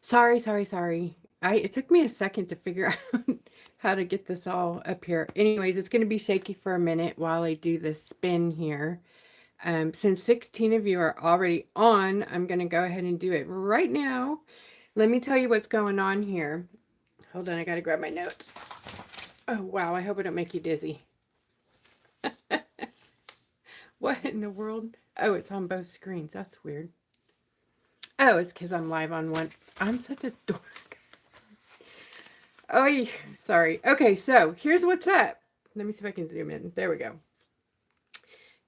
Sorry. It took me a second to figure out how to get this all up here. Anyways, it's going to be shaky for a minute while I do this spin here. Since 16 of you are already on, I'm going to go ahead and do it right now. Let me tell you what's going on here. Hold on, I got to grab my notes. Oh, wow, I hope I don't make you dizzy. What in the world? Oh, it's on both screens. That's weird. Oh, it's because I'm live on one. I'm such a dork. Oh, sorry. Okay, so here's what's up. Let me see if I can zoom in. There we go.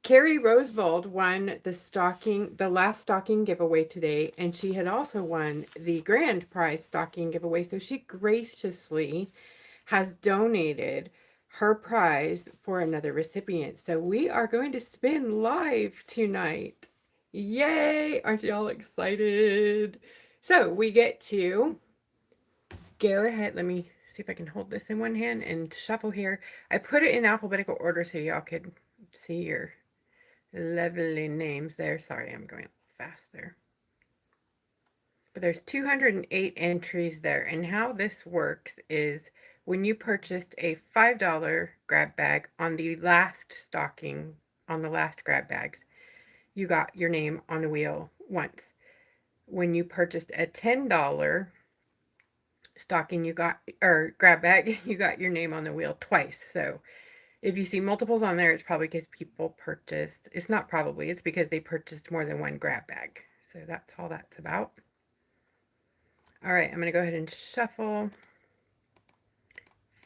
Carrie Roosevelt won the last stocking giveaway today, and she had also won the grand prize stocking giveaway. So she graciously has donated her prize for another recipient. So we are going to spin live tonight. Yay! Aren't you all excited? So we get to go ahead. Let me see if I can hold this in one hand and shuffle here. I put it in alphabetical order so y'all could see your lovely names there. Sorry, I'm going fast there. But there's 208 entries there. And how this works is when you purchased a $5 grab bag on the last stocking, on the last grab bags, you got your name on the wheel once. When you purchased a $10 stocking, you got, or grab bag, you got your name on the wheel twice. So if you see multiples on there, it's probably because people purchased, it's not probably, it's because they purchased more than one grab bag. So that's all that's about. All right, I'm going to go ahead and shuffle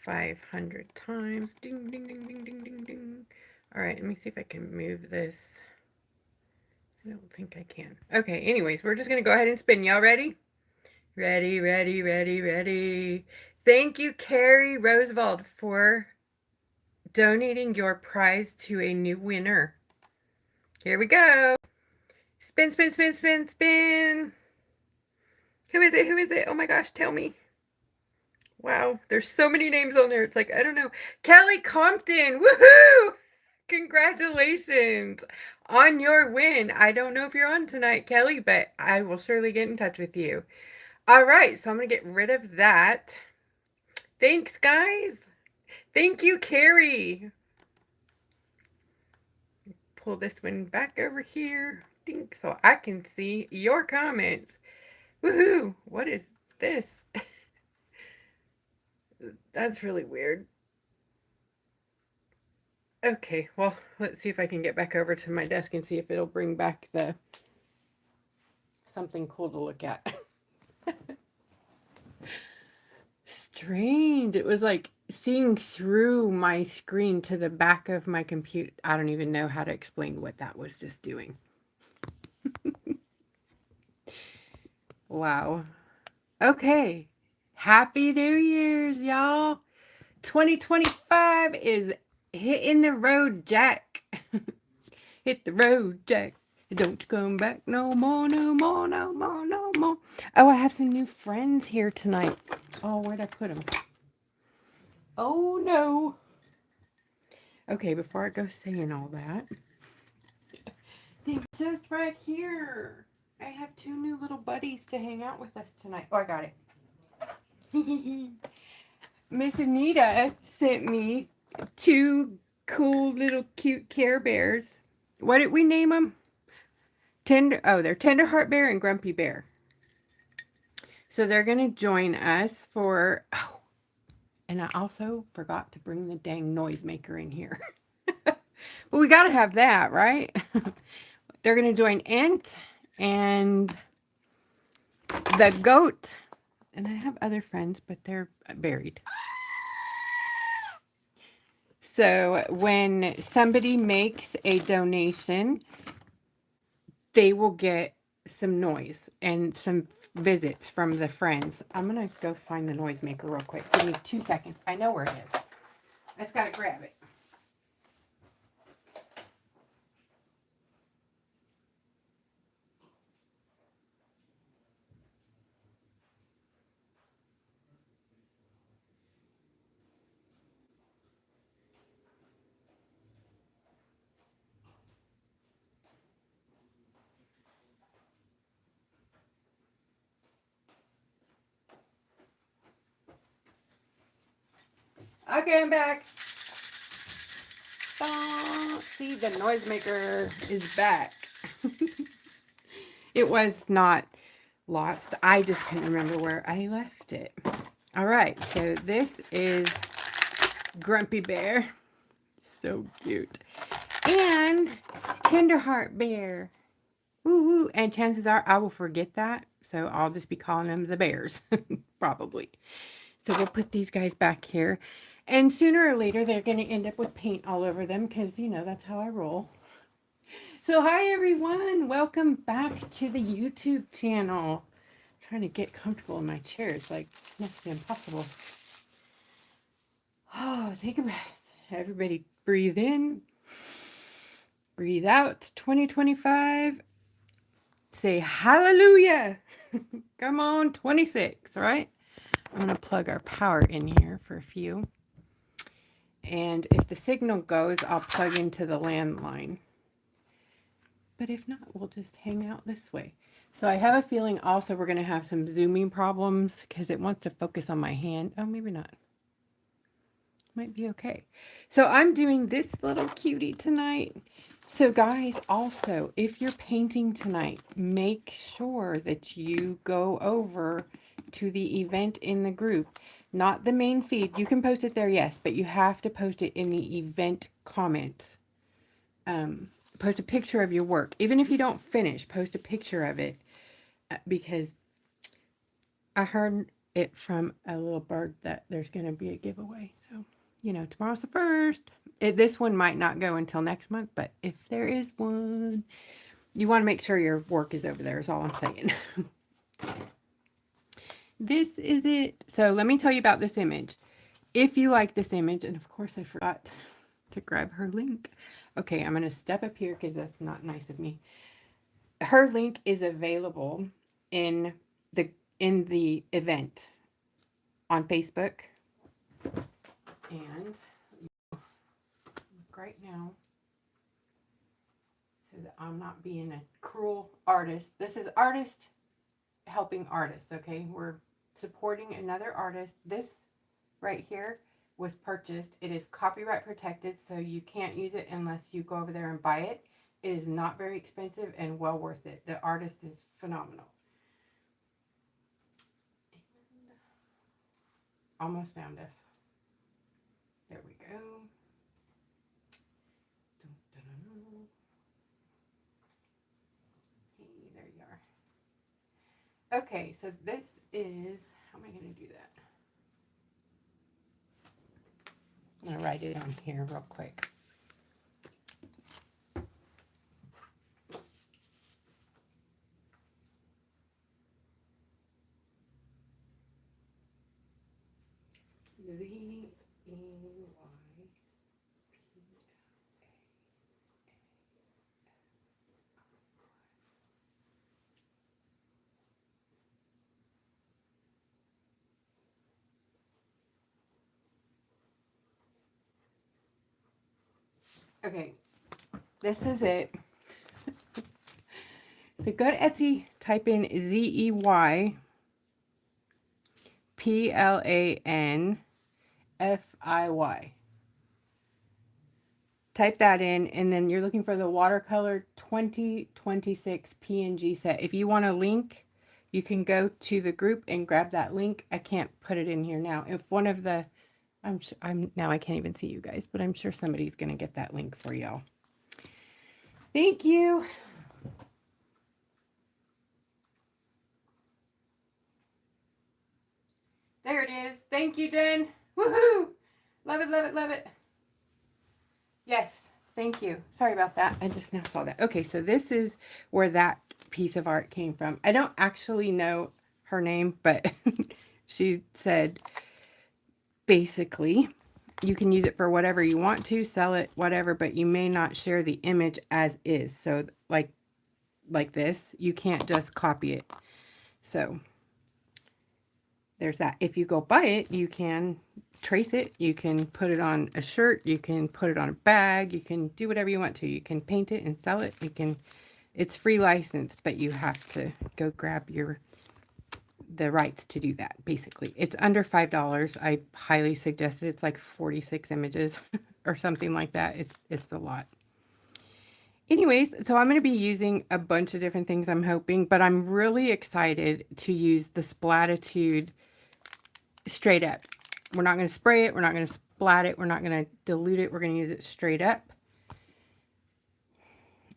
500 times. Ding, ding, ding, ding, ding, ding, ding. All right, let me see if I can move this. I don't think I can. Okay, anyways, we're just going to go ahead and spin. Y'all ready? Ready. Thank you, Carrie Roosevelt, for donating your prize to a new winner. Here we go. Spin. Who is it? Oh my gosh, tell me. Wow, there's so many names on there. It's like, I don't know. Kelly Compton, woohoo! Congratulations on your win. I don't know if you're on tonight, Kelly, but I will surely get in touch with you. All right, so I'm going to get rid of that. Thanks, guys. Thank you, Carrie. Pull this one back over here. Think so I can see your comments. Woohoo! What is this? That's really weird. Okay, well, let's see if I can get back over to my desk and see if it'll bring back the something cool to look at. Strange. It was like seeing through my screen to the back of my computer. I don't even know how to explain what that was just doing. Wow. Okay. Happy New Year's, y'all. 2025 is hitting the road, Jack. Hit the road, Jack. Don't come back no more. Oh, I have some new friends here tonight. Oh, where'd I put them? Oh, no. Okay, before I go saying all that, they're just right here. I have two new little buddies to hang out with us tonight. Oh, I got it. Miss Anita sent me two cool little cute Care Bears. What did we name them? They're Tender Heart Bear and Grumpy Bear. So they're going to join us for, oh, and I also forgot to bring the dang noisemaker in here. But we got to have that, right? They're going to join Ant and the goat. And I have other friends, but they're buried. So when somebody makes a donation, they will get some noise and some visits from the friends. I'm going to go find the noisemaker real quick. Give me 2 seconds. I know where it is. I just got to grab it. Okay, I'm back. See, the noisemaker is back. It was not lost. I just couldn't remember where I left it. All right, so this is Grumpy Bear. So cute. And Tenderheart Bear. Woo woo. And chances are I will forget that. So I'll just be calling them the bears. Probably. So we'll put these guys back here. And sooner or later they're going to end up with paint all over them. Because, you know, that's how I roll. So hi everyone. Welcome back to the YouTube channel. I'm trying to get comfortable in my chair. It's like next to impossible. Oh, take a breath. Everybody breathe in. Breathe out. 2025. Say hallelujah. Come on, 26, right? I'm going to plug our power in here for a few. And if the signal goes, I'll plug into the landline. But if not, we'll just hang out this way. So I have a feeling also we're going to have some zooming problems because it wants to focus on my hand. Oh, maybe not. Might be okay. So I'm doing this little cutie tonight. So guys, also, if you're painting tonight, make sure that you go over to the event in the group, not the main feed. You can post it there, yes, but you have to post it in the event comments. Post a picture of your work. Even if you don't finish, post a picture of it because I heard it from a little bird that there's going to be a giveaway. So, you know, tomorrow's the 1st. This one might not go until next month, but if there is one, you want to make sure your work is over there is all I'm saying. This is it. So let me tell you about this image. If you like this image, and of course I forgot to grab her link. Okay, I'm going to step up here because that's not nice of me. Her link is available in the event on Facebook. And right now, so that I'm not being a cruel artist. This is artist helping artists, okay? We're supporting another artist. This right here was purchased. It is copyright protected, so you can't use it unless you go over there and buy it. It is not very expensive and well worth it. The artist is phenomenal. And almost found us. There we go. Hey, there you are. Okay, so this is, how am I going to do that? I'm going to write it on here real quick. Z-E-Y. Okay, this is it. So go to Etsy, type in Z-E-Y P-L-A-N-F-I-Y. Type that in, and then you're looking for the watercolor 2026 PNG set. If you want a link, you can go to the group and grab that link. I can't put it in here now. If one of the, now I can't even see you guys, but I'm sure somebody's going to get that link for y'all. Thank you. There it is. Thank you, Jen. Woohoo! Love it, love it, love it. Yes, thank you. Sorry about that. I just now saw that. Okay, so this is where that piece of art came from. I don't actually know her name, but she said basically you can use it for whatever you want to, sell it, whatever, but you may not share the image as is. So like this, you can't just copy it. So there's that. If you go buy it, you can trace it. You can put it on a shirt. You can put it on a bag. You can do whatever you want to. You can paint it and sell it. You can, it's free license, but you have to go grab your the rights to do that, basically. It's under $5. I highly suggest it. It's like 46 images or something like that. It's a lot. Anyways, so I'm going to be using a bunch of different things, I'm hoping, but I'm really excited to use the Splatitude straight up. We're not going to spray it. We're not going to splat it. We're not going to dilute it. We're going to use it straight up.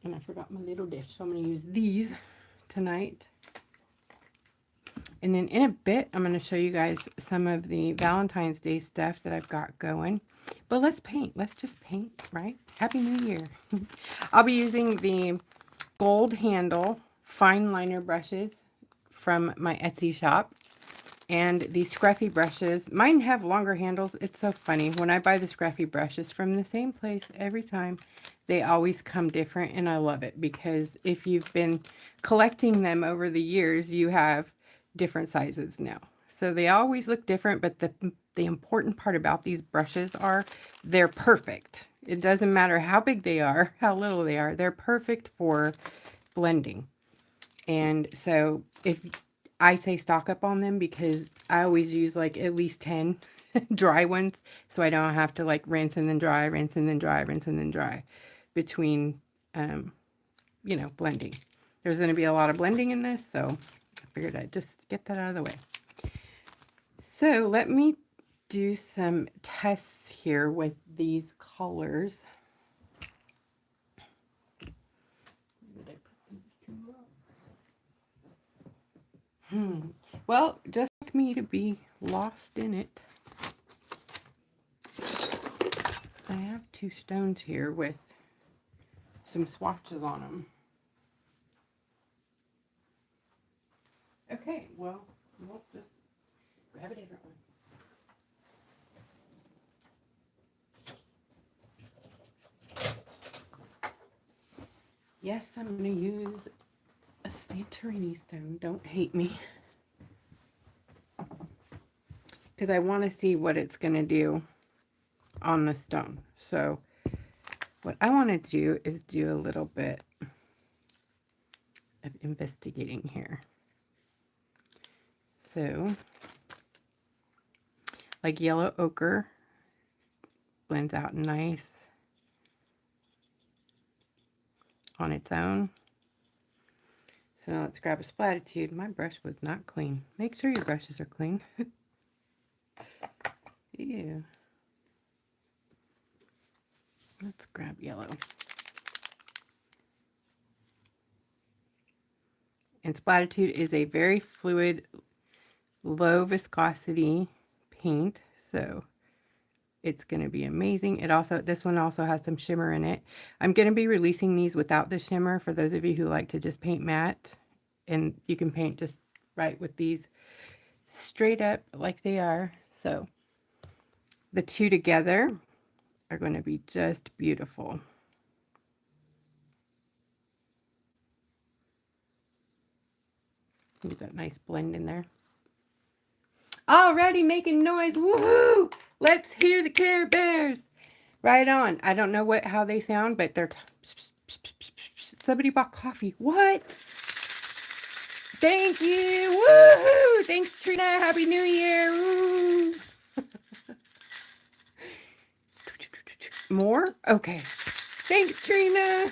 And I forgot my little dish, so I'm going to use these tonight. And then in a bit, I'm going to show you guys some of the Valentine's Day stuff that I've got going. But let's paint. Let's just paint, right? Happy New Year. I'll be using the gold handle fine liner brushes from my Etsy shop. And these scruffy brushes. Mine have longer handles. It's so funny. When I buy the scruffy brushes from the same place every time, they always come different. And I love it because if you've been collecting them over the years, you have different sizes now. So they always look different, but the important part about these brushes are they're perfect. It doesn't matter how big they are, how little they are. They're perfect for blending. And so if I say stock up on them, because I always use like at least 10 dry ones, so I don't have to like rinse and then dry, rinse and then dry, rinse and then dry between, you know, blending. There's going to be a lot of blending in this, so I figured I'd just get that out of the way. So let me do some tests here with these colors. Well, just like me to be lost in it. I have two stones here with some swatches on them. Okay, well, we'll just grab a different one. Yes, I'm going to use a Santorini stone. Don't hate me. Because I want to see what it's going to do on the stone. So what I want to do is do a little bit of investigating here. So like yellow ochre blends out nice on its own. So now let's grab a Splatitude. My brush was not clean. Make sure your brushes are clean. Ew. Let's grab yellow. And Splatitude is a very fluid, low viscosity paint, so it's going to be amazing. This one also has some shimmer in it. I'm going to be releasing these without the shimmer for those of you who like to just paint matte, and you can paint just right with these straight up like they are. So the two together are going to be just beautiful. Get that nice blend in there. Already making noise. Woohoo! Let's hear the Care Bears. Right on. I don't know how they sound, but they're somebody bought coffee. What? Thank you. Woohoo! Thanks, Trina. Happy New Year. Woo. More? Okay. Thanks, Trina.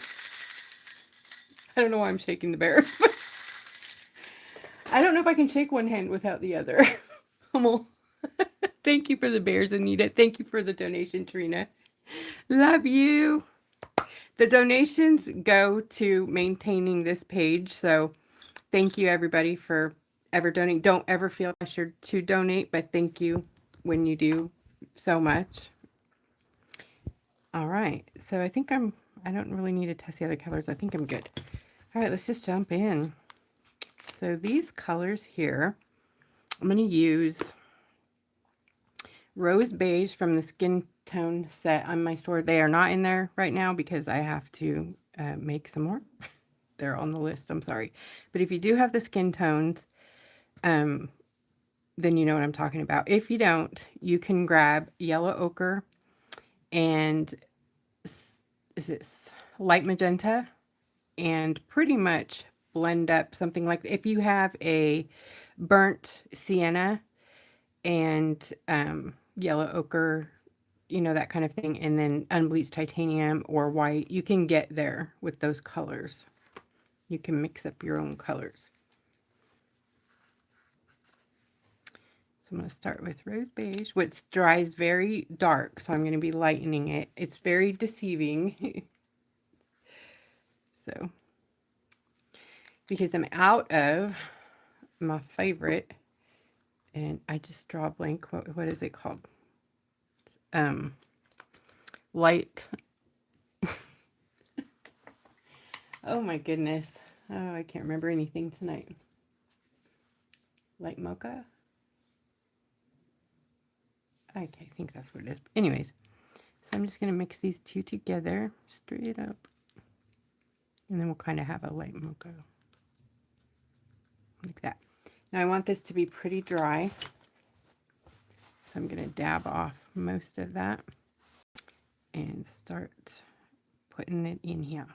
I don't know why I'm shaking the bear. I don't know if I can shake one hand without the other. Hummel. Thank you for the bears, Anita. Thank you for the donation, Trina. Love you. The donations go to maintaining this page, so thank you everybody for ever donating. Don't ever feel pressured to donate, but thank you when you do so much. All right, so I think I don't really need to test the other colors. I think I'm good. All right, let's just jump in. So these colors here, I'm going to use Rose Beige from the Skin Tone set on my store. They are not in there right now because I have to make some more. They're on the list, I'm sorry. But if you do have the skin tones, then you know what I'm talking about. If you don't, you can grab yellow ochre and is it light magenta and pretty much blend up something like, if you have a burnt sienna and yellow ochre, you know, that kind of thing, and then unbleached titanium or white. You can get there with those colors. You can mix up your own colors. So I'm going to start with rose beige, which dries very dark, so I'm going to be lightening it. It's very deceiving. So, because I'm out of my favorite, and I just draw a blank. What is it called? Light. Oh my goodness. Oh, I can't remember anything tonight. Light mocha? Okay, I think that's what it is. Anyways, so I'm just going to mix these two together straight up. And then we'll kind of have a light mocha. Like that. Now I want this to be pretty dry. So I'm going to dab off most of that and start putting it in here.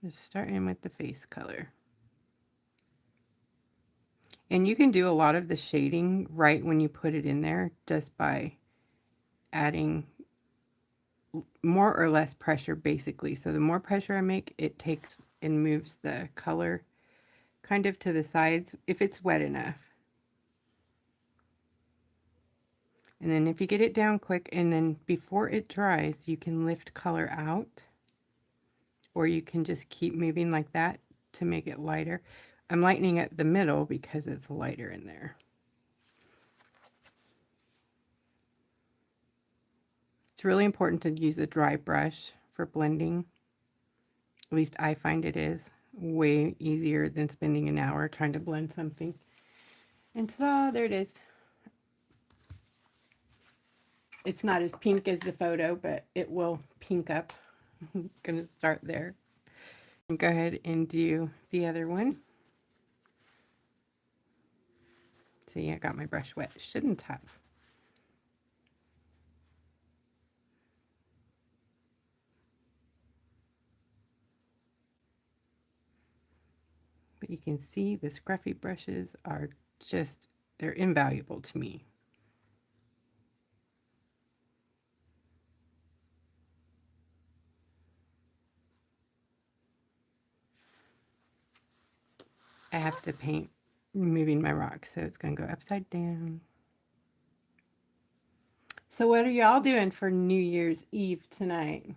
Just starting with the face color. And you can do a lot of the shading right when you put it in there just by adding more or less pressure, basically. So the more pressure I make, it takes and moves the color kind of to the sides if it's wet enough. And then if you get it down quick, and then before it dries, you can lift color out, or you can just keep moving like that to make it lighter. I'm lightening up the middle because it's lighter in there. It's really important to use a dry brush for blending. At least I find it is way easier than spending an hour trying to blend something. And ta-da, there it is. It's not as pink as the photo, but it will pink up. I'm going to start there. Go ahead and do the other one. See, I got my brush wet. Shouldn't have. But you can see the scruffy brushes are just, they're invaluable to me. I have to paint moving my rocks, so it's going to go upside down. So what are y'all doing for New Year's Eve tonight?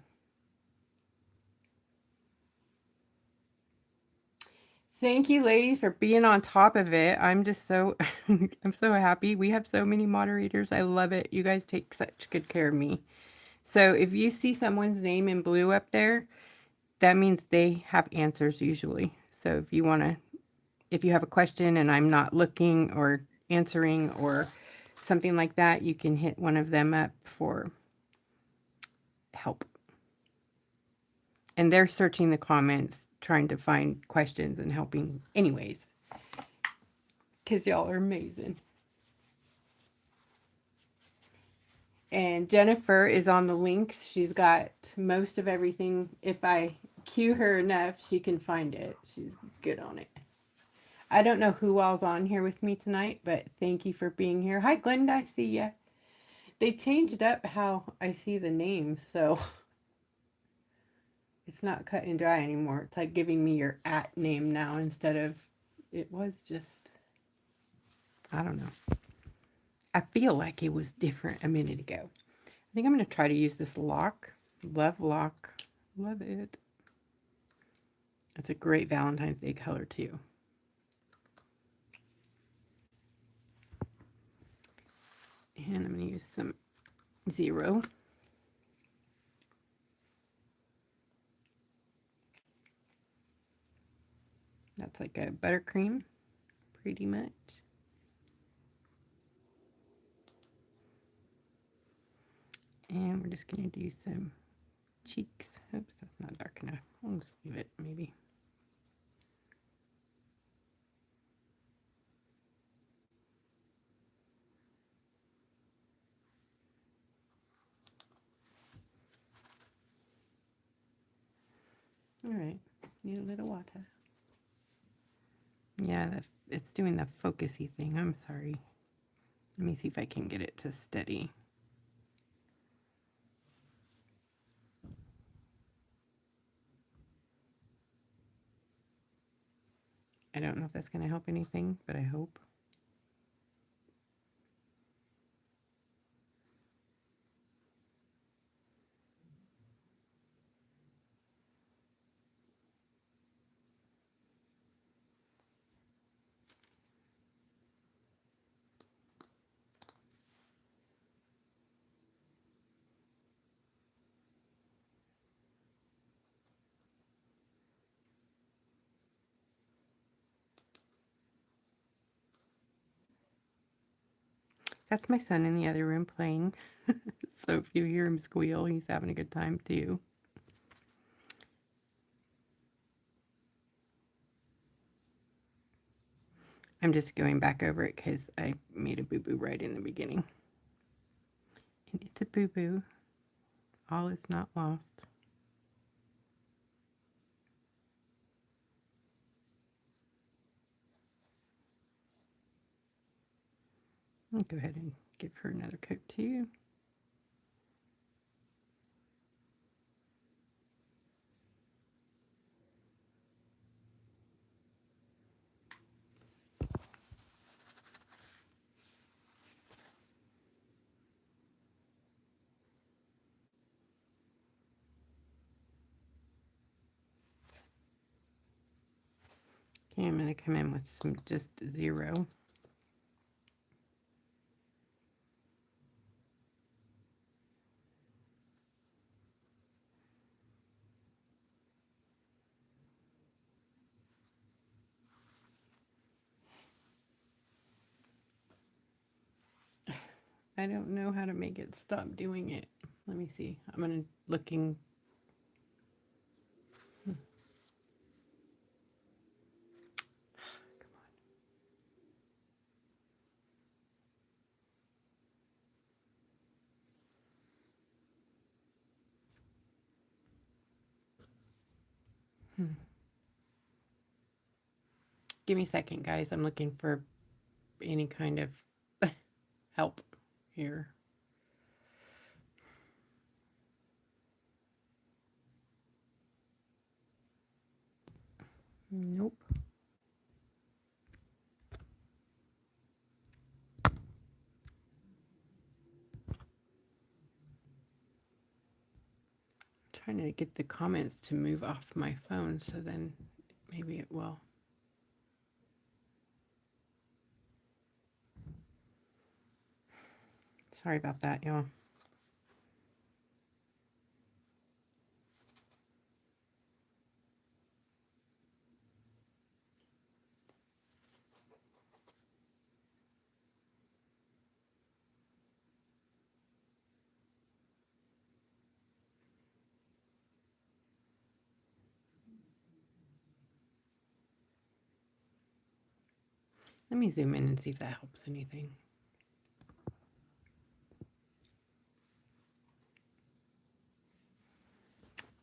Thank you, ladies, for being on top of it. I'm just so, I'm so happy. We have so many moderators. I love it. You guys take such good care of me. So if you see someone's name in blue up there, that means they have answers usually. So if you want to, if you have a question and I'm not looking or answering or something like that, you can hit one of them up for help. And they're searching the comments, trying to find questions and helping anyways. Because y'all are amazing. And Jennifer is on the links. She's got most of everything. If I cue her enough, she can find it. She's good on it. I don't know who all's on here with me tonight, but thank you for being here. Hi, Glenda. I see ya. They changed up how I see the names, so it's not cut and dry anymore. It's like giving me your @ name now instead of, it was just, I don't know. I feel like it was different a minute ago. I think I'm going to try to use this lock. Love lock. Love it. It's a great Valentine's Day color too. And I'm going to use some 0. That's like a buttercream, pretty much. And we're just going to do some cheeks. Oops, that's not dark enough. I'll just leave it, maybe. All right, need a little water. Yeah, it's doing the focusy thing. I'm sorry. Let me see if I can get it to steady. I don't know if that's going to help anything, but I hope. That's my son in the other room playing. So if you hear him squeal, he's having a good time too. I'm just going back over it because I made a boo-boo right in the beginning. And it's a boo-boo. All is not lost. I'll go ahead and give her another coat too. Okay, I'm going to come in with some just 0. I don't know how to make it stop doing it. Let me see. I'm going to looking. Give me a second, guys. I'm looking for any kind of help here. Nope. Trying to get the comments to move off my phone so then maybe it will. Sorry about that, y'all. Let me zoom in and see if that helps anything.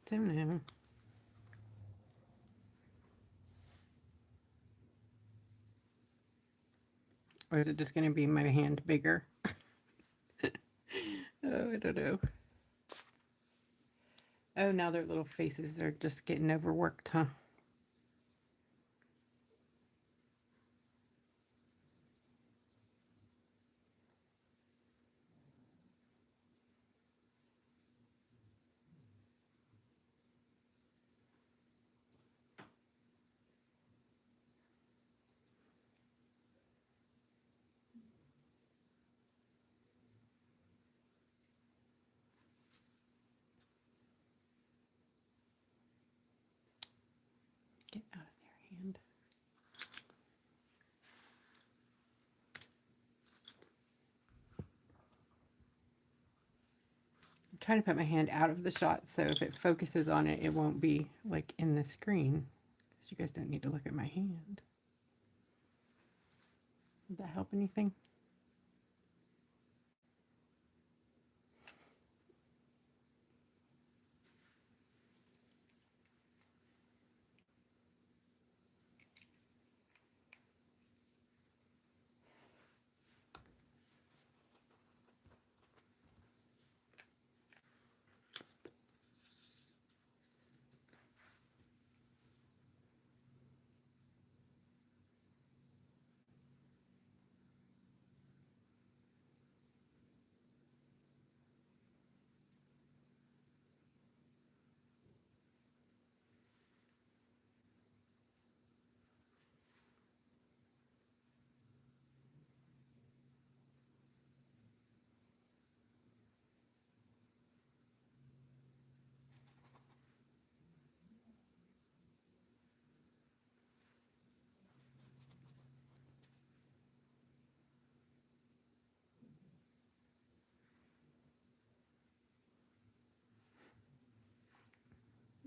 Don't know. Or is it just going to be my hand bigger? Oh, I don't know. Oh, now their little faces are just getting overworked, huh? Get out of their hand. I'm trying to put my hand out of the shot so if it focuses on it, it won't be like in the screen. Because you guys don't need to look at my hand. Did that help anything?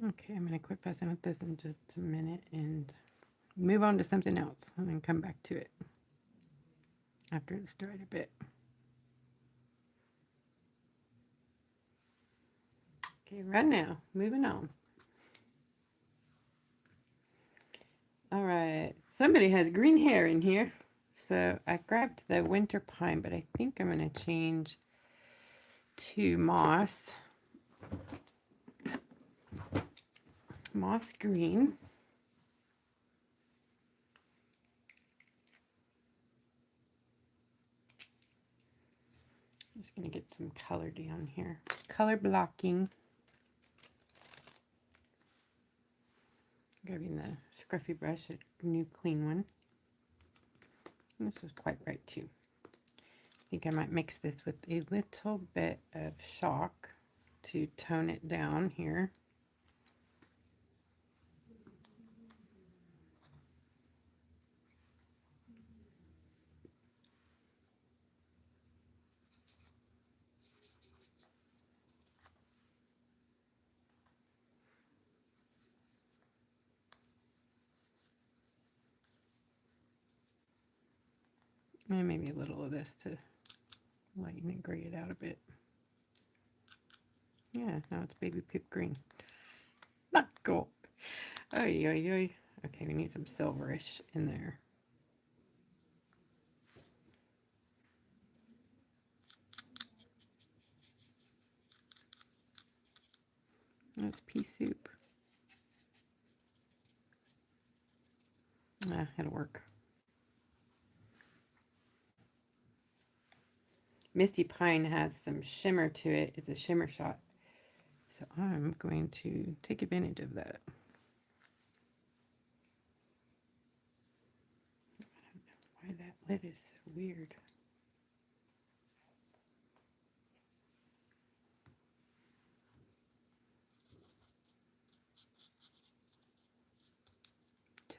Okay, I'm going to quit fussing with this in just a minute and move on to something else and then come back to it after it's dried a bit. Okay, right now, moving on. All right, somebody has green hair in here. So I grabbed the winter pine, but I think I'm going to change to moss green. I'm just going to get some color down here. Color blocking. Grabbing the scruffy brush, a new clean one. And this is quite bright too. I think I might mix this with a little bit of chalk to tone it down here. And maybe a little of this to lighten it, gray it out a bit. Yeah, now it's baby pip green. Not cool. Oy, oy, oy. Okay, we need some silverish in there. That's pea soup. Ah, it'll work. Misty Pine has some shimmer to it. It's a shimmer shot. So I'm going to take advantage of that. I don't know why that lid is so weird.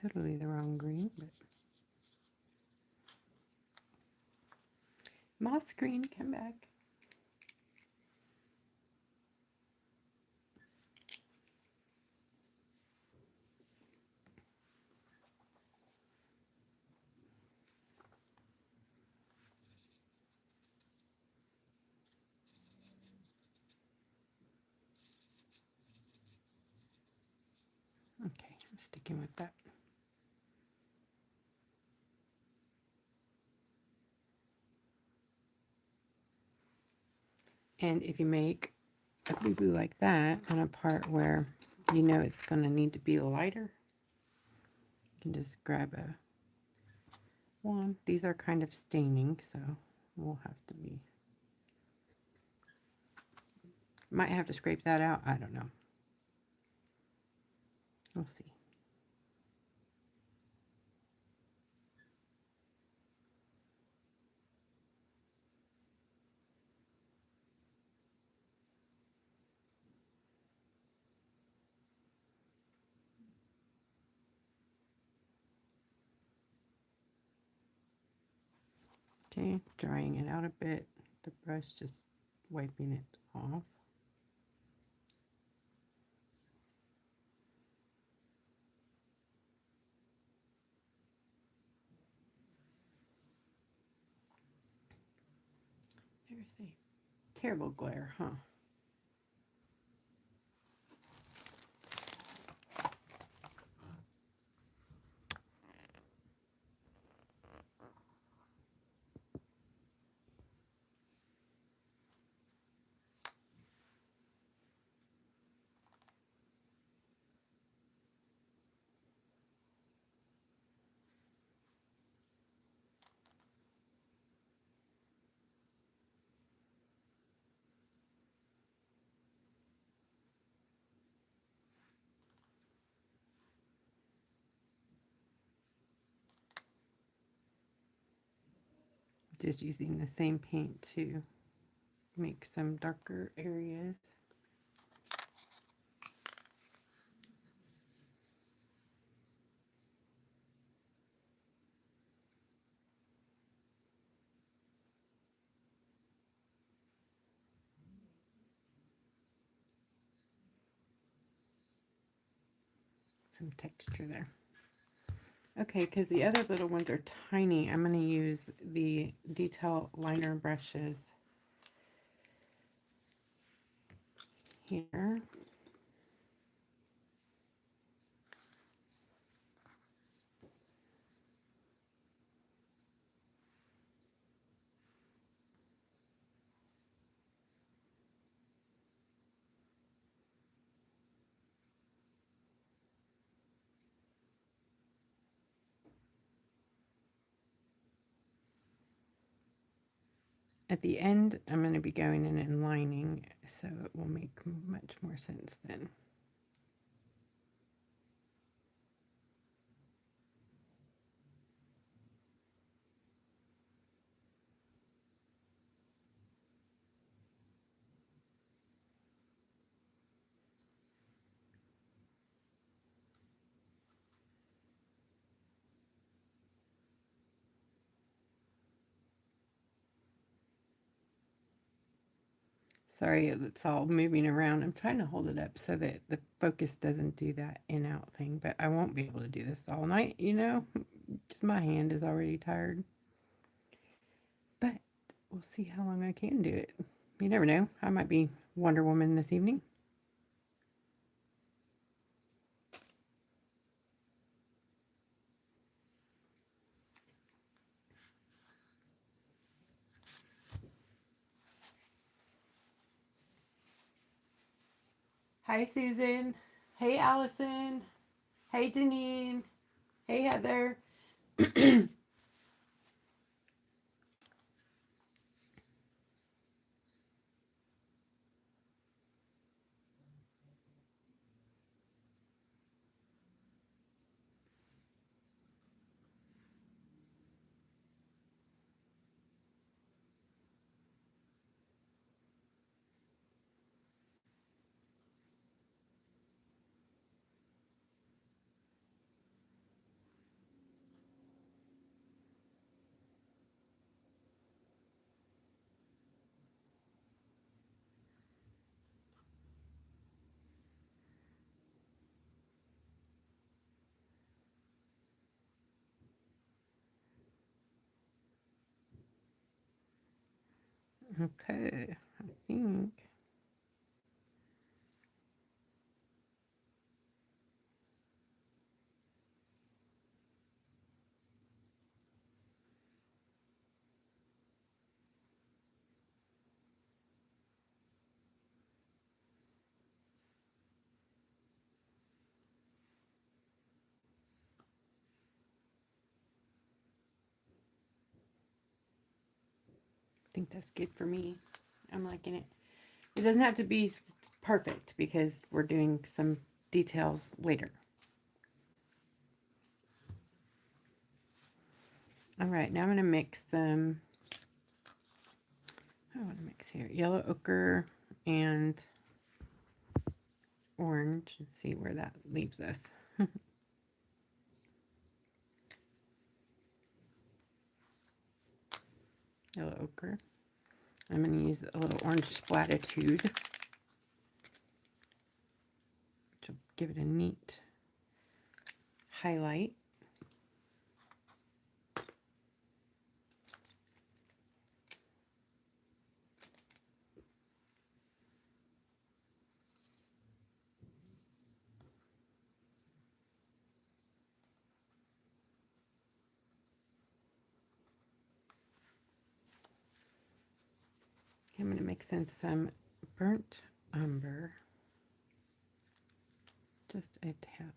Totally the wrong green, but moss green, come back. Okay, I'm sticking with that. And if you make a boo-boo like that on a part where you know it's going to need to be lighter, you can just grab a wand. These are kind of staining, so we'll have to be... Might have to scrape that out. I don't know. We'll see. Okay, drying it out a bit. The brush just wiping it off. There's a terrible glare, huh? Just using the same paint to make some darker areas. some texture there. Okay, because the other little ones are tiny, I'm going to use the detail liner brushes here. At the end, I'm going to be going in and lining, so it will make much more sense then. Sorry, it's all moving around. I'm trying to hold it up so that the focus doesn't do that in out thing, but I won't be able to do this all night, you know? Just my hand is already tired. But we'll see how long I can do it. You never know. I might be Wonder Woman this evening. Hi, Susan. Hey, Allison. Hey, Janine. Hey, Heather. Okay, I think. I think that's good for me. I'm liking it. It doesn't have to be perfect because we're doing some details later. All right, now I'm going to mix them. I want to mix here yellow ochre and orange and see where that leaves us. Yellow ochre. I'm going to use a little orange splatitude, which will give it a neat highlight. I'm going to mix in some burnt umber, just a tad.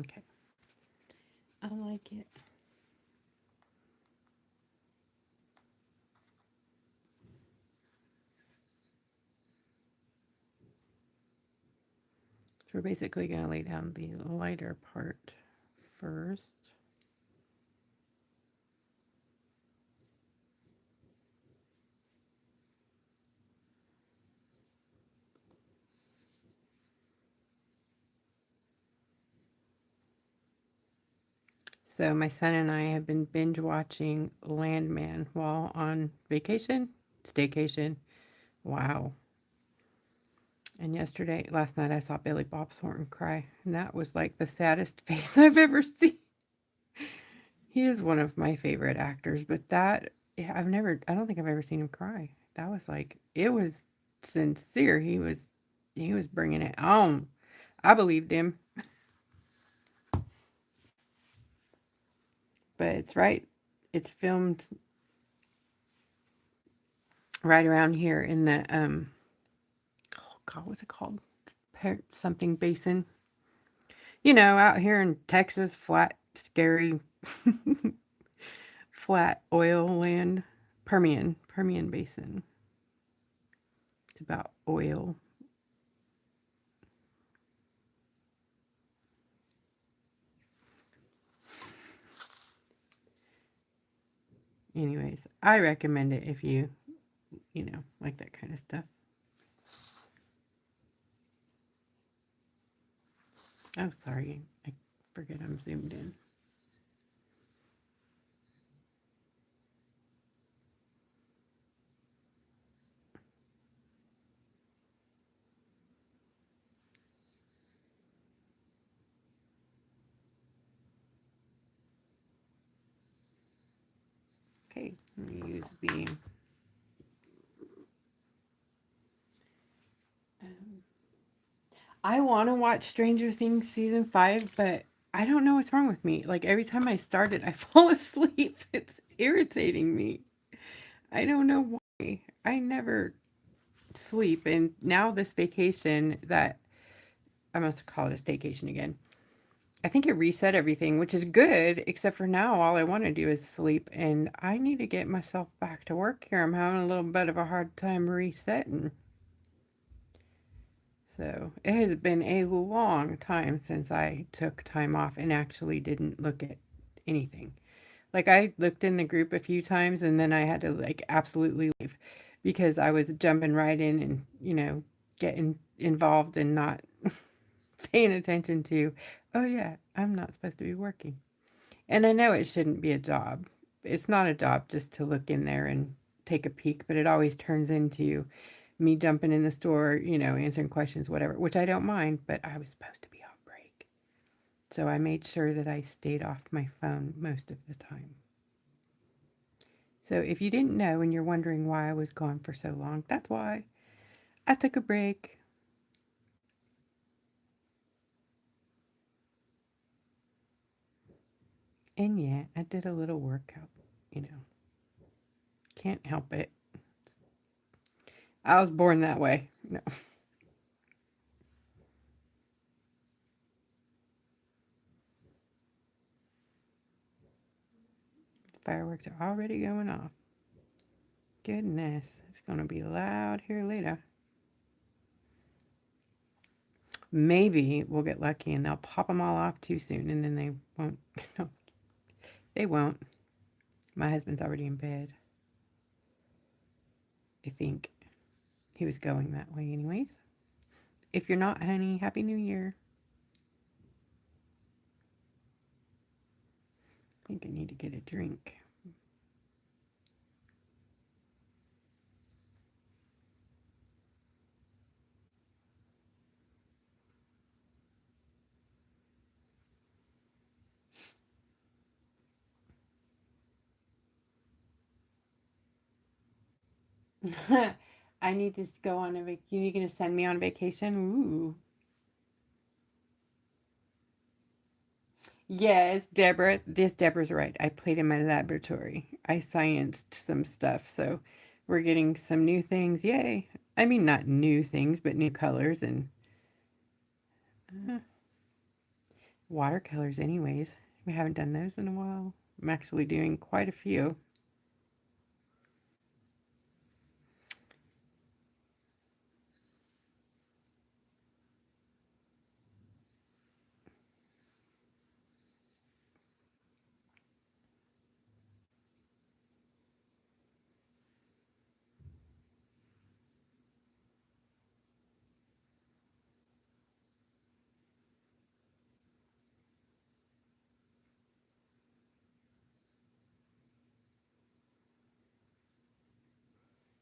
Okay, I like it. So we're basically going to lay down the lighter part first. So my son and I have been binge watching Landman while on vacation, staycation. Wow. And last night, I saw Billy Bob Thornton cry, and that was like the saddest face I've ever seen. He is one of my favorite actors, but yeah, I don't think I've ever seen him cry. That was like, it was sincere. He was bringing it on. I believed him, but it's filmed right around here in the, oh God, what's it called? Something basin. Out here in Texas, flat, scary, flat oil land. Permian Basin. It's about oil. Anyways, I recommend it if you like that kind of stuff. Oh, sorry. I forget I'm zoomed in. Okay, let me use the um, I want to watch Stranger Things season 5, but I don't know what's wrong with me. Like every time I start it, I fall asleep. It's irritating me. I don't know why. I never sleep. And now this vacation that I must call it a staycation again. I think it reset everything, which is good, except for now all I want to do is sleep and I need to get myself back to work here. I'm having a little bit of a hard time resetting. So it has been a long time since I took time off and actually didn't look at anything. Like I looked in the group a few times and then I had to like absolutely leave because I was jumping right in and, getting involved and not paying attention to, oh yeah, I'm not supposed to be working. And I know it shouldn't be a job. It's not a job just to look in there and take a peek, but it always turns into me jumping in the store, answering questions, whatever, which I don't mind, but I was supposed to be on break. So I made sure that I stayed off my phone most of the time. So if you didn't know and you're wondering why I was gone for so long, that's why I took a break. And yeah, I did a little workout, you know. Can't help it. I was born that way. No. Fireworks are already going off. Goodness, it's going to be loud here later. Maybe we'll get lucky and they'll pop them all off too soon and then they won't. No, they won't. My husband's already in bed. I think he was going that way, anyways. If you're not, honey, Happy New Year. I think I need to get a drink. I need to go on a vacation. You're going to send me on vacation? Ooh. Yes, Deborah. Deborah's right. I played in my laboratory. I scienced some stuff, so we're getting some new things. Yay! I mean, not new things, but new colors and uh, watercolors. Anyways, we haven't done those in a while. I'm actually doing quite a few.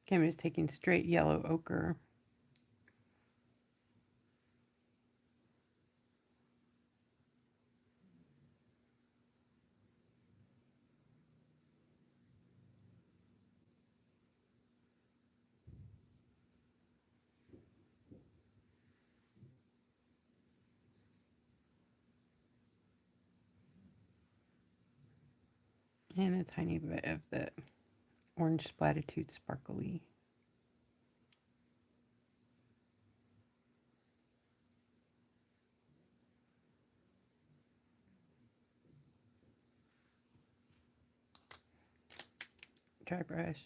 Okay, I'm just taking straight yellow ochre. And a tiny bit of the orange splatitude sparkly. Dry brush.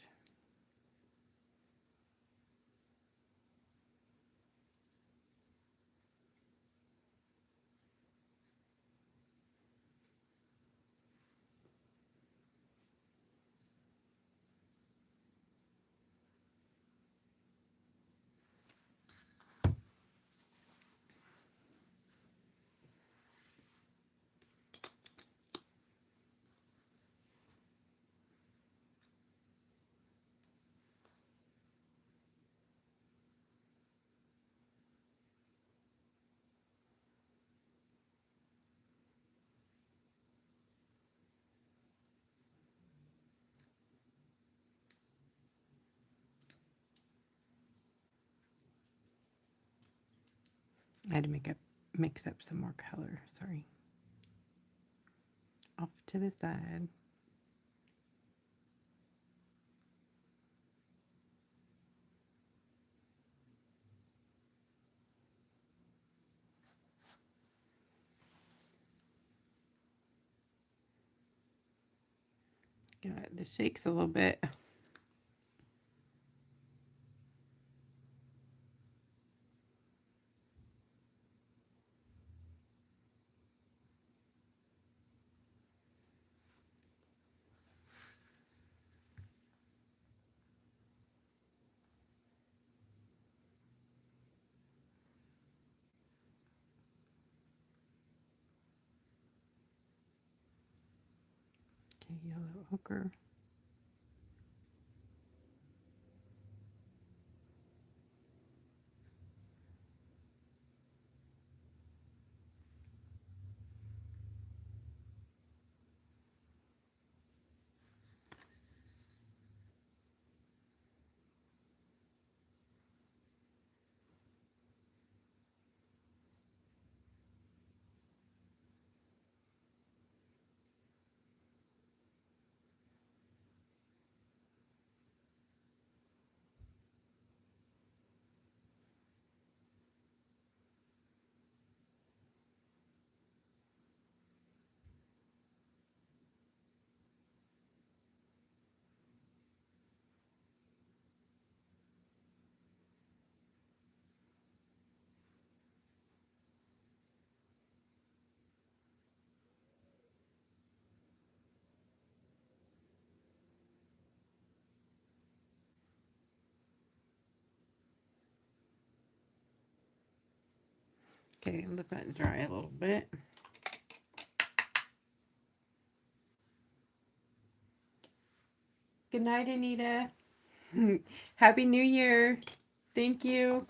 I had to mix up some more color. Sorry. Off to the side. This shakes a little bit. Okay, yellow ochre. Okay, let that dry a little bit. Good night, Anita. Happy New Year. Thank you.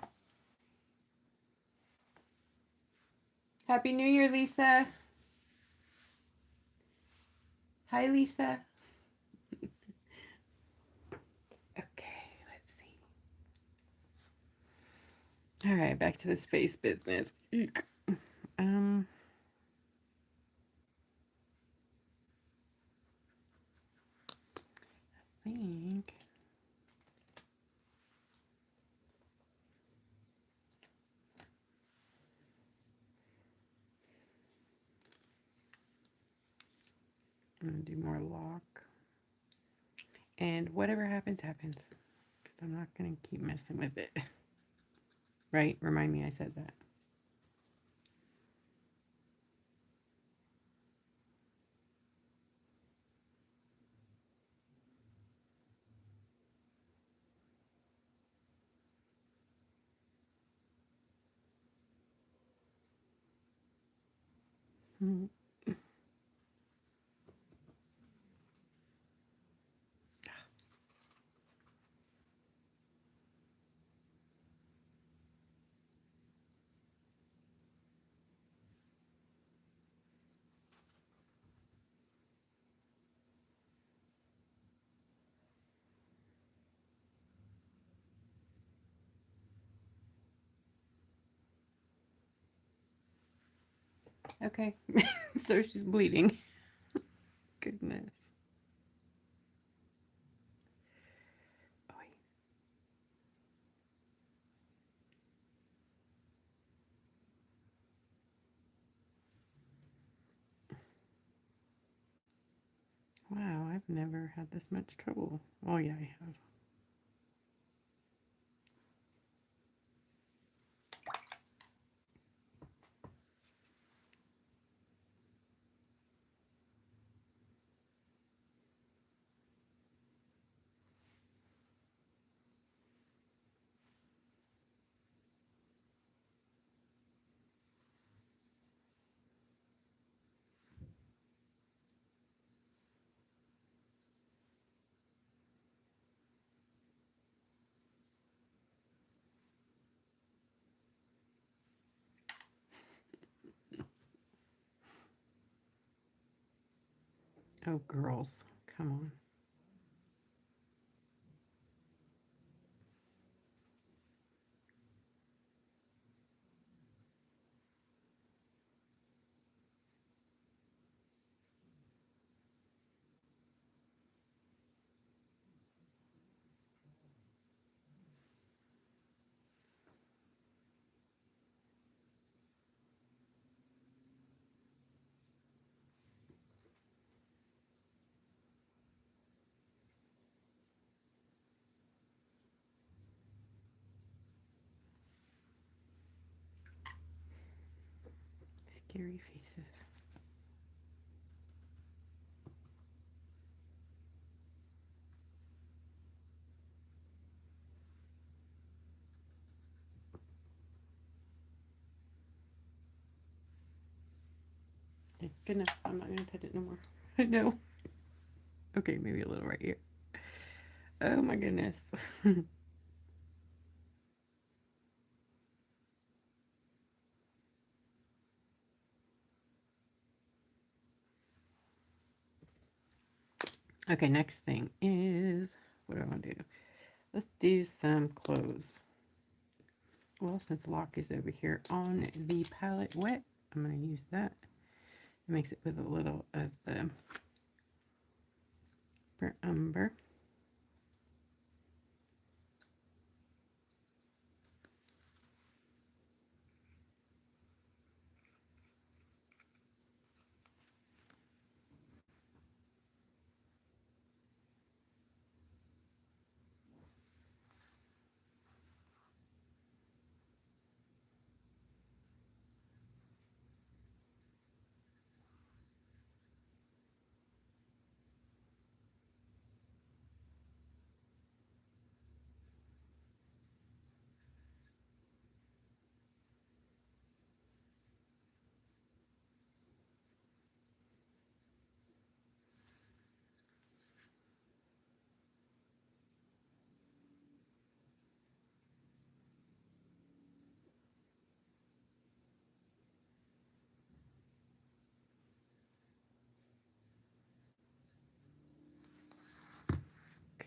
Happy New Year, Lisa. Hi, Lisa. Okay, let's see. All right, back to the space business. Eek. I think I'm gonna do more lock. And whatever happens, happens. Because I'm not gonna keep messing with it. Right? Remind me I said that. Mm. Okay. So she's bleeding. Goodness. Wow, I've never had this much trouble. Oh, yeah, I have. Oh, girls. Come on. Scary faces. Okay, good enough. I'm not going to touch it no more. No. Okay, maybe a little right here. Oh, my goodness. Okay, next thing is, what do I want to do? Let's do some clothes. Well, since Lock is over here on the palette wet, I'm going to use that. It makes it with a little of the burnt umber.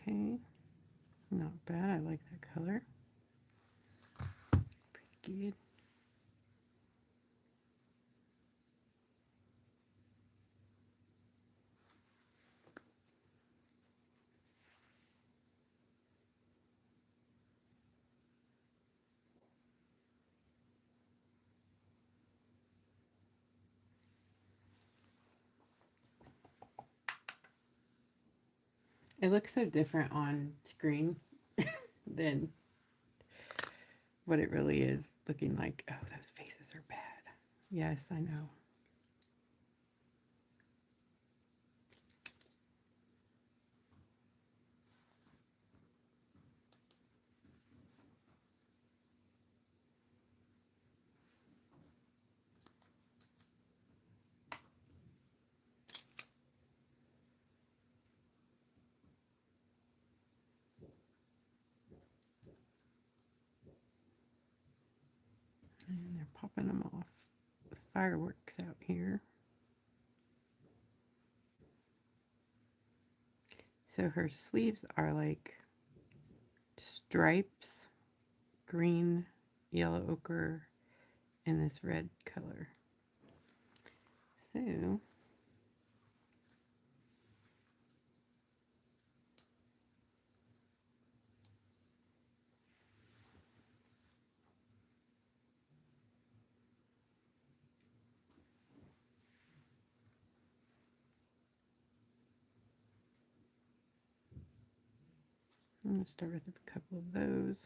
Okay, not bad. I like that color. Pretty good. It looks so different on screen than what it really is looking like. Oh, those faces are bad. Yes, I know. And they're popping them off. The fireworks out here. So her sleeves are like stripes, green, yellow ochre, and this red color. So I'm going to start with a couple of those.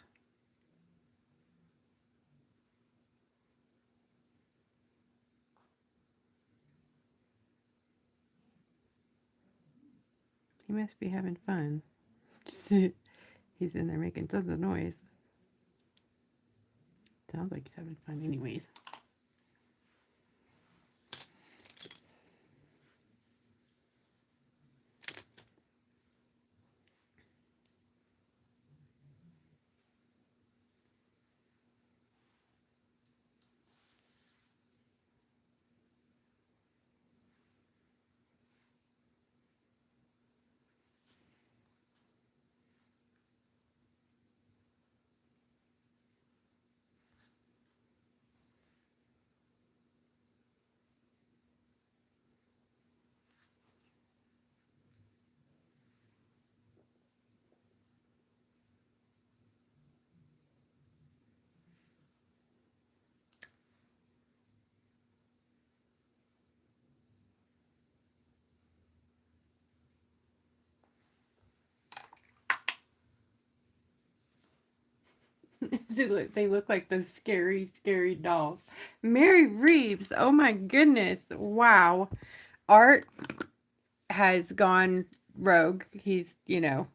He must be having fun. He's in there making tons of noise. Sounds like he's having fun anyways. They look like those scary, scary dolls. Mary Reeves, oh my goodness. Wow. Art has gone rogue. He's,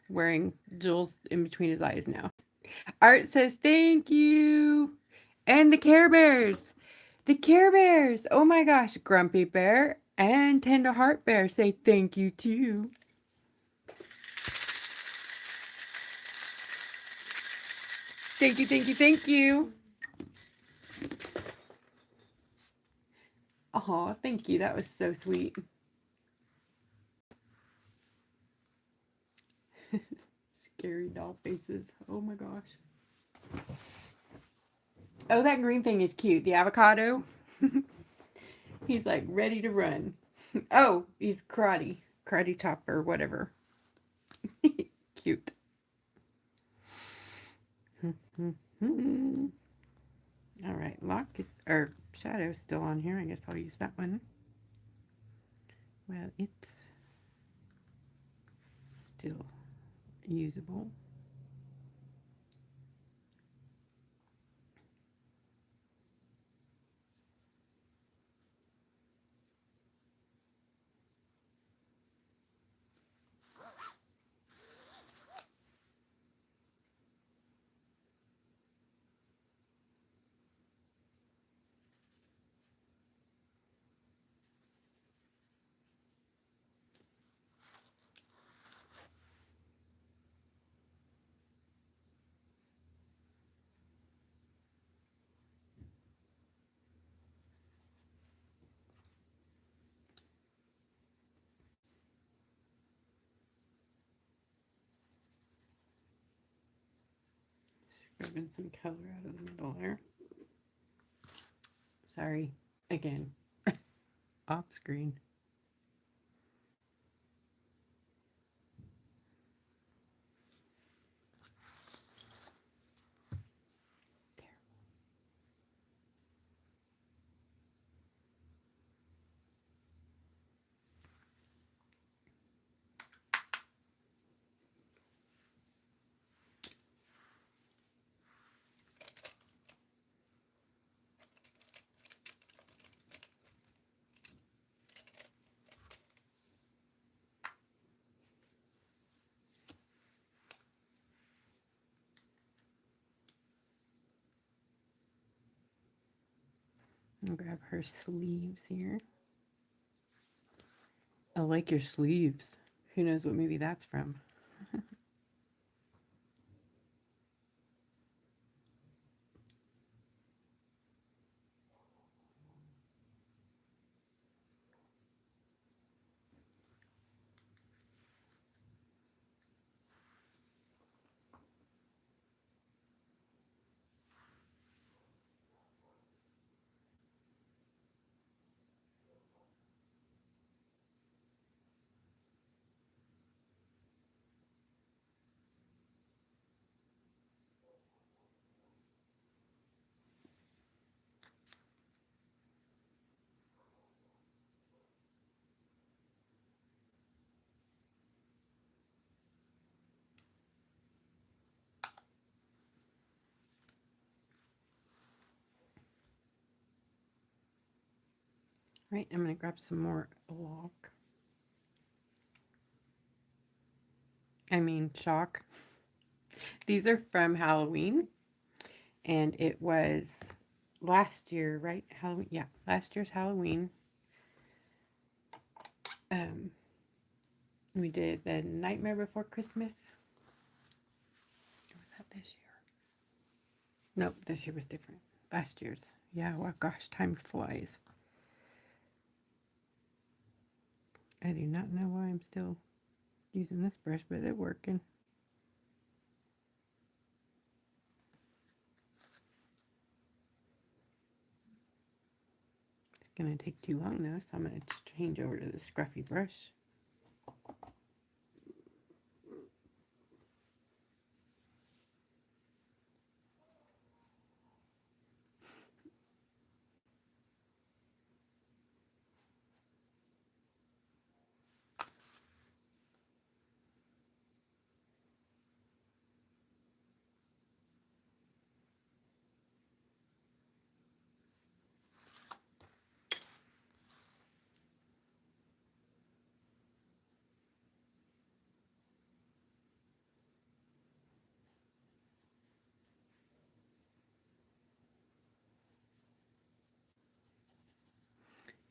wearing jewels in between his eyes now. Art says, thank you. And the Care Bears. The Care Bears. Oh my gosh. Grumpy Bear and Tender Heart Bear say thank you too. Thank you, thank you, thank you. Oh, thank you. That was so sweet. Scary doll faces. Oh my gosh. Oh, that green thing is cute. The avocado. He's like ready to run. Oh, he's karate chop or whatever. Cute. All right, lock is, or shadow's still on here. I guess I'll use that one. Well, it's still usable. Rubbing some color out of the middle there. Sorry, again, off screen. I'll grab her sleeves here. I like your sleeves. Who knows what movie that's from? Right, I'm going to grab some more chalk. These are from Halloween, and it was last year, right? Halloween, yeah, last year's Halloween. We did the Nightmare Before Christmas. Or was that this year? Nope, this year was different. Last year's. Yeah, well, gosh, time flies. I do not know why I'm still using this brush, but it's working. It's going to take too long though, so I'm going to just change over to the scruffy brush.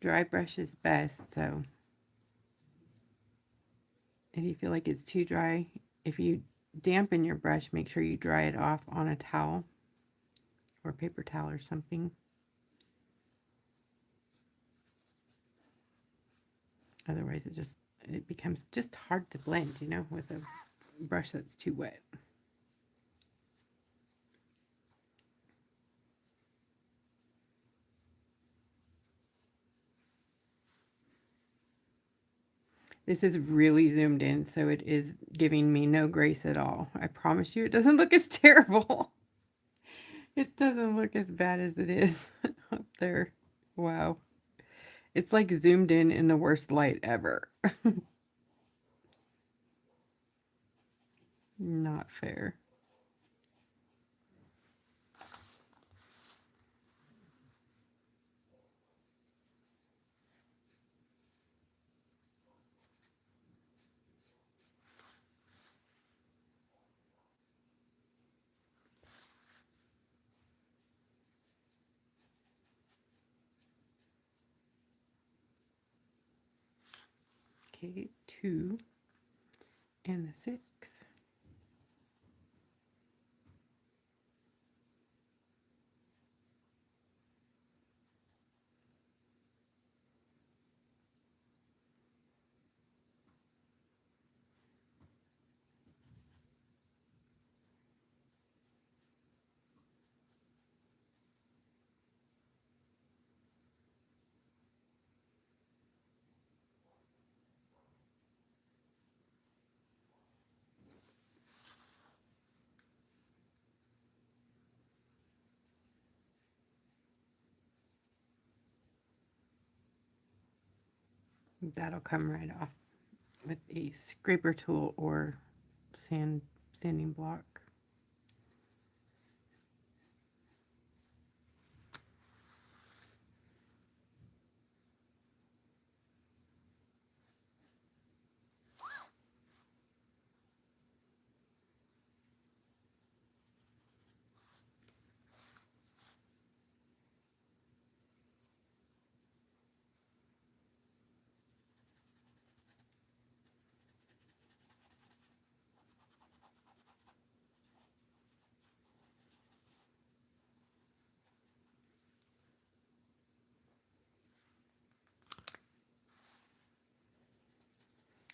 Dry brush is best, so if you feel like it's too dry, if you dampen your brush, make sure you dry it off on a towel or paper towel or something. Otherwise it becomes just hard to blend, you know, with a brush that's too wet. This is really zoomed in, so it is giving me no grace at all. I promise you, it doesn't look as terrible. It doesn't look as bad as it is up there. Wow. It's like zoomed in the worst light ever. Not fair. Okay, 2 and the 6. That'll come right off with a scraper tool or sanding block.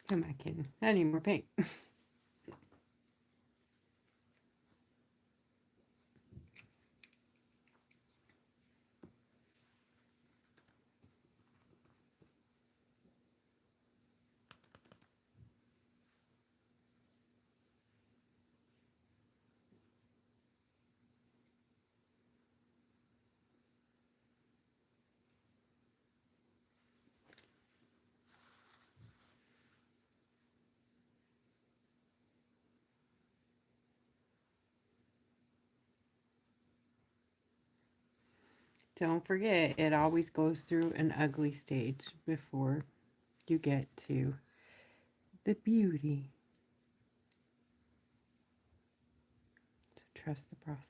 Come on, kitten. I need more paint. Don't forget, it always goes through an ugly stage before you get to the beauty. So trust the process.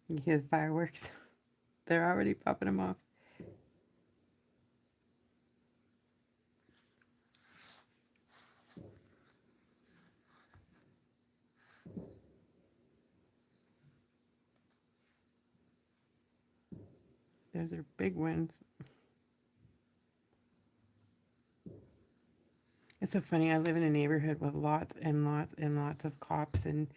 You hear the fireworks? They're already popping them off. Those are big ones. It's so funny. I live in a neighborhood with lots and lots and lots of cops and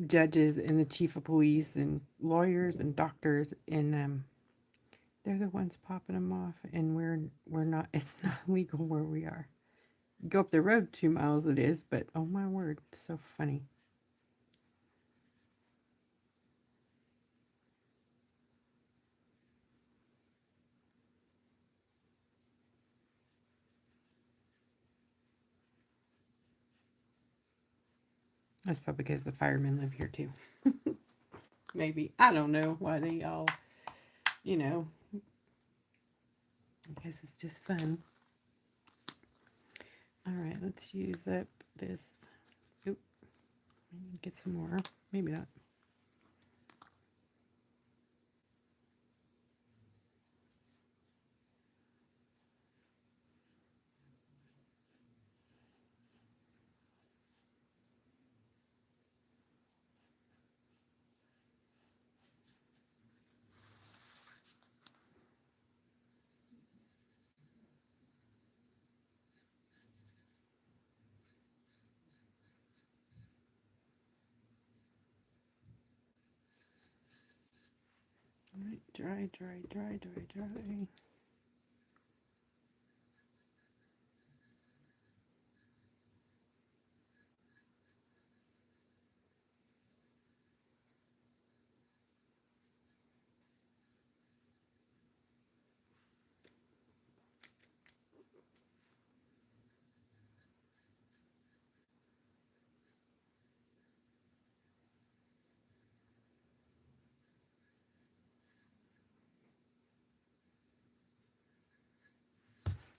judges and the chief of police and lawyers and doctors, and they're the ones popping them off, and we're not. It's not legal where we are. Go up the road 2 miles it is, but oh my word, it's so funny. That's probably because the firemen live here too. Maybe. I don't know why they all, you know, I guess it's just fun. All right, let's use up this. Oop, get some more. Maybe not. All right, dry, dry, dry, dry, dry.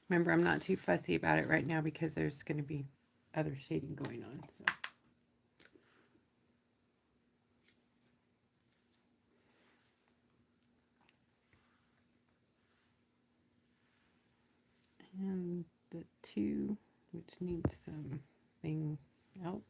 Remember, I'm not too fussy about it right now because there's going to be other shading going on. So. And the two, which needs something else.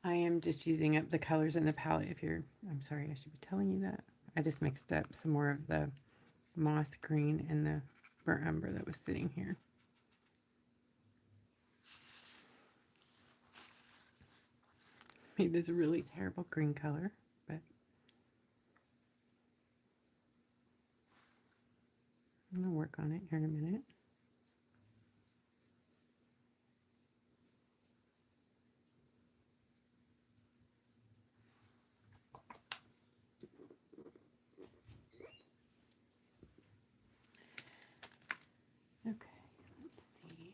I am just using up the colors in the palette. I'm sorry, I should be telling you that. I just mixed up some more of the moss green and the burnt umber that was sitting here. Made this really terrible green color, but I'm going to work on it here in a minute. Okay, let's see.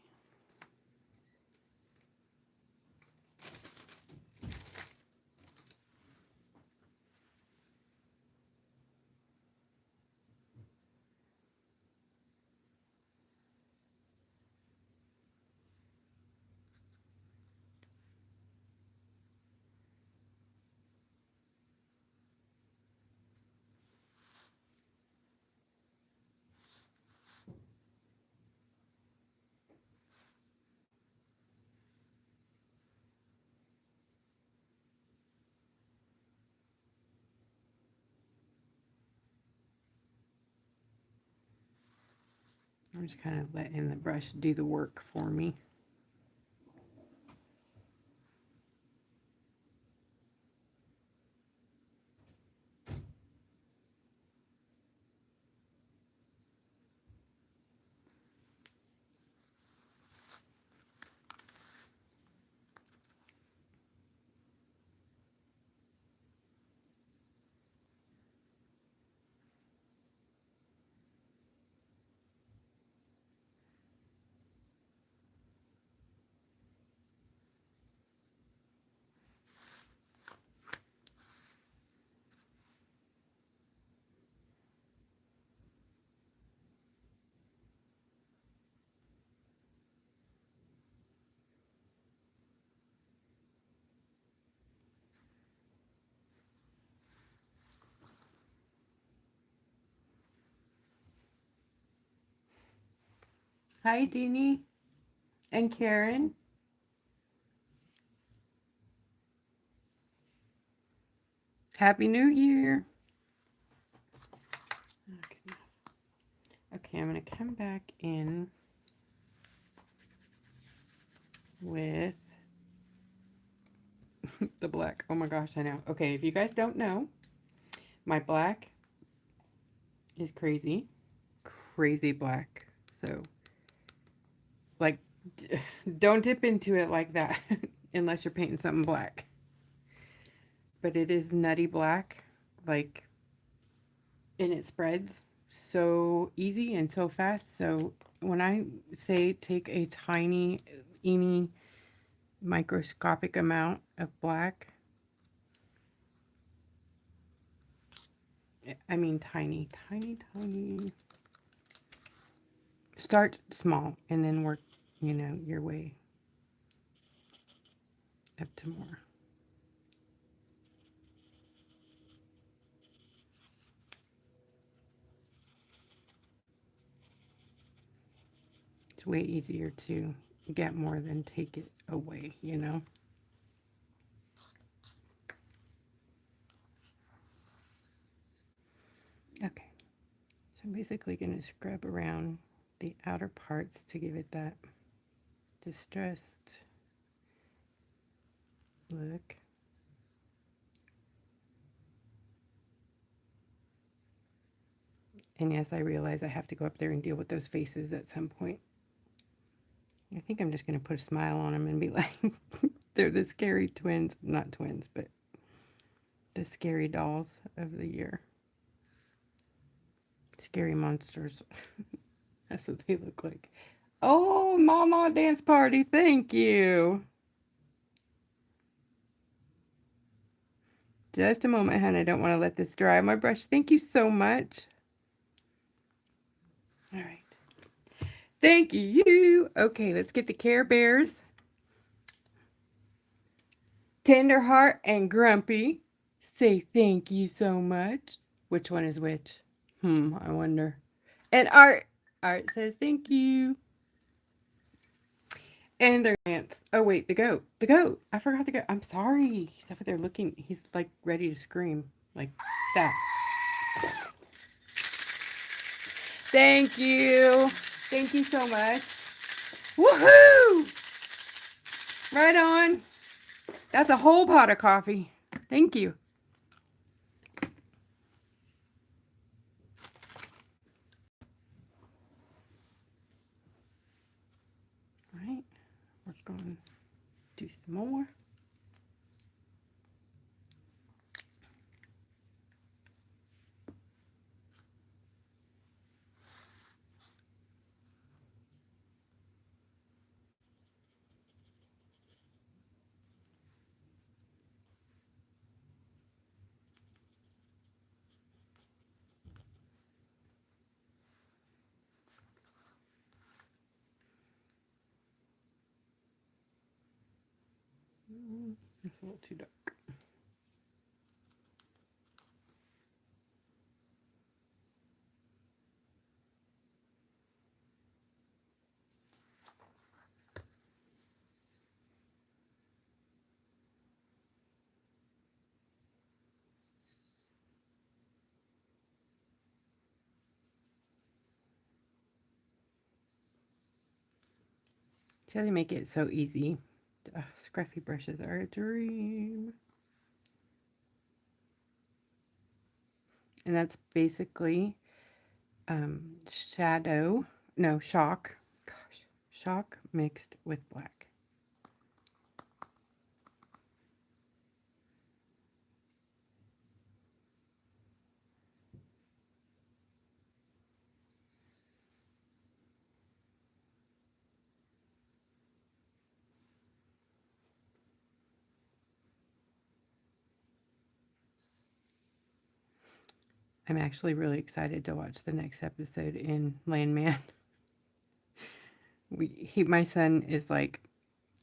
I'm just kind of letting the brush do the work for me. Hi, Deanie and Karen. Happy New Year. Okay, I'm going to come back in with the black. Oh my gosh, I know. Okay, if you guys don't know, my black is crazy. Crazy black. So, like, don't dip into it like that unless you're painting something black. But it is nutty black, like, and it spreads so easy and so fast. So when I say take a tiny, teeny, microscopic amount of black, I mean tiny, tiny, tiny. Start small and then work, you know, your way up to more. It's way easier to get more than take it away, you know? Okay, so I'm basically going to scrub around the outer parts to give it that distressed look. And yes, I realize I have to go up there and deal with those faces at some point. I think I'm just going to put a smile on them and be like, they're the scary twins. Not twins, but the scary dolls of the year. Scary monsters. That's what they look like. Oh, Mama Dance Party, thank you. Just a moment, hon. I don't want to let this dry on my brush. Thank you so much. All right. Thank you. Okay, let's get the Care Bears. Tenderheart and Grumpy. Say thank you so much. Which one is which? I wonder. And Art. Art says thank you. And their ants. Oh, wait, the goat. The goat. I forgot the goat. I'm sorry. He's over there looking. He's like ready to scream. Like that. Thank you. Thank you so much. Woohoo! Right on. That's a whole pot of coffee. Thank you. All right. We're going to do some more. It's a little too dark. See how they make it so easy. Scruffy brushes are a dream. And that's basically chalk. Gosh, chalk mixed with black. I'm actually really excited to watch the next episode in Landman. My son is like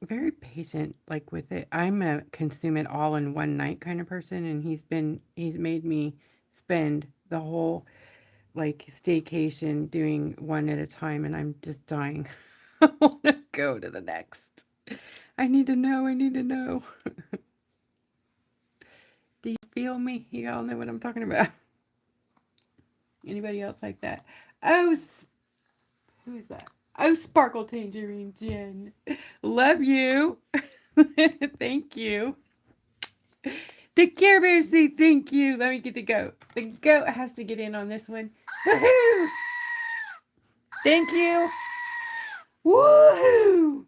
very patient like with it. I'm a consume it all in one night kind of person, and he's made me spend the whole like staycation doing one at a time, and I'm just dying. I want to go to the next. I need to know. I need to know. Do you feel me? You all know what I'm talking about. Anybody else like that? Oh, who is that? Oh, Sparkle Tangerine Jen. Love you. Thank you. The Care Bears say thank you. Let me get the goat. The goat has to get in on this one. Woohoo! Thank you. Woohoo!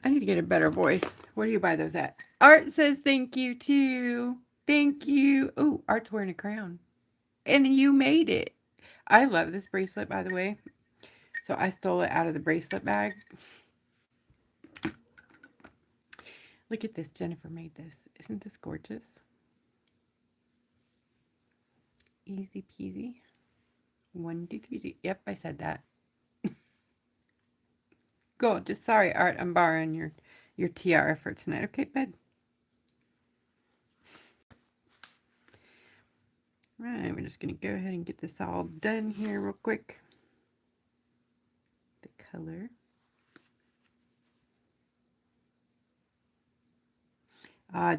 I need to get a better voice. Where do you buy those at? Art says thank you too. Thank you. Oh, Art's wearing a crown. And you made it. I love this bracelet, by the way. So I stole it out of the bracelet bag. Look at this. Jennifer made this. Isn't this gorgeous? Easy peasy. 1, 2, 3. Yep, I said that. Gorgeous. Sorry, Art. I'm borrowing your tiara for tonight. Okay, bed. Right, we're just going to go ahead and get this all done here real quick. The color.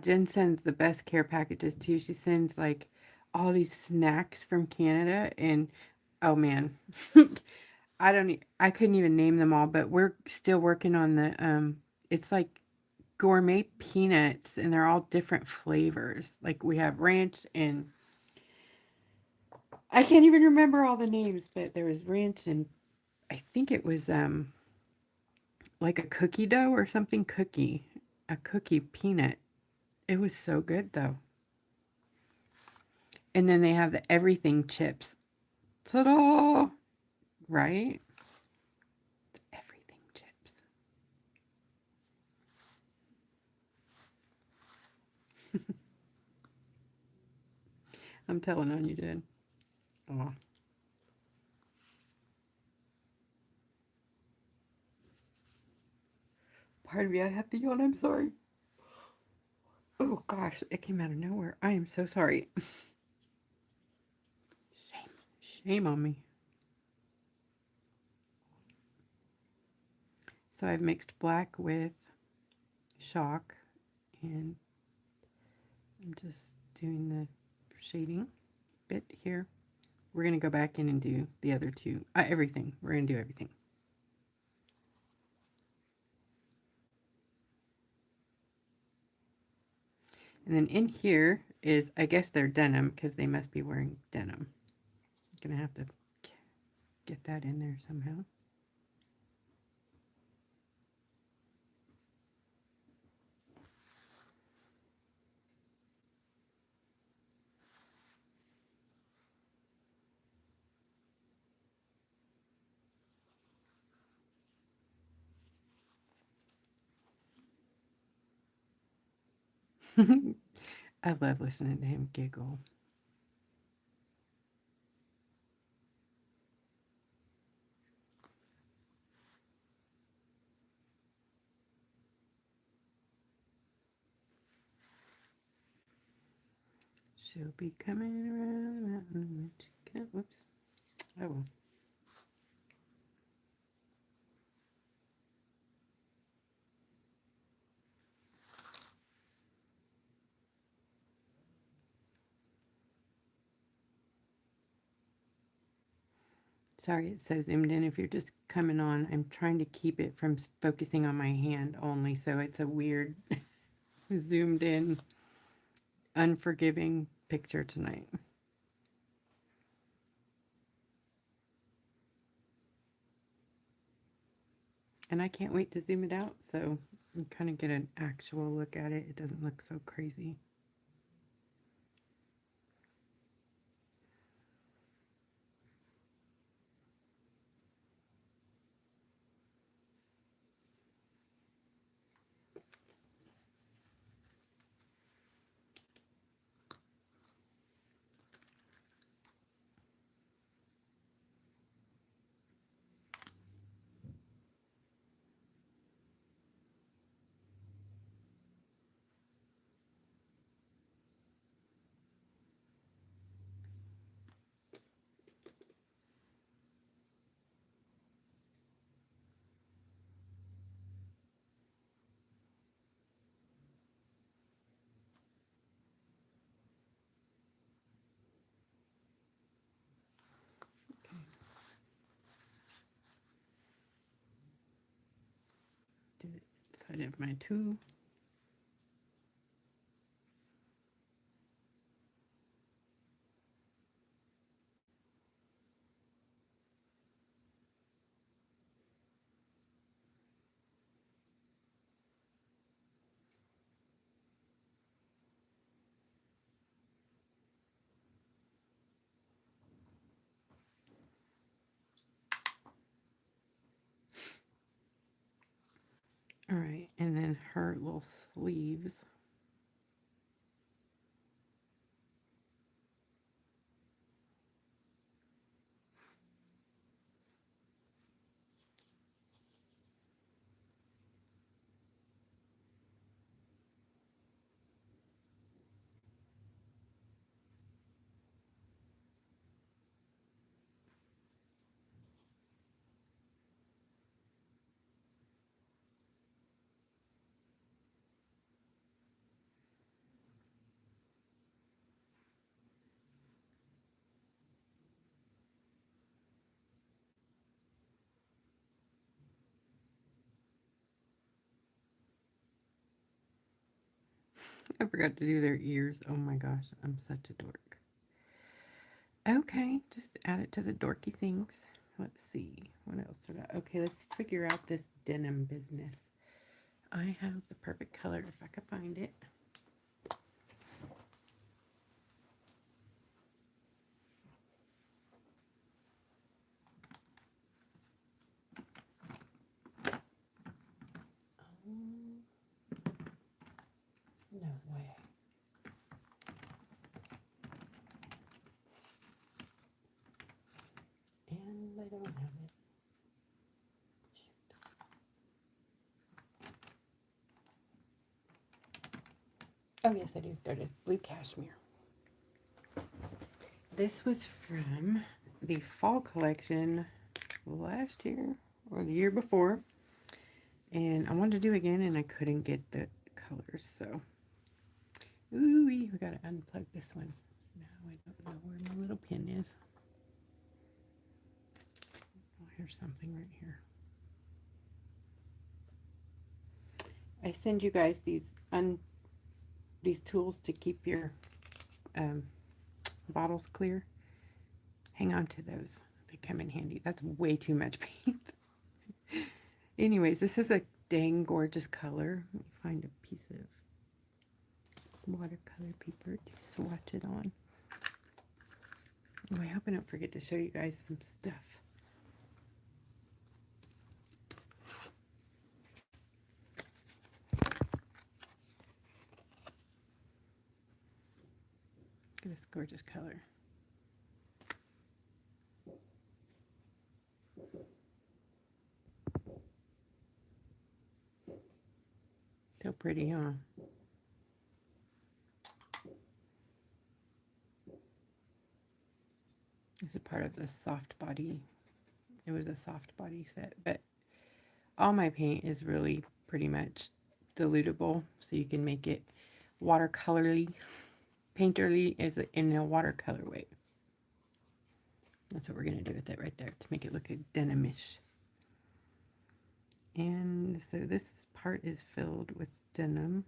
Jen sends the best care packages too. She sends like all these snacks from Canada, and oh man, I couldn't even name them all, but we're still working on the it's like gourmet peanuts, and they're all different flavors. Like we have ranch, and I can't even remember all the names, but there was ranch, and I think it was like a cookie dough or something, a cookie peanut. It was so good though. And then they have the everything chips. Ta-da! Right? Everything chips. I'm telling on you, Jen. Oh. Pardon me, I have to yawn. I'm sorry. Oh gosh, it came out of nowhere. I am so sorry. Shame on me. So I've mixed black with chalk, and I'm just doing the shading bit here. We're going to go back in and do the other two. Everything. We're going to do everything. And then in here is, I guess they're denim, because they must be wearing denim. I'm going to have to get that in there somehow. I love listening to him giggle. She'll be coming around the mountain when she comes. Whoops. Oh. Sorry, it so zoomed in. If you're just coming on. I'm trying to keep it from focusing on my hand only, so it's a weird zoomed in, unforgiving picture tonight. And I can't wait to zoom it out so you kind of get an actual look at it. It doesn't look so crazy. Do the side of my tool. All right, and then her little sleeves. I forgot to do their ears. Oh my gosh, I'm such a dork. Okay, just add it to the dorky things. Let's see, what else did I... Okay, let's figure out this denim business. I have the perfect color if I could find it. No way. And I don't have it. Shoot. Oh, yes, I do. There it is. Blue cashmere. This was from the fall collection last year or the year before. And I wanted to do it again, and I couldn't get the colors, so. Ooh, we gotta unplug this one. Now I don't know where my little pin is. Oh, here's something right here. I send you guys these tools to keep your bottles clear. Hang on to those. They come in handy. That's way too much paint. Anyways, this is a dang gorgeous color. Let me find a piece of watercolor paper to swatch it on. Oh, I hope I don't forget to show you guys some stuff. Look at this gorgeous color. So pretty, huh? This is part of the soft body. It was a soft body set, but all my paint is really pretty much dilutable, so you can make it watercolorly, painterly is in a watercolor way. That's what we're gonna do with it right there to make it look a denimish. And so this part is filled with denim.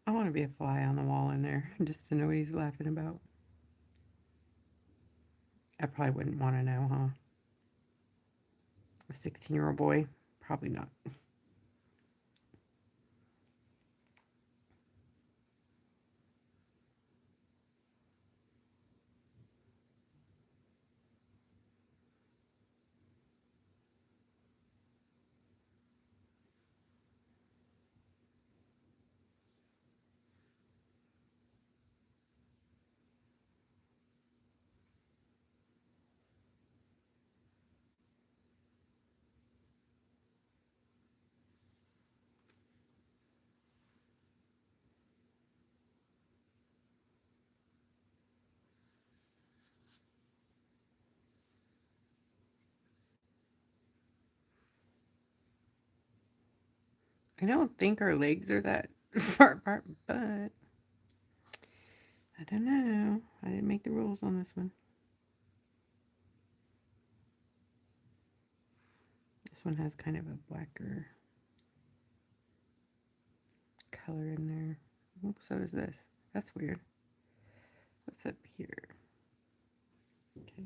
I want to be a fly on the wall in there just to know what he's laughing about. I probably wouldn't want to know, huh? A 16-year-old boy? Probably not. I don't think our legs are that far apart, but I don't know. I didn't make the rules on this one. This one has kind of a blacker color in there. Oops, so does this. That's weird. What's up here? Okay.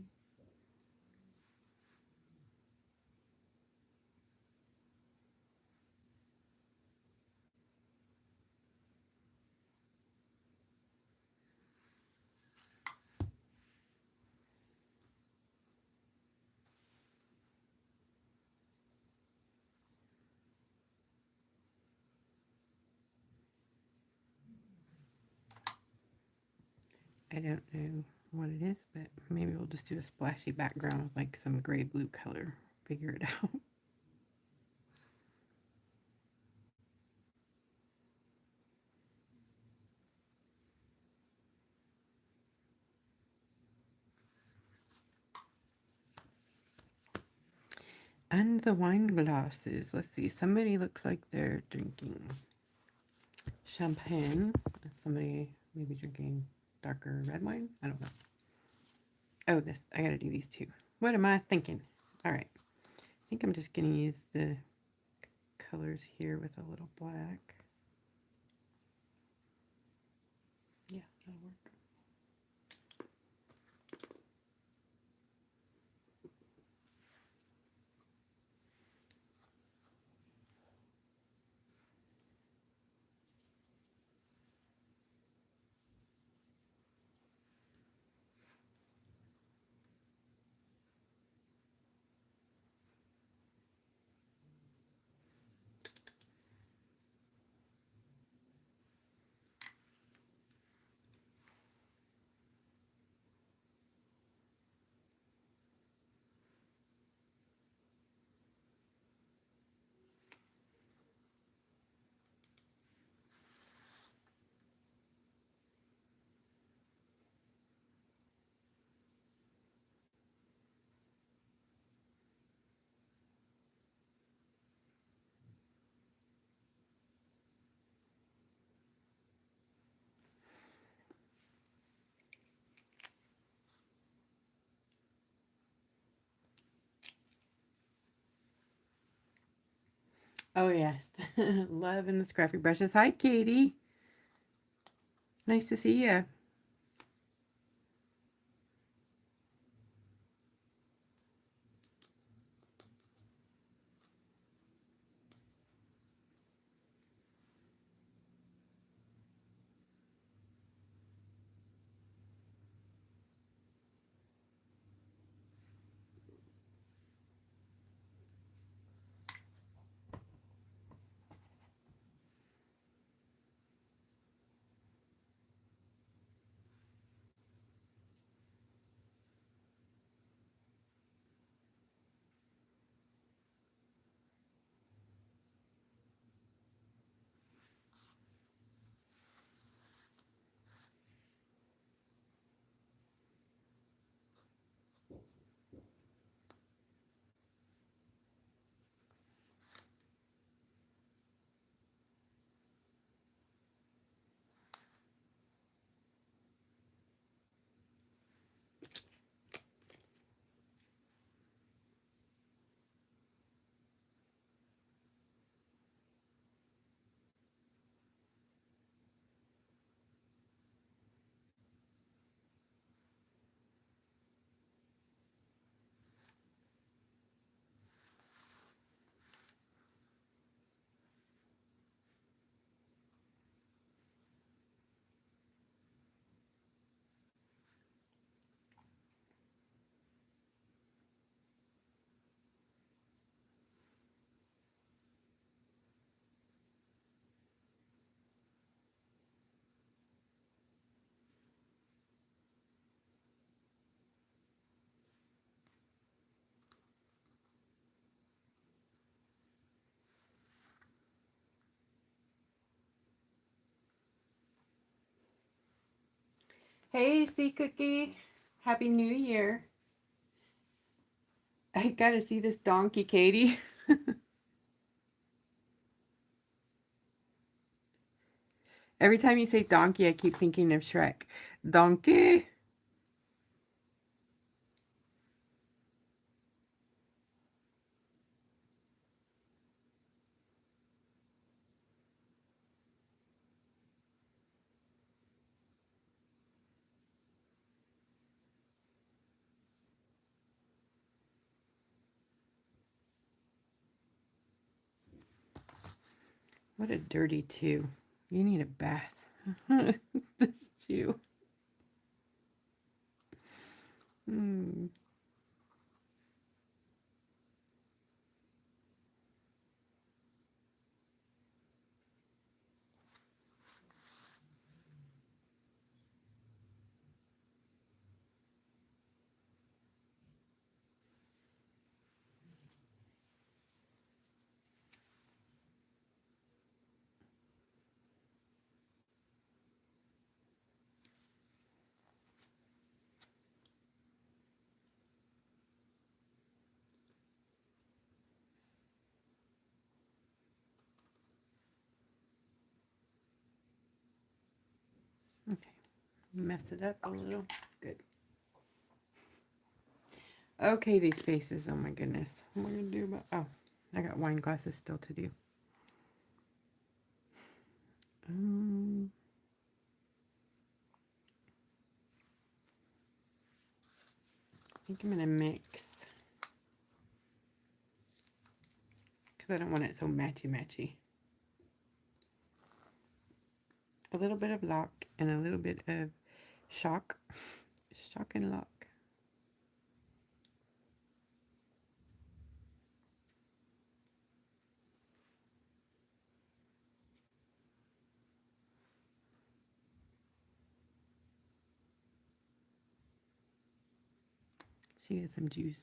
I don't know what it is, but maybe we'll just do a splashy background with like some gray blue color. Figure it out. And the wine glasses. Let's see. Somebody looks like they're drinking champagne. Somebody maybe drinking darker red wine. I don't know. Oh, this. I gotta do these two. What am I thinking? All right. I think I'm just gonna use the colors here with a little black. Yeah, that'll work. Oh, yes. Love and the scruffy brushes. Hi, Katie. Nice to see you. Hey, Sea Cookie. Happy New Year. I gotta see this donkey, Katie. Every time you say donkey, I keep thinking of Shrek. Donkey. What a dirty two. You need a bath. This two. Hmm. Okay. Mess it up a little. Good. Okay, these faces. Oh my goodness. What am I gonna do about? Oh, I got wine glasses still to do. Um, I think I'm gonna mix because I don't want it so matchy. A little bit of lock and a little bit of shock. Shock and lock. She has some juice.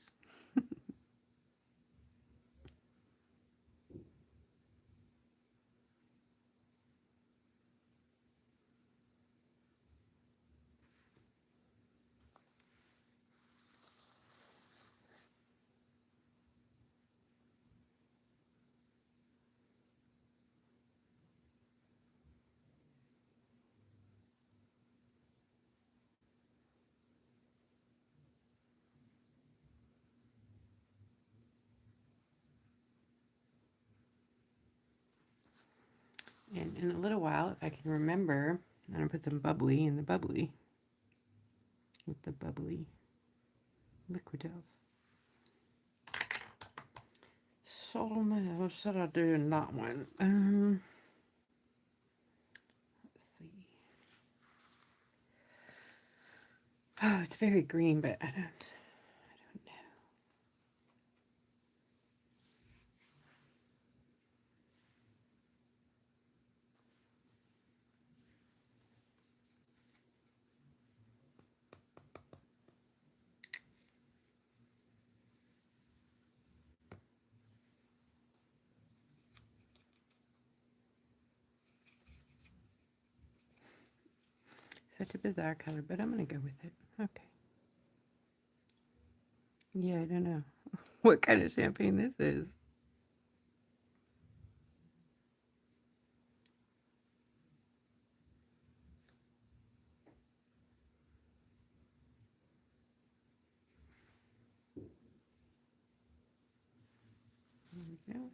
And in a little while, if I can remember, I'm going to put some bubbly in the bubbly with the bubbly liquigels. So now, what should I do in that one? Let's see. Oh, it's very green, but I don't know. Such a bizarre color, but I'm going to go with it. Okay. Yeah, I don't know what kind of champagne this is. There we go.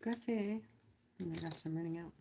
Scruffy. Oh my gosh, I'm running out.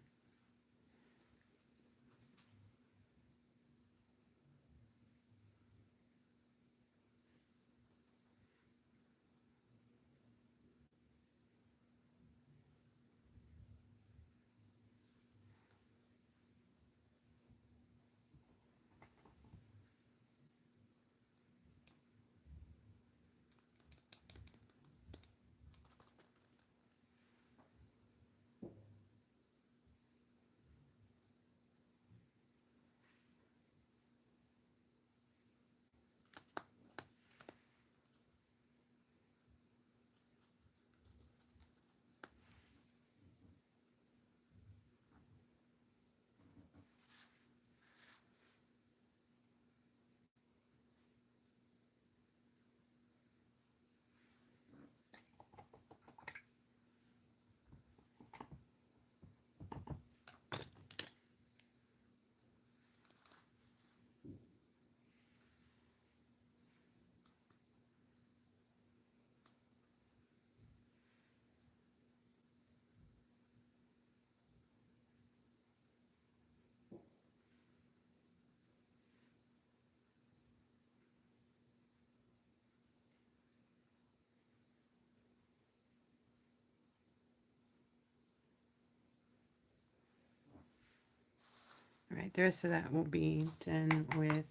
All right, the rest of that will be done with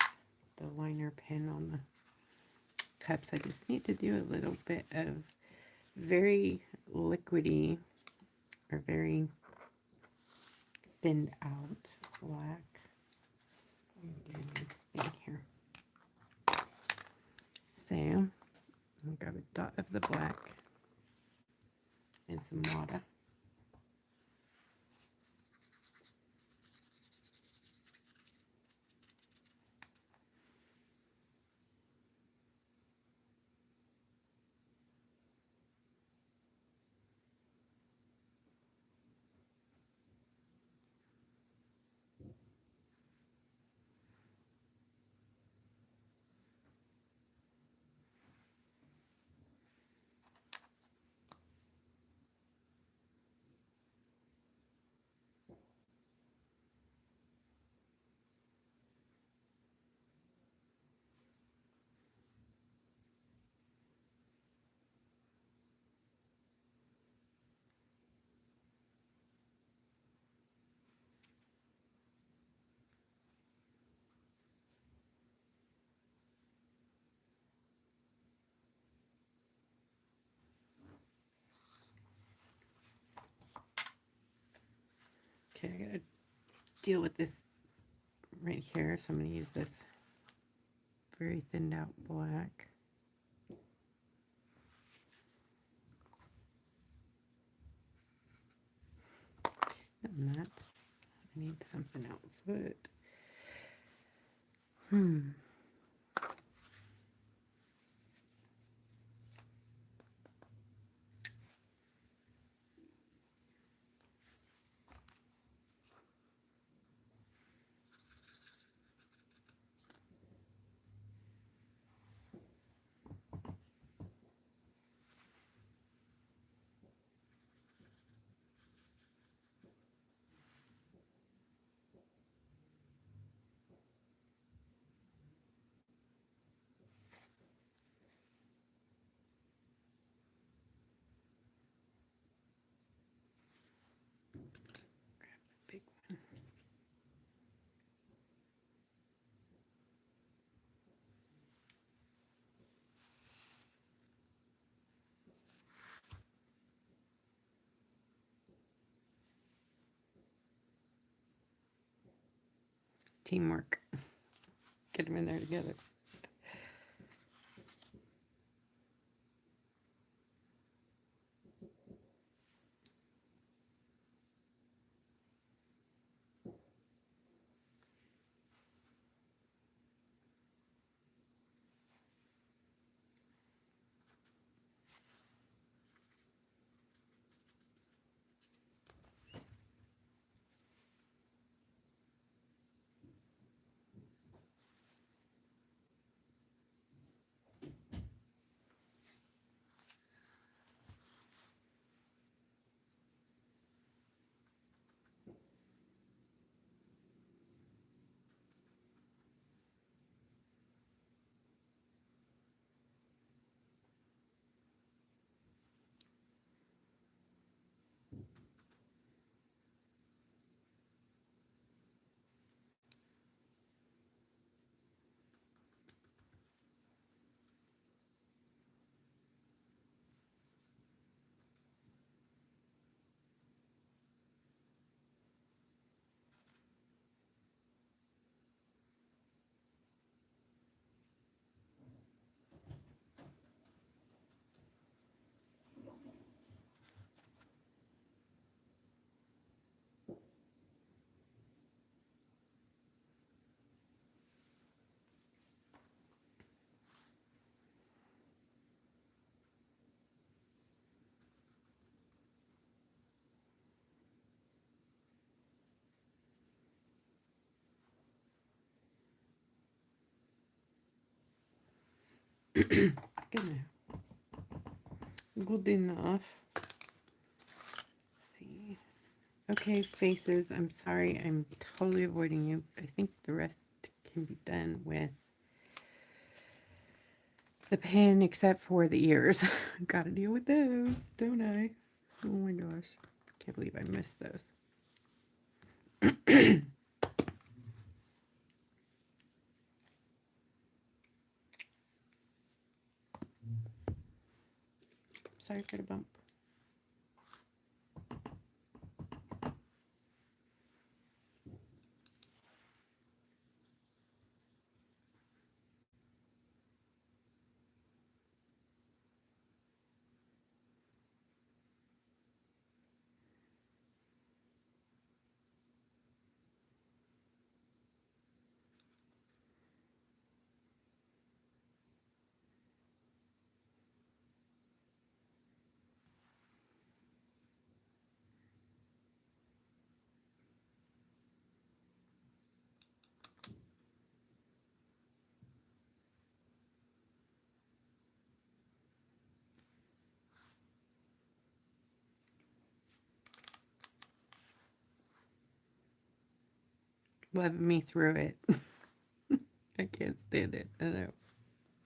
the liner pen on the cups. I just need to do a little bit of very liquidy or very thinned out black. In here. So I'll grab a dot of the black and some water. Okay, I gotta deal with this right here. So I'm gonna use this very thinned out black. And that, I need something else, but big one. Teamwork. Get them in there together. Good enough. Let's see. Okay, faces. I'm sorry. I'm totally avoiding you. I think the rest can be done with the pen except for the ears. Gotta deal with those, don't I? Oh my gosh. Can't believe I missed those. Sorry for the bump. Love me through it. I can't stand it. I know.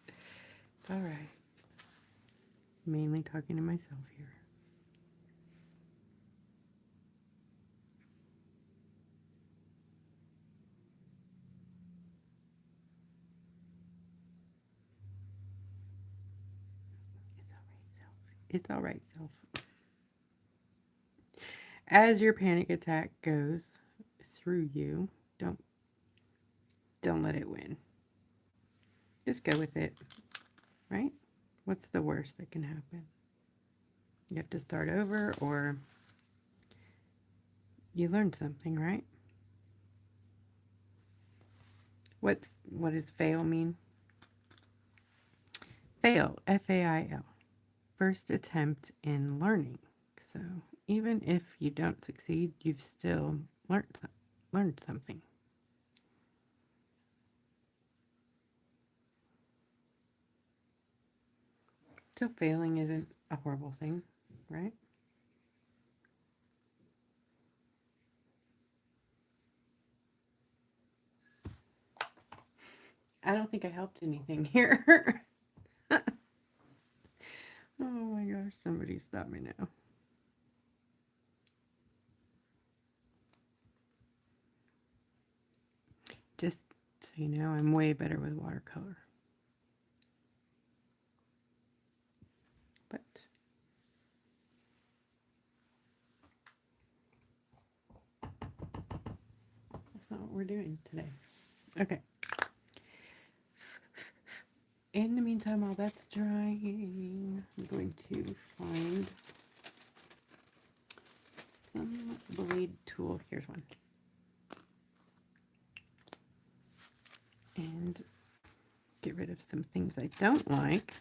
It's all right. Mainly talking to myself here. It's all right, self. It's all right, self. as your panic attack goes through you, don't let it win. Just go with it, right? What's the worst that can happen? You have to start over, or you learned something, right? What does fail mean? Fail, F-A-I-L. First attempt in learning. So even if you don't succeed, you've still learned something. So failing isn't a horrible thing, right? I don't think I helped anything here. Oh my gosh, somebody stop me now. Just so you know, I'm way better with watercolor. But that's not what we're doing today. Okay. In the meantime, while that's drying, I'm going to find some blade tool. Here's one. And get rid of some things I don't like.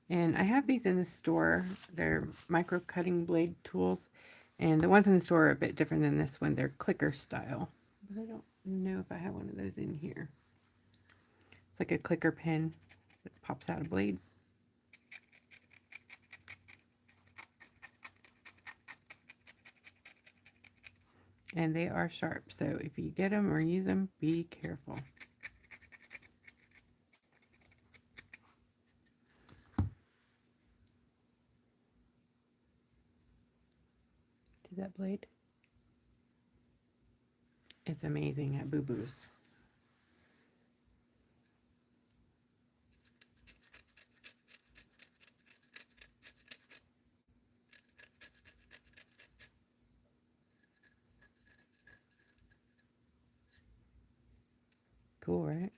And I have these in the store. They're micro cutting blade tools. And the ones in the store are a bit different than this one. They're clicker style. But I don't know if I have one of those in here. It's like a clicker pen that pops out a blade. And they are sharp. So if you get them or use them, be careful. See that blade? It's amazing at boo-boos. Cool, right?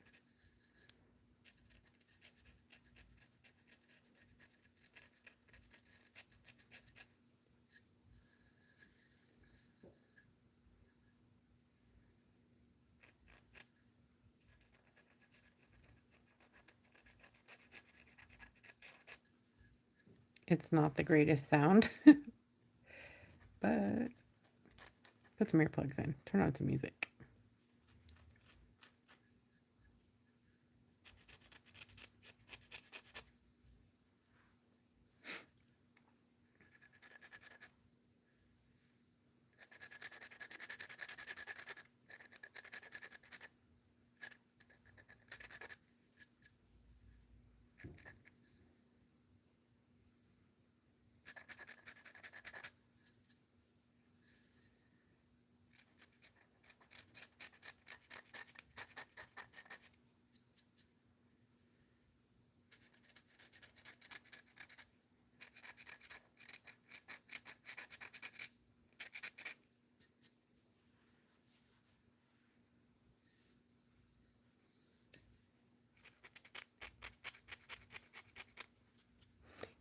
It's not the greatest sound, but put some earplugs in. Turn on some music.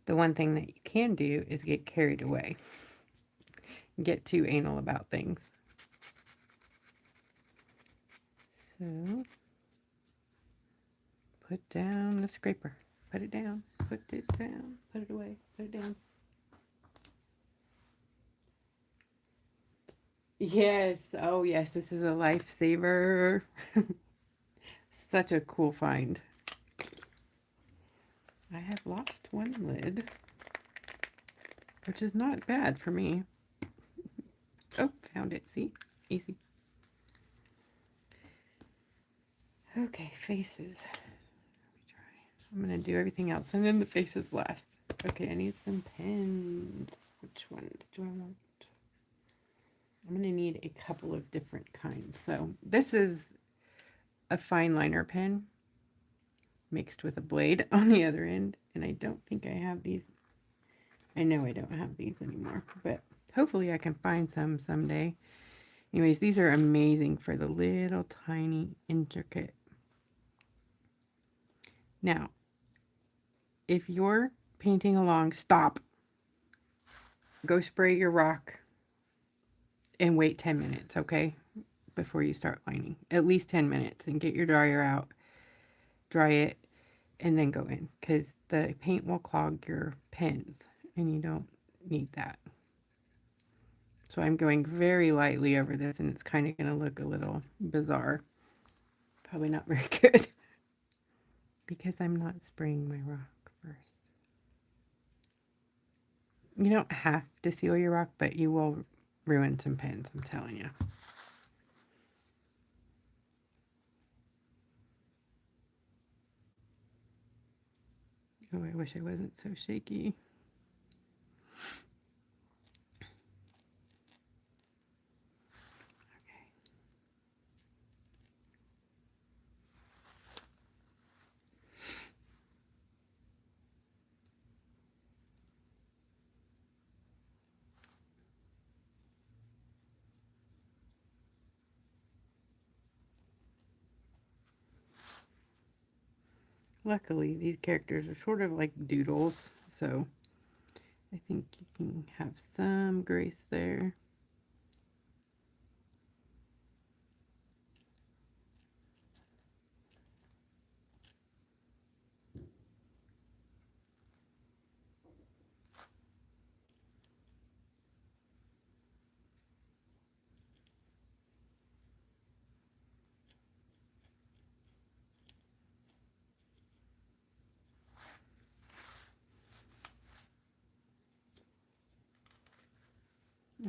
The one thing that you can do is get carried away. Get too anal about things. So, put down the scraper. Put it down. Put it down. Put it away. Put it down. Yes. Oh, yes. This is a lifesaver. Such a cool find. I have lost one lid, which is not bad for me. Oh, found it. See? Easy. Okay, faces. I'm going to do everything else, and then the faces last. Okay, I need some pens. Which ones do I want? I'm going to need a couple of different kinds. So this is a fine liner pen mixed with a blade on the other end, and I don't think I have these. I know I don't have these anymore, but Hopefully I can find some someday. Anyways, these are amazing for the little tiny intricate. Now, if you're painting along, stop. Go spray your rock and wait 10 minutes, okay? Before you start lining. At least 10 minutes, and get your dryer out. Dry it and then go in, because the paint will clog your pens and you don't need that. So I'm going very lightly over this, and it's kind of going to look a little bizarre. Probably not very good because I'm not spraying my rock first. You don't have to seal your rock, but you will ruin some pens, I'm telling you. Oh, I wish I wasn't so shaky. Luckily, these characters are sort of like doodles, so I think you can have some grace there.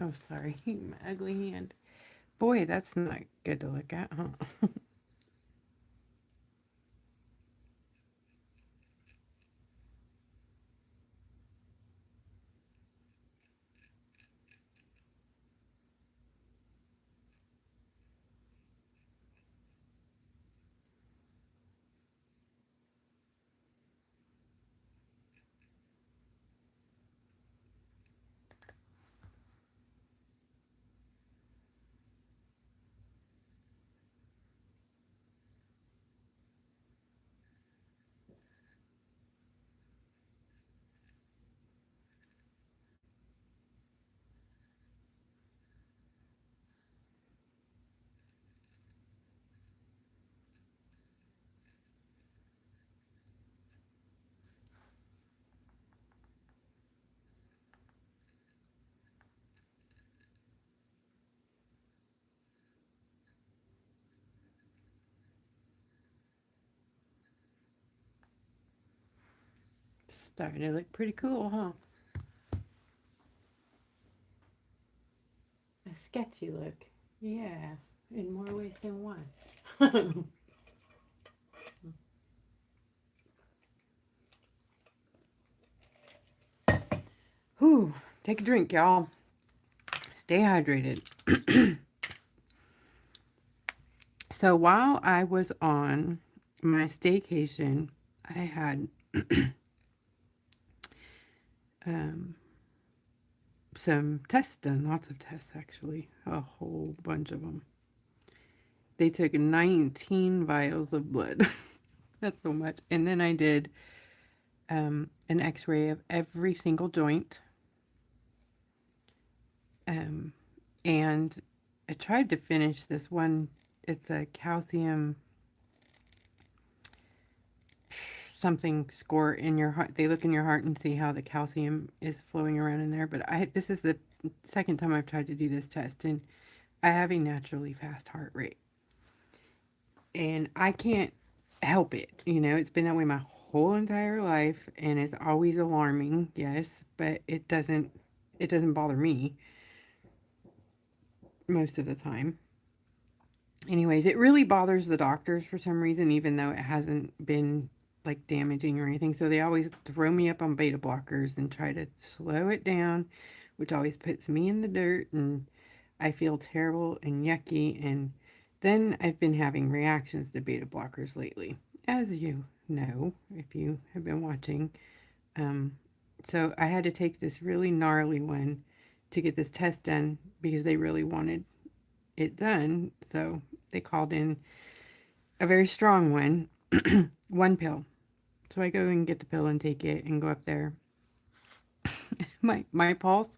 Oh, sorry, my ugly hand. Boy, that's not good to look at, huh? Starting to look pretty cool, huh? A sketchy look. Yeah, in more ways than one. Whew, take a drink, y'all. Stay hydrated. So while I was on my staycation, I had um, some tests done, lots of tests actually, a whole bunch of them. They took 19 vials of blood. That's so much. And then I did an x-ray of every single joint. And I tried to finish this one. It's a calcium something score in your heart. They look in your heart and see how the calcium is flowing around in there. But this is the second time I've tried to do this test, and I have a naturally fast heart rate. And I can't help it. You know, it's been that way my whole entire life, and it's always alarming, yes, but it doesn't bother me most of the time. Anyways, it really bothers the doctors for some reason, even though it hasn't been like damaging or anything. So they always throw me up on beta blockers and try to slow it down, which always puts me in the dirt, and I feel terrible and yucky. And then I've been having reactions to beta blockers lately, as you know, if you have been watching. So I had to take this really gnarly one to get this test done because they really wanted it done. So they called in a very strong one, one pill. So I go and get the pill and take it and go up there. My pulse,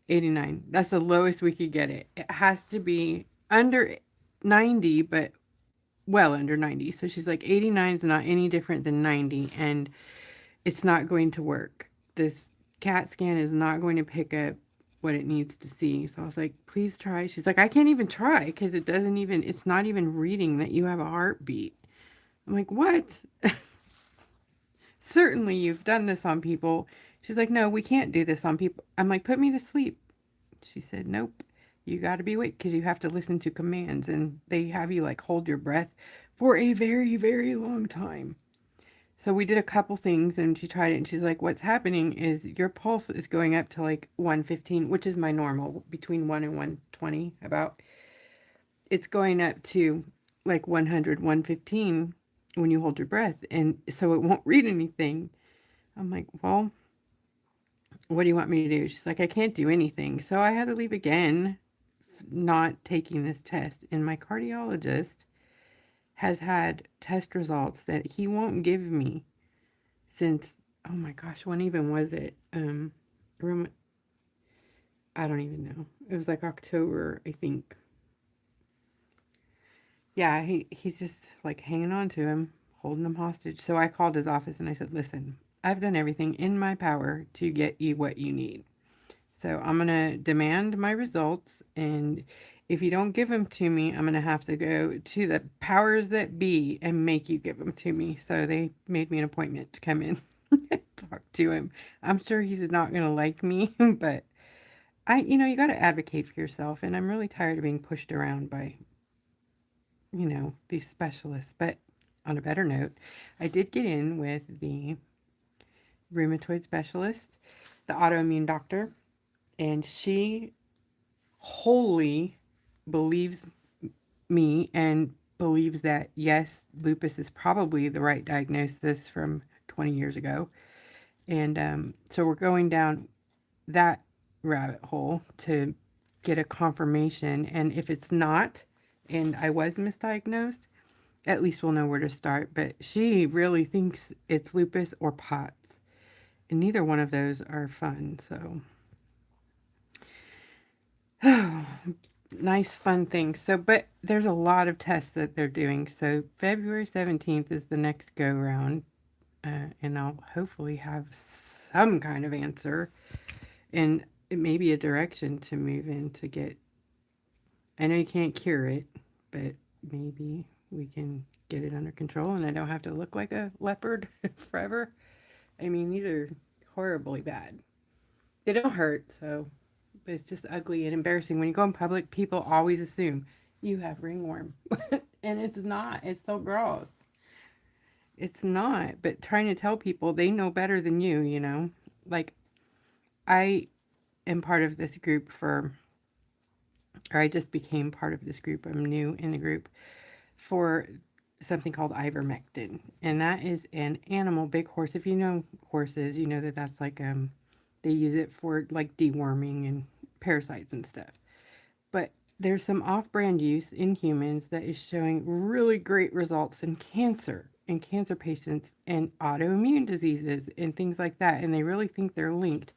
89. That's the lowest we could get it. It has to be under 90, but well under 90. So she's like, 89 is not any different than 90, and it's not going to work. This CAT scan is not going to pick up what it needs to see. So I was like, please try. She's like, I can't even try because it's not even reading that you have a heartbeat. I'm like, what? Certainly you've done this on people. She's like, no, we can't do this on people. I'm like, put me to sleep. She said, nope, you got to be awake because you have to listen to commands, and they have you like hold your breath for a very, very long time. So we did a couple things and she tried it and she's like, what's happening is your pulse is going up to like 115, which is my normal, between 1 and 120 about. It's going up to like 100, 115 when you hold your breath. And so it won't read anything. I'm like, well, what do you want me to do? She's like, I can't do anything. So I had to leave again, not taking this test. And my cardiologist has had test results that he won't give me since, oh my gosh, when even was it? I don't even know. It was like October, I think. Yeah, he's just like hanging on to him, holding him hostage. So I called his office and I said, listen, I've done everything in my power to get you what you need. So I'm going to demand my results, and if you don't give them to me, I'm going to have to go to the powers that be and make you give them to me. So they made me an appointment to come in and talk to him. I'm sure he's not going to like me, but you got to advocate for yourself, and I'm really tired of being pushed around by, these specialists. But on a better note, I did get in with the rheumatoid specialist, the autoimmune doctor, and she wholly believes me and believes that yes, lupus is probably the right diagnosis from 20 years ago. And so we're going down that rabbit hole to get a confirmation. And if it's not, and I was misdiagnosed, at least we'll know where to start. But she really thinks it's lupus or POTS. And neither one of those are fun. So nice, fun things. So, but there's a lot of tests that they're doing. So February 17th is the next go round. And I'll hopefully have some kind of answer. And it may be a direction to move in to get. I know you can't cure it, but maybe we can get it under control and I don't have to look like a leopard forever. I mean, these are horribly bad. They don't hurt, so, but it's just ugly and embarrassing. When you go in public, people always assume you have ringworm. And it's not. It's so gross. It's not. But trying to tell people they know better than you. Like, I am part of this group or I just became part of this group. I'm new in the group for something called ivermectin. And that is an animal, big horse. If you know horses, you know that that's like, they use it for like deworming and parasites and stuff. But there's some off-brand use in humans that is showing really great results in cancer patients and autoimmune diseases and things like that. And they really think they're linked.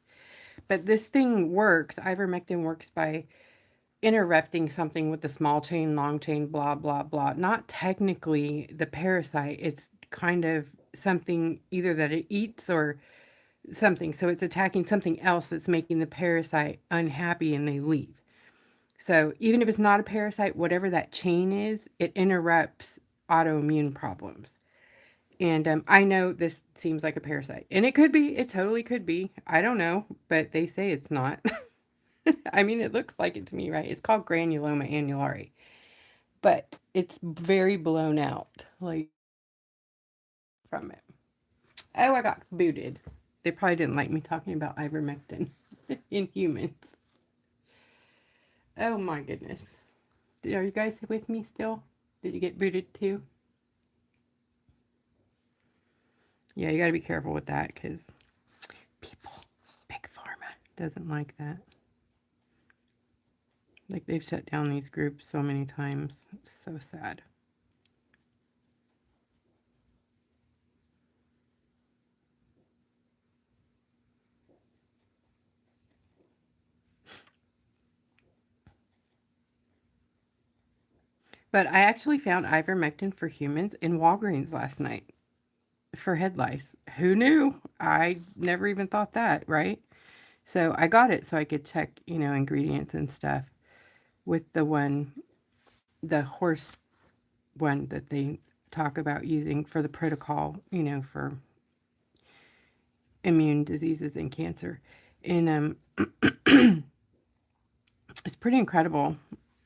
But this thing works. Ivermectin works by interrupting something with the small chain, long chain, blah, blah, blah. Not technically the parasite. It's kind of something either that it eats or something. So it's attacking something else that's making the parasite unhappy and they leave. So even if it's not a parasite, whatever that chain is, it interrupts autoimmune problems. And I know this seems like a parasite. And it could be. It totally could be. I don't know. But they say it's not. I mean, it looks like it to me, right? It's called granuloma annulare. But it's very blown out, like, from it. Oh, I got booted. They probably didn't like me talking about ivermectin in humans. Oh my goodness. Are you guys with me still? Did you get booted too? Yeah, you got to be careful with that because people, big pharma, doesn't like that. Like they've shut down these groups so many times. It's so sad. But I actually found ivermectin for humans in Walgreens last night for head lice. Who knew? I never even thought that, right? So I got it so I could check, ingredients and stuff with the horse one that they talk about using for the protocol, for immune diseases and cancer. And it's pretty incredible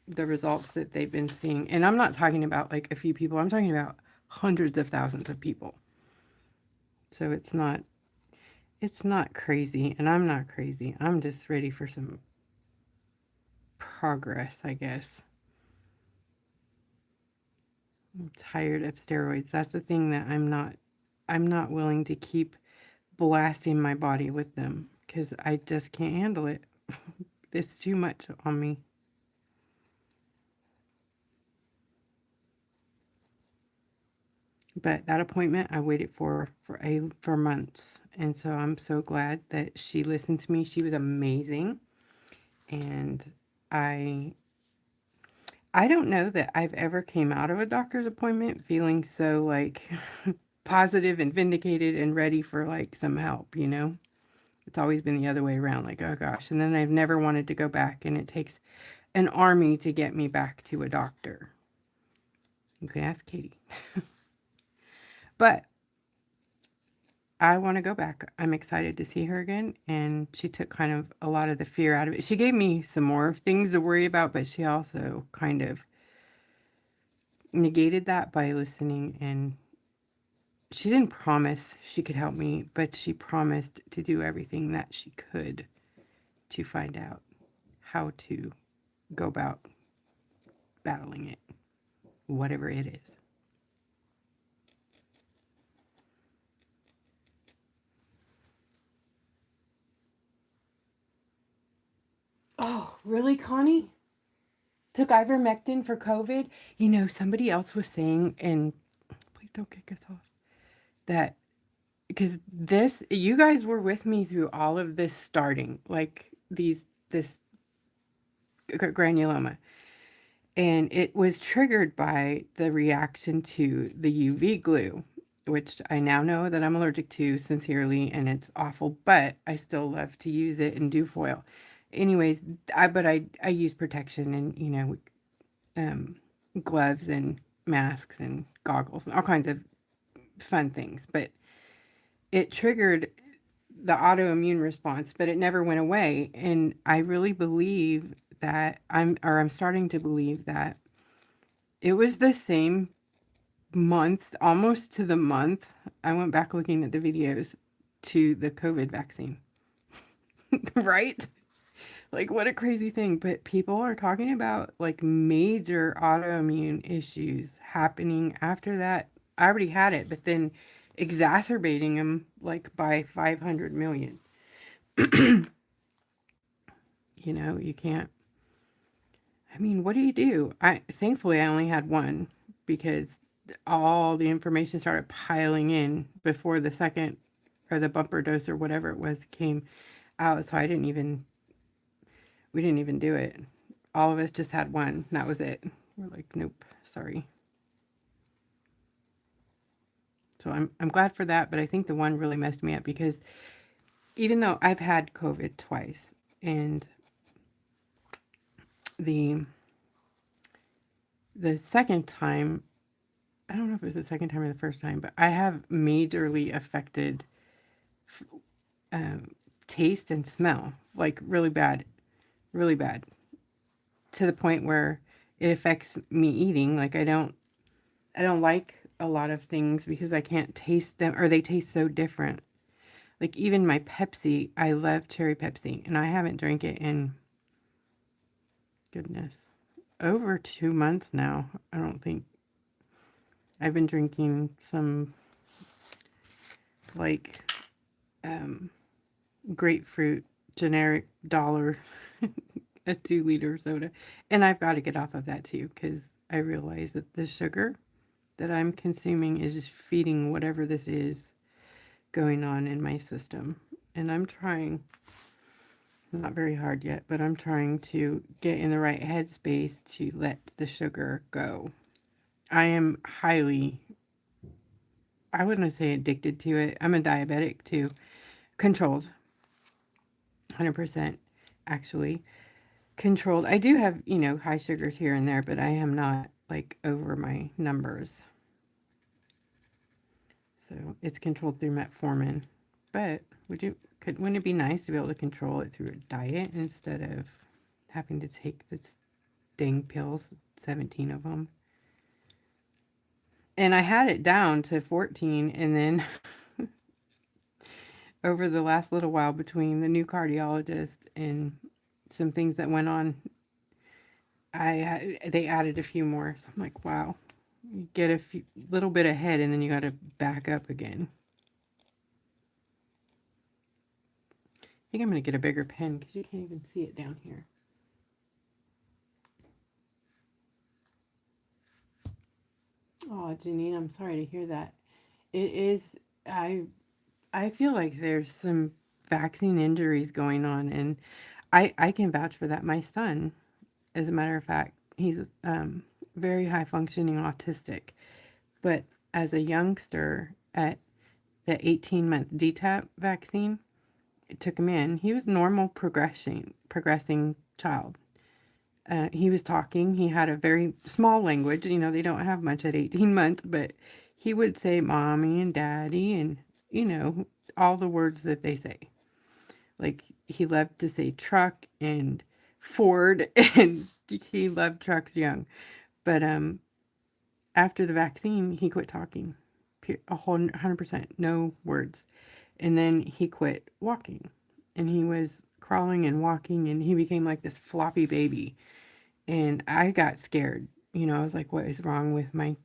the results that they've been seeing. And I'm not talking about like a few people, I'm talking about hundreds of thousands of people. So it's not crazy, and I'm not crazy. I'm just ready for some progress, I guess. I'm tired of steroids. That's the thing that I'm not willing to keep blasting my body with them because I just can't handle it. It's too much on me. But that appointment I waited for months, and so I'm so glad that she listened to me. She was amazing, and I I don't know that I've ever came out of a doctor's appointment feeling so like positive and vindicated and ready for like some help. It's always been the other way around, like, oh gosh. And then I've never wanted to go back, and it takes an army to get me back to a doctor. You can ask Katie. But I want to go back. I'm excited to see her again, and she took kind of a lot of the fear out of it. She gave me some more things to worry about, but she also kind of negated that by listening, and she didn't promise she could help me, but she promised to do everything that she could to find out how to go about battling it, whatever it is. Oh, really, Connie? Took ivermectin for COVID? Somebody else was saying, and please don't kick us off, that because you guys were with me through all of this starting, like this granuloma. And it was triggered by the reaction to the UV glue, which I now know that I'm allergic to sincerely, and it's awful, but I still love to use it and do foil. Anyways, I use protection and, um, gloves and masks and goggles and all kinds of fun things. But it triggered the autoimmune response, but it never went away. And I really believe that I'm starting to believe that it was the same month, almost to the month. I went back looking at the videos to the COVID vaccine, right? Like, what a crazy thing. But people are talking about like major autoimmune issues happening after that. I already had it, but then exacerbating them like by 500 million. You can't. I mean, what do you do? Thankfully I only had one because all the information started piling in before the second or the bumper dose or whatever it was came out. So we didn't even do it. All of us just had one. And that was it. We're like, nope, sorry. So I'm glad for that, but I think the one really messed me up because even though I've had COVID twice, and the the second time, I don't know if it was the second time or the first time, but I have majorly affected um, taste and smell, like really bad, to the point where it affects me eating. Like I don't like a lot of things because I can't taste them or they taste so different. Like even my Pepsi, I love cherry Pepsi, and I haven't drank it in goodness over 2 months now. I don't think I've been drinking some like um grapefruit generic dollar a 2-liter soda. And I've got to get off of that too because I realize that the sugar that I'm consuming is just feeding whatever this is going on in my system. And I'm trying, not very hard yet, but I'm trying to get in the right headspace to let the sugar go. I am highly, I wouldn't say addicted to it. I'm a diabetic too. Controlled, 100% actually. Controlled. I do have, high sugars here and there, but I am not like over my numbers. So it's controlled through metformin. But wouldn't it be nice to be able to control it through a diet instead of having to take this dang pills, 17 of them? And I had it down to 14, and then over the last little while between the new cardiologist and some things that went on, they added a few more. So I'm like, wow, you get a little bit ahead and then you got to back up again. I think I'm going to get a bigger pen because you can't even see it down here. Oh, Janine, I'm sorry to hear that. It is, I feel like there's some vaccine injuries going on, and I can vouch for that. My son, as a matter of fact, he's very high functioning autistic, but as a youngster at the 18-month DTaP vaccine, it took him in. He was normal progressing child. He was talking. He had a very small language. They don't have much at 18 months, but he would say mommy and daddy and, all the words that they say. Like, he loved to say truck and Ford, and he loved trucks young. But after the vaccine, he quit talking. A whole 100%, no words. And then he quit walking. And he was crawling and walking, and he became like this floppy baby. And I got scared. I was like, what is wrong with my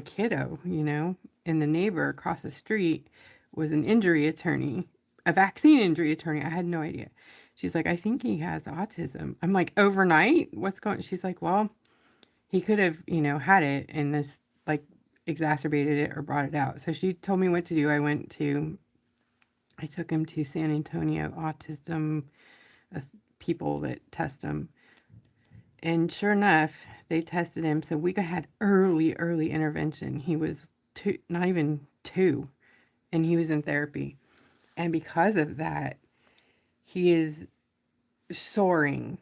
kiddo, And the neighbor across the street was an injury attorney, a vaccine injury attorney. I had no idea. She's like, I think he has autism. I'm like, overnight? What's going on? She's like, well, he could have, had it and this like exacerbated it or brought it out. So she told me what to do. I took him to San Antonio autism people that test them. And sure enough, they tested him. So we had early intervention. He was not even 2, and he was in therapy. And because of that, he is soaring,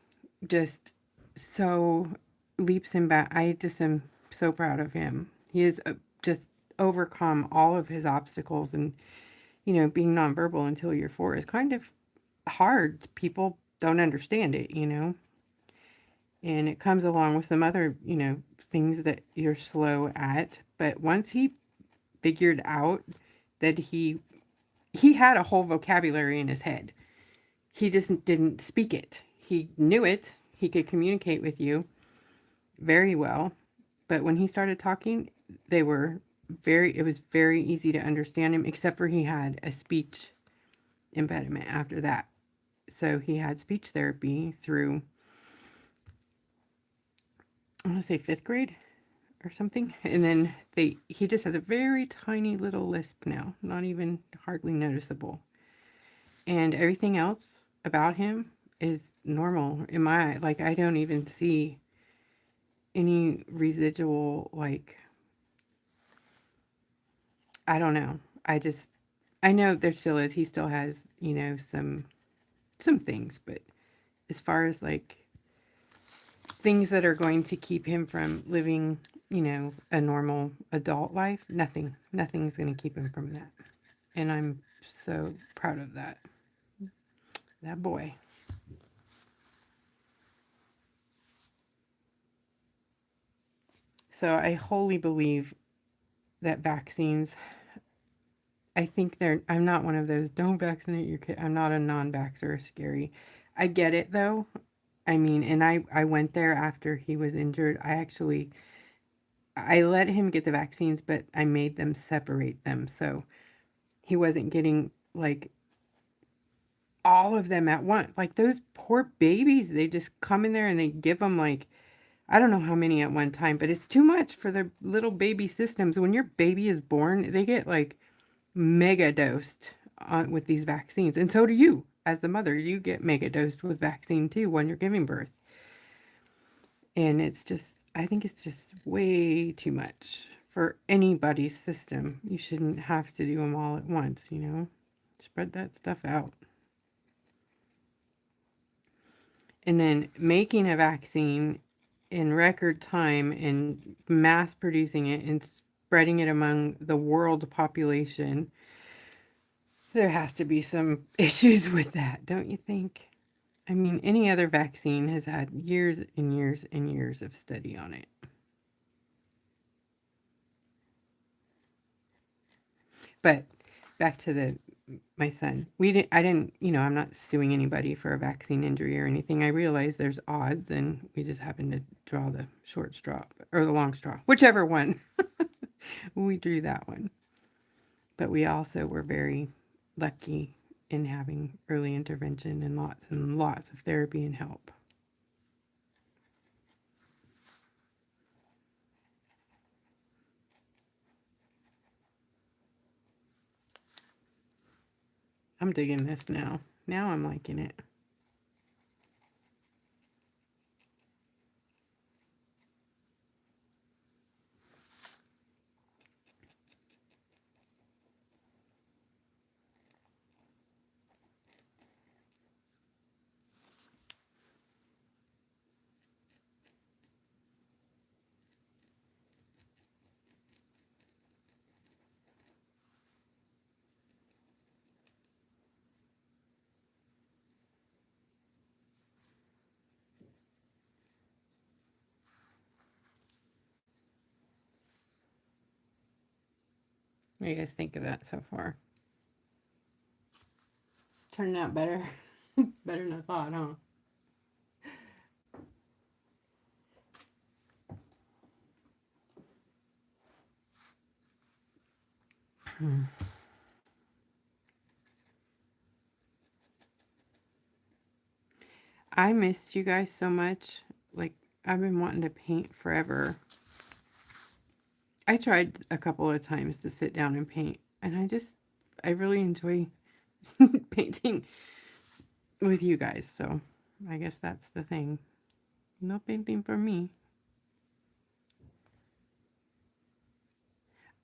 just so leaps and bounds. I just am so proud of him. He has just overcome all of his obstacles, and being nonverbal until you're 4 is kind of hard. People don't understand it, and it comes along with some other, things that you're slow at. But once he figured out that he had a whole vocabulary in his head, he just didn't speak it. He knew it. He could communicate with you very well. But when he started talking, it was very easy to understand him, except for he had a speech impediment after that. So he had speech therapy through, I want to say 5th grade or something. And then he just has a very tiny little lisp now, not even hardly noticeable. And everything else about him is normal in my eye. Like, I don't even see any residual, like, I don't know. I know there still is. He still has, some things, but as far as like things that are going to keep him from living, a normal adult life, nothing's going to keep him from that. And I'm so proud of that boy. So I wholly believe that vaccines, I think I'm not one of those, don't vaccinate your kid. I'm not a non-vaxxer, scary. I get it though. I mean, and I went there after he was injured. I let him get the vaccines, but I made them separate them. So he wasn't getting like all of them at once. Like those poor babies, they just come in there and they give them like, I don't know how many at one time, but it's too much for the little baby systems. When your baby is born, they get like mega dosed with these vaccines. And so do you. As the mother, you get mega dosed with vaccine too when you're giving birth. And it's just, I think it's just way too much for anybody's system. You shouldn't have to do them all at once, you know? Spread that stuff out. And then making a vaccine in record time and mass producing it and spreading it among the world population, there has to be some issues with that, don't you think? I mean, any other vaccine has had years and years and years of study on it. But back to my son. I didn't, I'm not suing anybody for a vaccine injury or anything. I realize there's odds and we just happened to draw the short straw or the long straw, whichever one. We drew that one. But we also were very lucky in having early intervention and lots of therapy and help. I'm digging this now. Now I'm liking it. What do you guys think of that so far? Turning out better. Better than I thought, huh? I missed you guys so much. Like, I've been wanting to paint forever. I tried a couple of times to sit down and paint, and I really enjoy painting with you guys, so I guess that's the thing. No painting for me.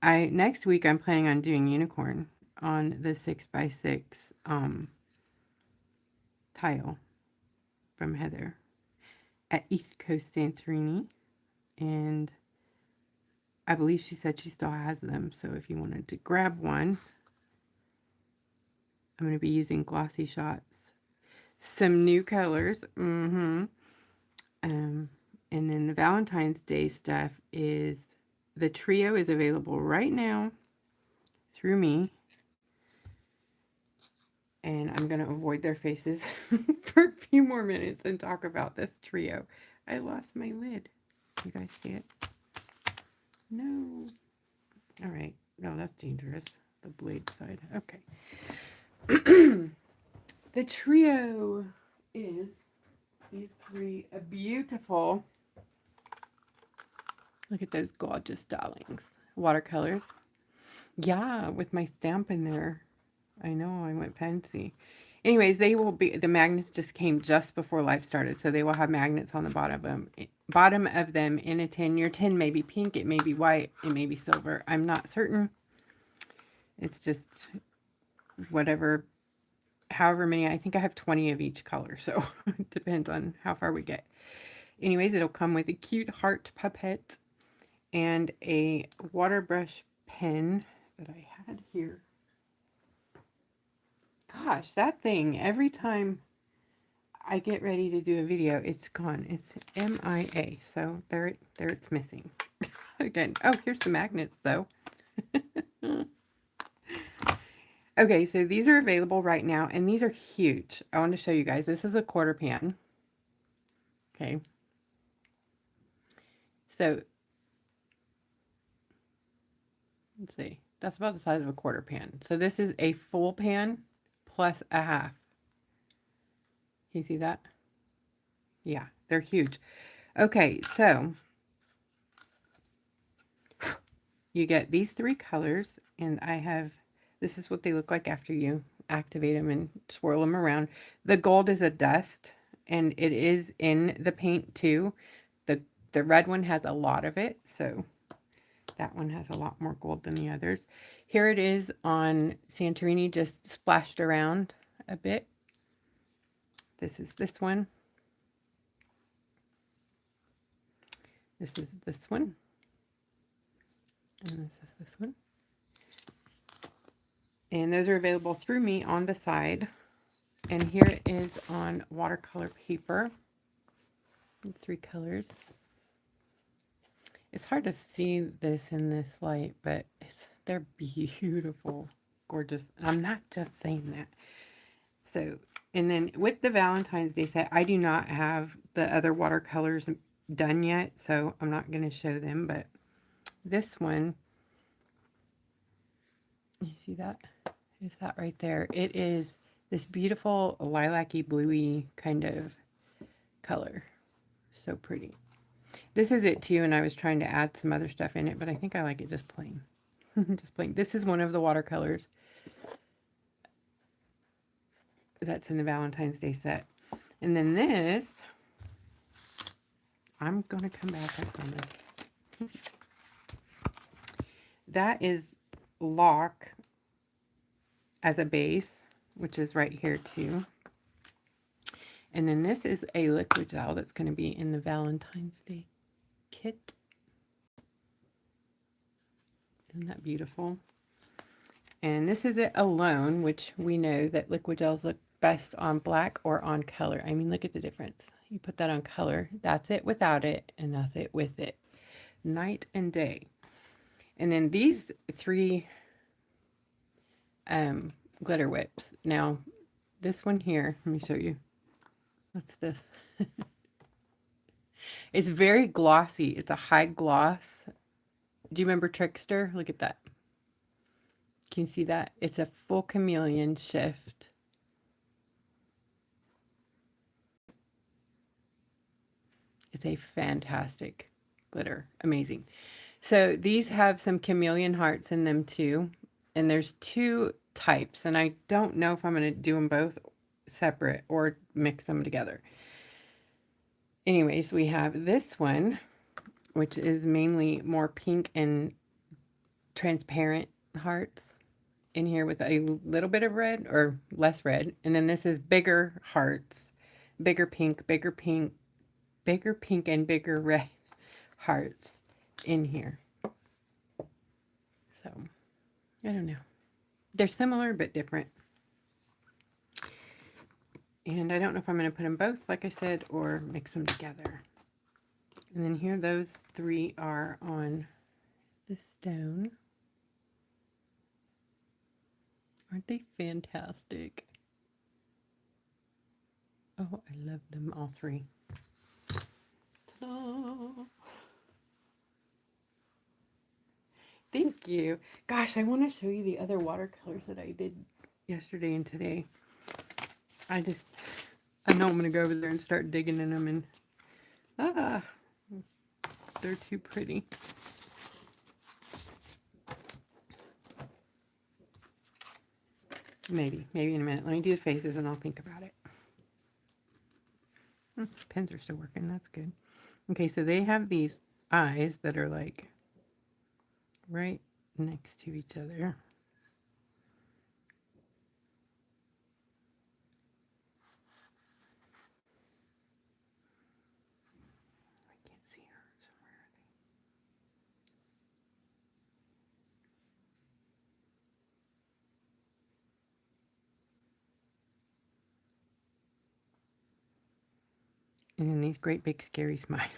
Next week I'm planning on doing unicorn on the 6x6 tile from Heather at East Coast Santorini, and I believe she said she still has them, so if you wanted to grab one, I'm going to be using glossy shots. Some new colors. And then the Valentine's Day stuff is, the trio is available right now through me. And I'm going to avoid their faces for a few more minutes and talk about this trio. I lost my lid. You guys see it? No. All right. No, that's dangerous. The blade side. Okay. The trio is these three beautiful, look at those gorgeous darlings, watercolors. Yeah, with my stamp in there. I know, I went fancy. Anyways, they will be, the magnets just came just before life started, so they will have magnets on the bottom of them in a tin. Your tin may be pink, it may be white, it may be silver. I'm not certain. It's just whatever, however many. I think I have 20 of each color, so it depends on how far we get. Anyways, it'll come with a cute heart puppet and a water brush pen that I had here. Gosh, that thing, every time I get ready to do a video, it's gone. It's MIA. So there it's missing. Again. Oh, here's the magnets though. Okay, so these are available right now, and these are huge. I want to show you guys. This is a quarter pan. Okay. So, let's see. That's about the size of a quarter pan. So this is a full pan plus a half. Can you see that? Yeah, they're huge. Okay, so you get these 3 colors, and this is what they look like after you activate them and swirl them around. The gold is a dust, and it is in the paint too. The red one has a lot of it, so that one has a lot more gold than the others. Here it is on Santorini, just splashed around a bit. This is this one. This is this one. And this is this one. And those are available through me on the side. And here it is on watercolor paper. 3 colors. It's hard to see this in this light, but they're beautiful, gorgeous. I'm not just saying that. So, and then with the Valentine's Day set, I do not have the other watercolors done yet, so I'm not going to show them, but this one, you see that? Is that right there? It is this beautiful lilac-y, bluey kind of color. So pretty. This is it too, and I was trying to add some other stuff in it, but I think I like it just plain. Just plain. This is one of the watercolors that's in the Valentine's Day set. And then this, I'm going to come back, I promise. That is Lock as a base, which is right here too. And then this is a liquid gel that's going to be in the Valentine's Day kit. Isn't that beautiful? And this is it alone, which we know that liquid gels look best on black or on color. I mean, look at the difference. You put that on color, that's it without it, and that's it with it. Night and day. And then these 3 glitter whips. Now, this one here, let me show you. What's this? It's very glossy. It's a high gloss. Do you remember Trickster? Look at that. Can you see that? It's a full chameleon shift. It's a fantastic glitter. Amazing. So these have some chameleon hearts in them too. And there's 2 types. And I don't know if I'm going to do them both separate or mix them together. Anyways, we have this one, which is mainly more pink and transparent hearts in here with a little bit of red or less red. And then this is bigger hearts, bigger pink, bigger pink, bigger pink, and bigger red hearts in here. So, I don't know. They're similar but different. And I don't know if I'm going to put them both, like I said, or mix them together. And then here those 3 are on the stone. Aren't they fantastic? Oh, I love them all 3. Ta-da! Thank you. Gosh, I want to show you the other watercolors that I did yesterday and today. I know I'm going to go over there and start digging in them, and they're too pretty. Maybe in a minute. Let me do the faces and I'll think about it. Pens are still working. That's good. Okay, so they have these eyes that are like right next to each other. I can't see her. So where are they? And then these great big scary smiles.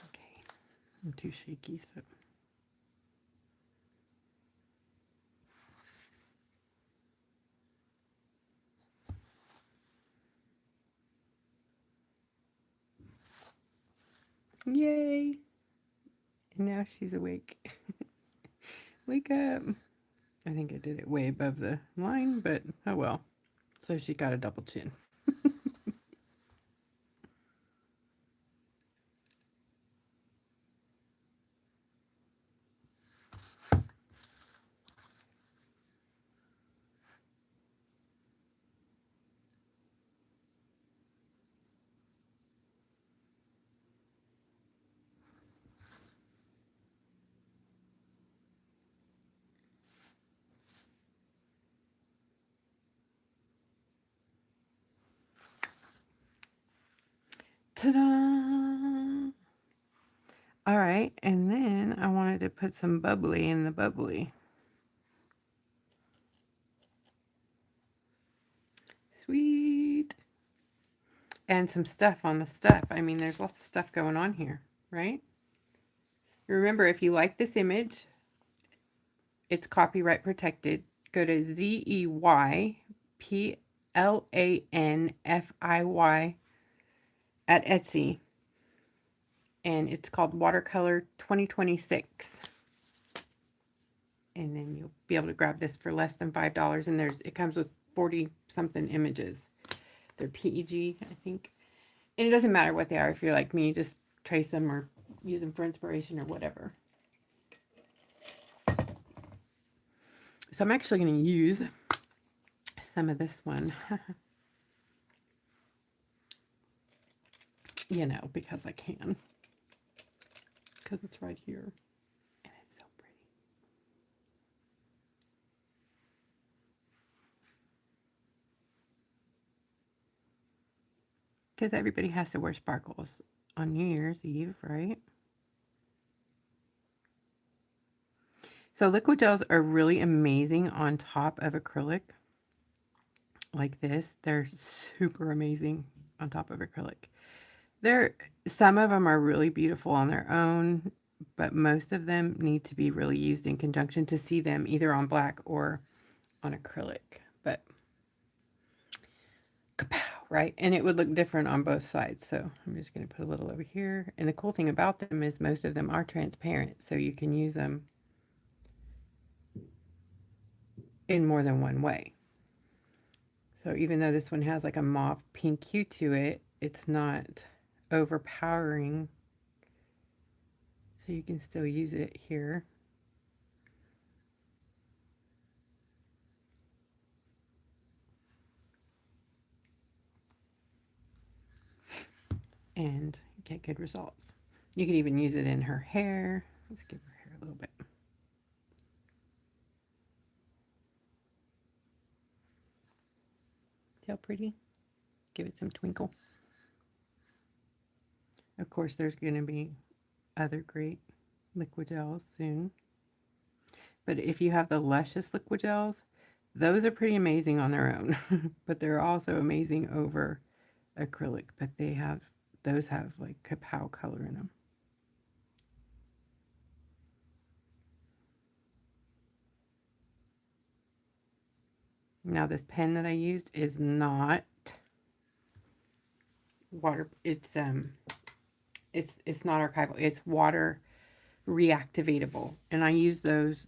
Okay, I'm too shaky, so. Yay! And now she's awake. wake up. I think I did it way above the line, but oh well. So she got a double chin. Ta-da! All right, and then I wanted to put some bubbly in the bubbly. Sweet. And some stuff on the stuff. I mean, there's lots of stuff going on here, right? Remember, if you like this image, it's copyright protected. Go to ZEYPLANFIY at Etsy, and it's called Watercolor 2026. And then you'll be able to grab this for less than $5. And it comes with 40 something images. They're PEG, I think. And it doesn't matter what they are. If you're like me, just trace them or use them for inspiration or whatever. So I'm actually going to use some of this one. You know, because I can. Because it's right here. And it's so pretty. Because everybody has to wear sparkles on New Year's Eve, right? So liquid gels are really amazing on top of acrylic. Like this. They're super amazing on top of acrylic. Some of them are really beautiful on their own, but most of them need to be really used in conjunction to see them either on black or on acrylic. But kapow, right? And it would look different on both sides. So I'm just going to put a little over here. And the cool thing about them is most of them are transparent, so you can use them in more than one way. So even though this one has like a mauve pink hue to it, it's not overpowering. So you can still use it here. And get good results. You could even use it in her hair. Let's give her hair a little bit. See how pretty? Give it some twinkle. Of course, there's going to be other great liquid gels soon. But if you have the Luscious liquid gels, those are pretty amazing on their own. But they're also amazing over acrylic. But those have like kapow color in them. Now this pen that I used is not water. It's not archival. It's water reactivatable, and I use those.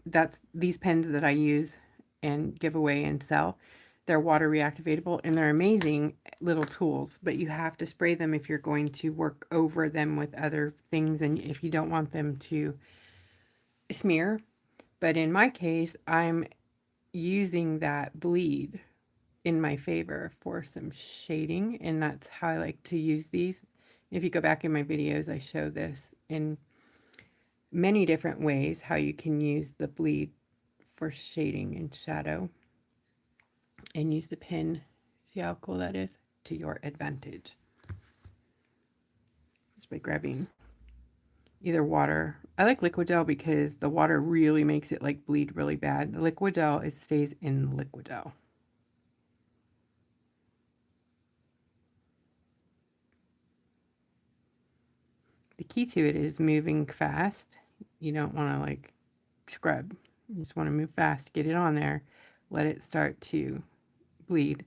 That's these pens that I use and give away and sell. They're water reactivatable, and they're amazing little tools, but you have to spray them if you're going to work over them with other things and if you don't want them to smear. But in my case, I'm using that bleed in my favor for some shading, and that's how I like to use these. If you go back in my videos, I show this in many different ways, how you can use the bleed for shading and shadow, and use the pen, see how cool that is, to your advantage. Just by grabbing either water. I like liquid gel because the water really makes it like bleed really bad. The liquid gel, it stays in liquid gel. The key to it is moving fast. You don't want to like scrub. You just want to move fast, get it on there, let it start to bleed.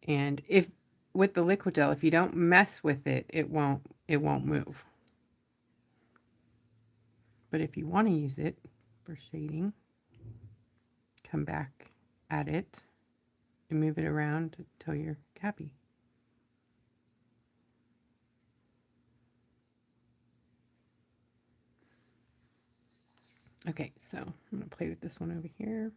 And if with the liquid gel, if you don't mess with it, it won't move. But if you want to use it, for shading. Come back at it and move it around until you're happy. Okay, so I'm going to play with this one over here.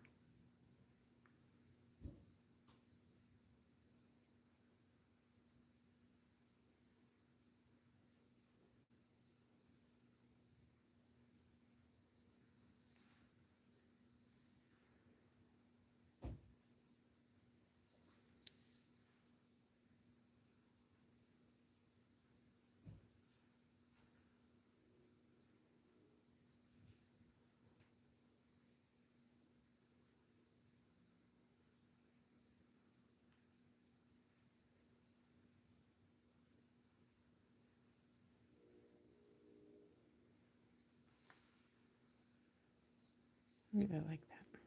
I like that.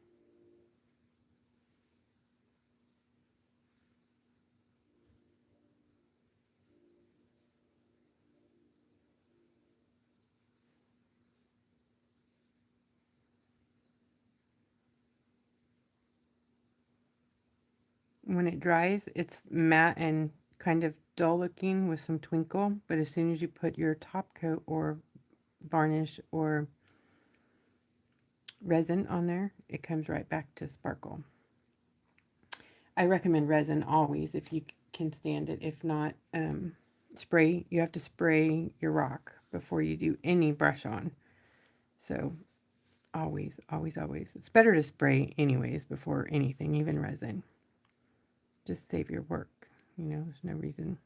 When it dries, it's matte and kind of dull looking with some twinkle, but as soon as you put your top coat or varnish or resin on there, it comes right back to sparkle. I recommend resin always if you can stand it. If not, spray. You have to spray your rock before you do any brush on. So always, always, always. It's better to spray anyways before anything, even resin. Just save your work. You know, there's no reason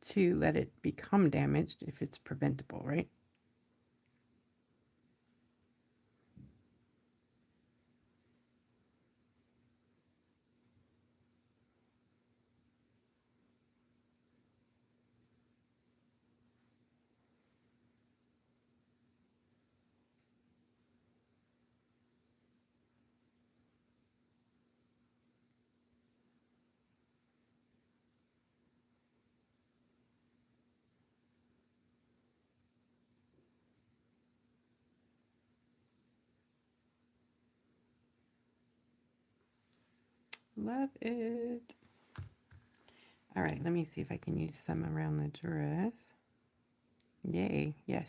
to let it become damaged if it's preventable, right? Love it. All right, let me see if I can use some around the dress. Yay, yes.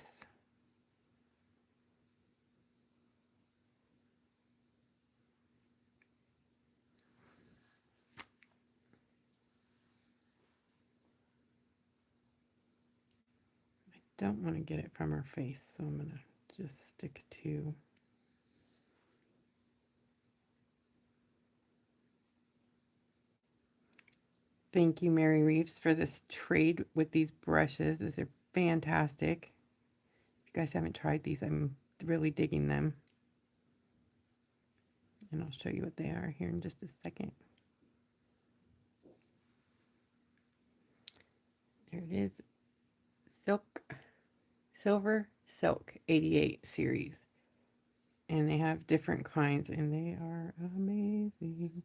I don't want to get it from her face, so I'm going to just stick to... Thank you, Mary Reeves, for this trade with these brushes. These are fantastic. If you guys haven't tried these, I'm really digging them. And I'll show you what they are here in just a second. There it is. Silver Silk 88 series. And they have different kinds, and they are amazing.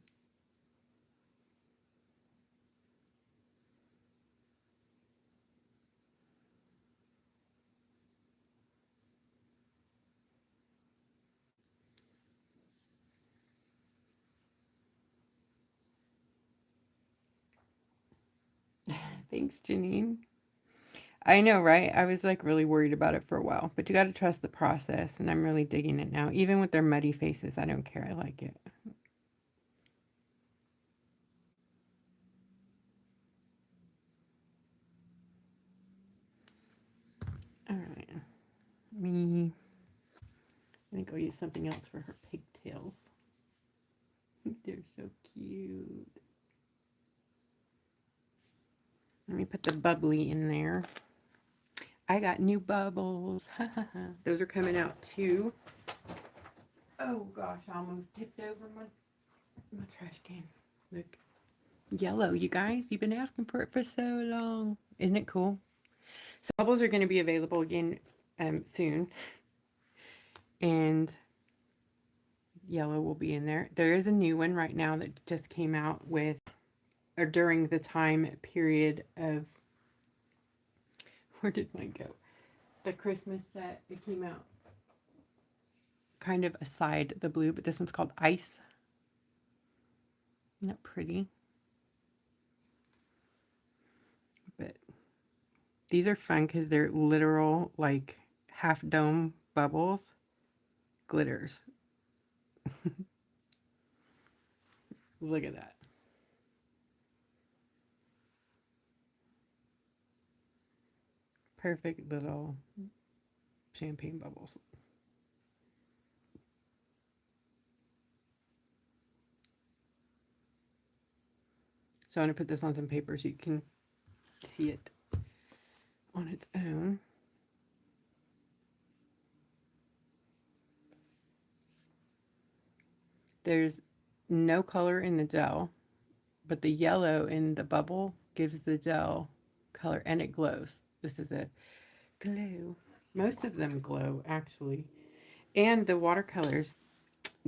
Thanks, Janine. I know, right? I was like really worried about it for a while, but you got to trust the process, and I'm really digging it now. Even with their muddy faces, I don't care. I like it. All right. I think I'll use something else for her pigtails. They're so cute. Let me put the bubbly in there. I got new bubbles. Those are coming out too. Oh gosh, I almost tipped over my trash can. Look. Yellow, you guys. You've been asking for it for so long. Isn't it cool? So bubbles are going to be available again soon. And yellow will be in there. There is a new one right now that just came out with, or during the time period of, where did mine go? The Christmas set, it came out kind of aside the blue, but this one's called Ice. Isn't that pretty? But these are fun because they're literal, like, half dome bubbles, glitters. Look at that. Perfect little champagne bubbles. So I'm going to put this on some paper so you can see it on its own. There's no color in the gel, but the yellow in the bubble gives the gel color, and it glows. This is a glow. Most of them glow, actually. And the watercolors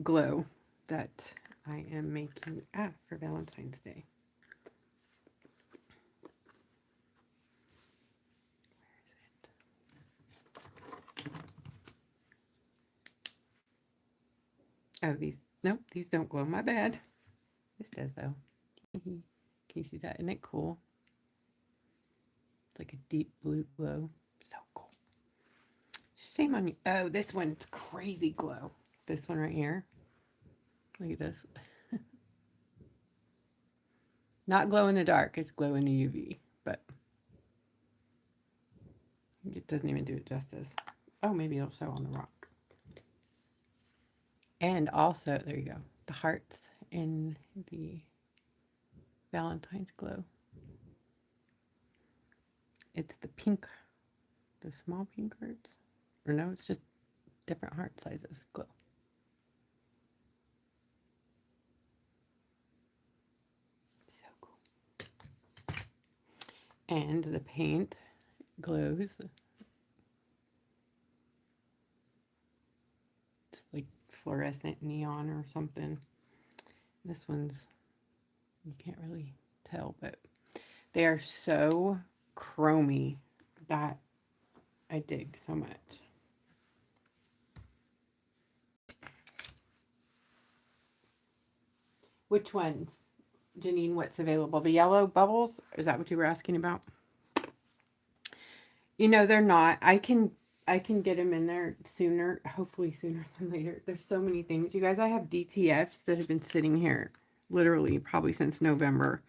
glow that I am making for Valentine's Day. Oh, nope, these don't glow. My bad. This does, though. Can you see that? Isn't it cool? It's like a deep blue glow. So cool. Shame on you. Oh, this one's crazy glow. This one right here. Look at this. Not glow in the dark. It's glow in the UV. But it doesn't even do it justice. Oh, maybe it'll show on the rock. And also, there you go, the hearts in the Valentine's glow. It's the pink, the small pink hearts. Or no, it's just different heart sizes glow. So cool. And the paint glows. It's like fluorescent neon or something. This one's, you can't really tell, but they are so chromy that I dig so much. Which ones, Janine? What's available? The yellow bubbles? Is that what you were asking about? You know, they're not. I can get them in there sooner, hopefully sooner than later. There's so many things. You guys, I have DTFs that have been sitting here literally probably since November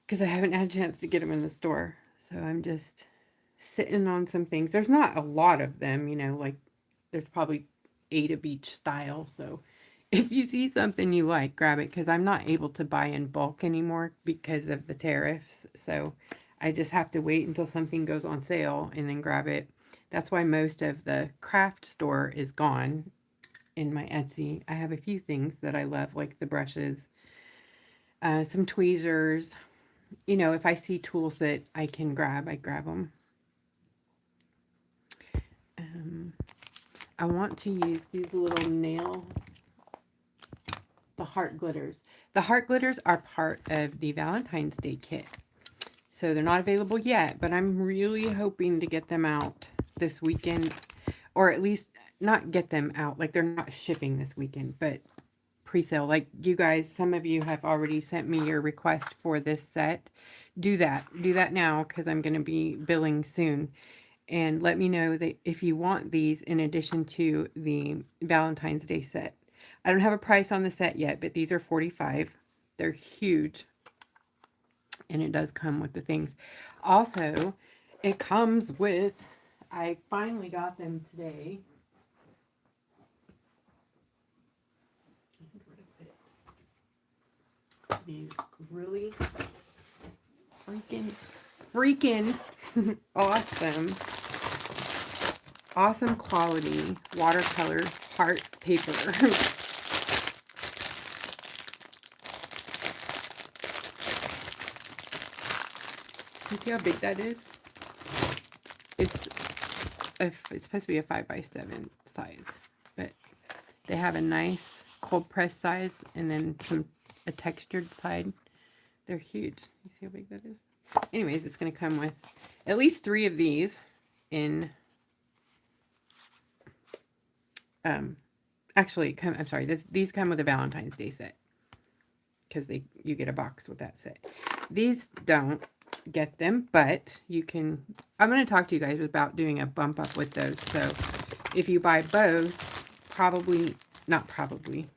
because I haven't had a chance to get them in the store. So I'm just sitting on some things. There's not a lot of them, you know, like there's probably 8 of each style. So if you see something you like, grab it, because I'm not able to buy in bulk anymore because of the tariffs. So I just have to wait until something goes on sale and then grab it. That's why most of the craft store is gone in my Etsy. I have a few things that I love, like the brushes, some tweezers. You know, if I see tools that I can grab, I grab them. I want to use these little the heart glitters. The heart glitters are part of the Valentine's Day kit. So they're not available yet, but I'm really hoping to get them out this weekend, or at least not get them out. Like they're not shipping this weekend, but pre-sale. Like you guys, some of you have already sent me your request for this set. Do that. Do that now because I'm going to be billing soon. And let me know that if you want these in addition to the Valentine's Day set. I don't have a price on the set yet, but these are $45. They're huge. And it does come with the things. Also, it comes with, I finally got them today. These really freaking awesome quality watercolor heart paper. You see how big that is? It's supposed to be a 5x7 size, but they have a nice cold press size and then a textured side. They're huge. You see how big that is? Anyways, it's going to come with at least 3 of these in Actually, I'm sorry, these come with a Valentine's Day set. Because you get a box with that set. These don't get them, but you can, I'm going to talk to you guys about doing a bump up with those. So if you buy both, not probably,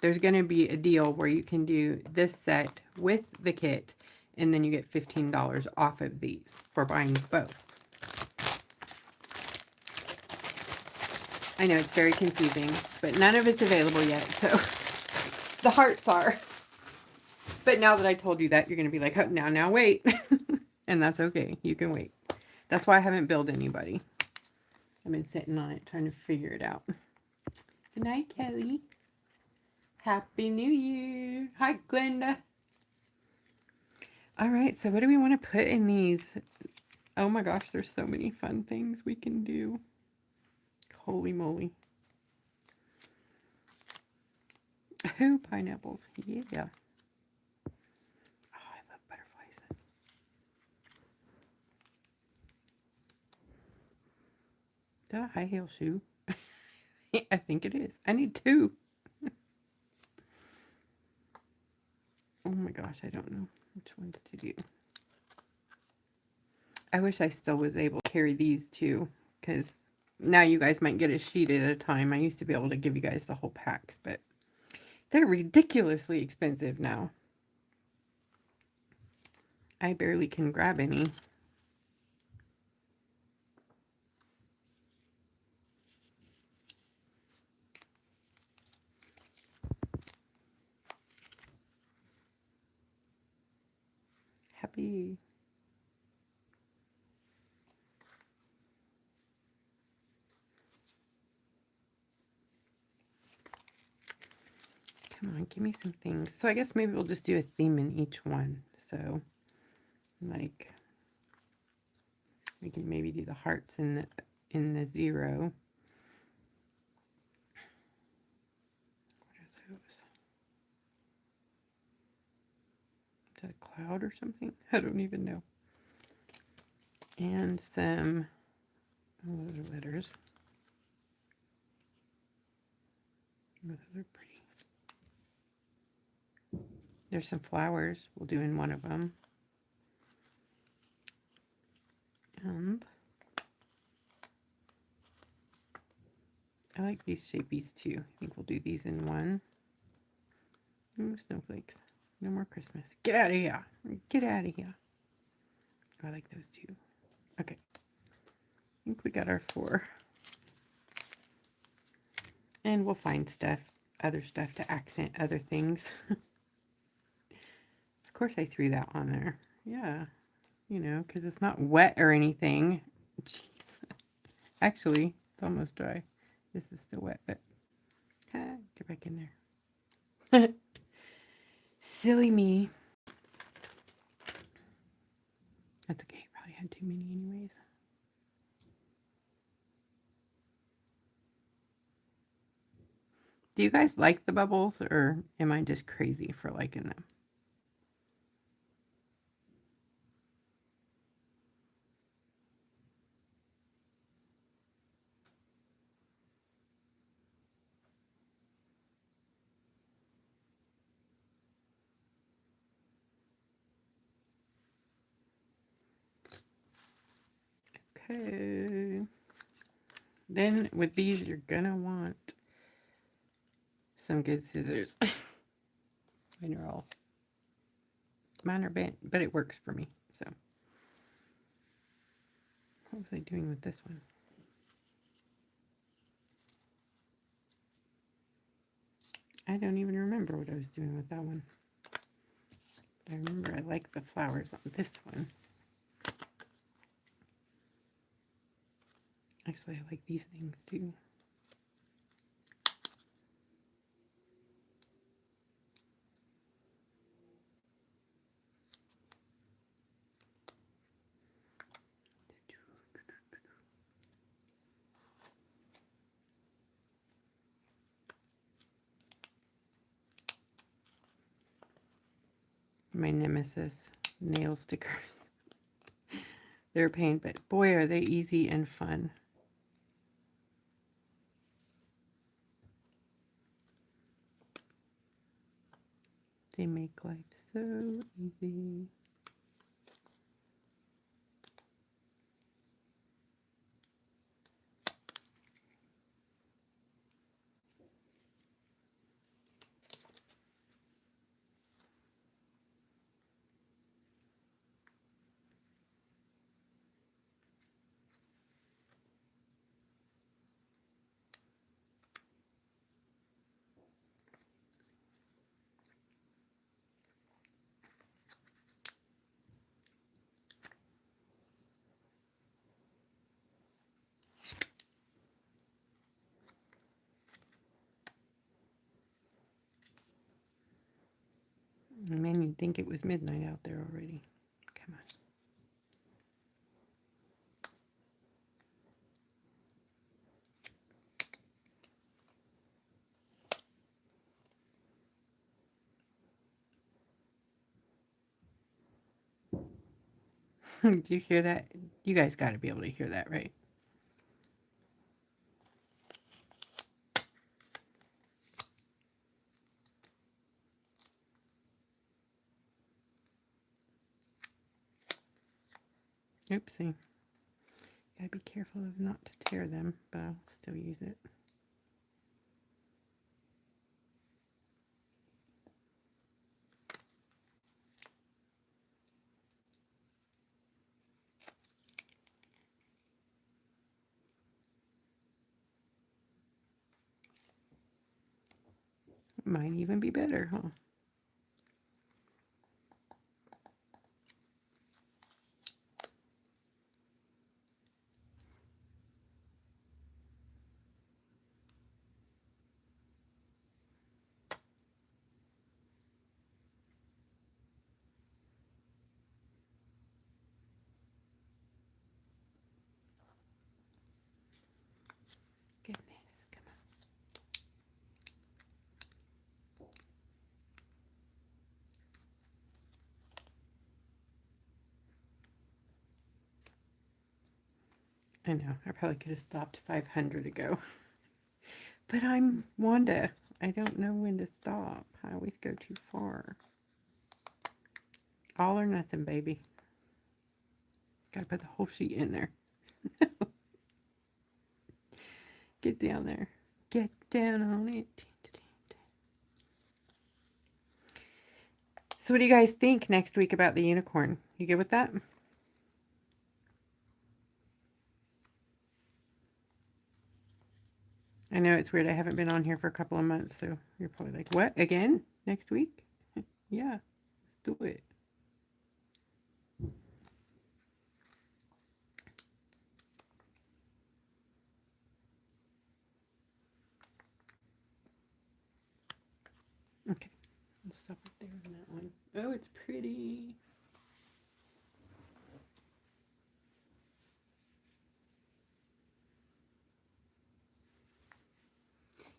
there's going to be a deal where you can do this set with the kit, and then you get $15 off of these for buying both. I know it's very confusing, but none of it's available yet, so the hearts are. But now that I told you that, you're going to be like, oh, now wait. And that's okay. You can wait. That's why I haven't billed anybody. I've been sitting on it trying to figure it out. Good night, Kelly. Happy New Year. Hi, Glenda. All right, so what do we want to put in these? Oh my gosh, there's so many fun things we can do. Holy moly. Oh, pineapples. Yeah. Oh, I love butterflies. Is that a high heel shoe? I think it is. I need two. Oh my gosh, I don't know which ones to do. I wish I still was able to carry these too, because now you guys might get a sheet at a time. I used to be able to give you guys the whole packs, but they're ridiculously expensive now. I barely can grab any. Happy. Come on, give me some things. So I guess maybe we'll just do a theme in each one. So, like, we can maybe do the hearts in the zero. What are those? Is that a cloud or something? I don't even know. And some, oh, those are letters. Oh, those are pretty. There's some flowers we'll do in one of them. And I like these shapies too. I think we'll do these in one. Ooh, snowflakes. No more Christmas. Get out of here. Get out of here. I like those too. Okay. I think we got our 4. And we'll find other stuff to accent other things. Of course I threw that on there. Yeah. You know, because it's not wet or anything. Jeez. Actually, it's almost dry. This is still wet, but get back in there. Silly me. That's okay. Probably had too many anyways. Do you guys like the bubbles, or am I just crazy for liking them? Okay. Then with these, you're gonna want some good scissors. Mine are bent, but it works for me. So, what was I doing with this one? I don't even remember what I was doing with that one. But I remember I like the flowers on this one. Actually, I like these things too. My nemesis, nail stickers. They're a pain, but boy, are they easy and fun. They make life so easy. Man, you'd think it was midnight out there already. Come on. Do you hear that? You guys got to be able to hear that, right? Oopsie. Gotta be careful of not to tear them, but I'll still use it. Might even be better, huh? Goodness, come on. I know, I probably could have stopped 500 ago. But I'm Wanda. I don't know when to stop. I always go too far. All or nothing, baby. Gotta put the whole sheet in there. Get down there. Get down on it. So what do you guys think next week about the unicorn? You good with that? I know it's weird. I haven't been on here for a couple of months, so you're probably like, what? Again? Next week? Yeah, let's do it. Okay, I'll stop it there on that one. Oh, it's pretty.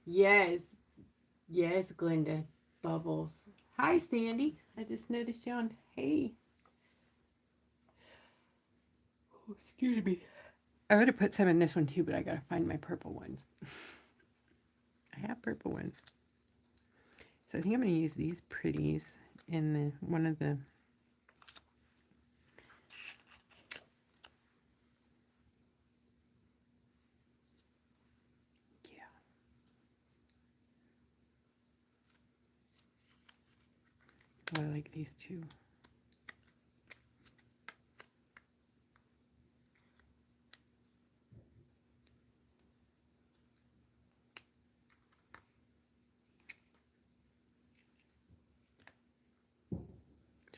Yes, yes, Glenda. Bubbles. Hi, Sandy. I just noticed you on. Hey. Oh, excuse me. I would have put some in this one too, but I gotta find my purple ones. I have purple ones. So I think I'm gonna use these pretties in the one of the. Yeah. Oh, I like these two.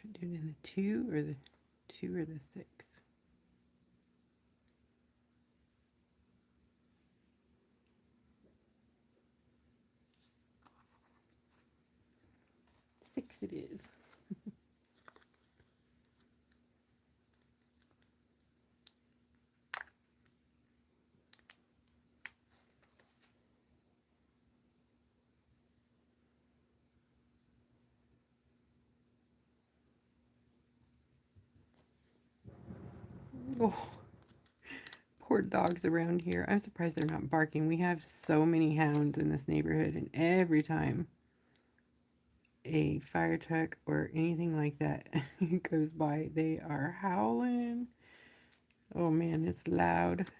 Should I do it in the 2 or the 6? Six it is. Oh, poor dogs around here. I'm surprised they're not barking. We have so many hounds in this neighborhood, and every time a fire truck or anything like that goes by, they are howling. Oh man, it's loud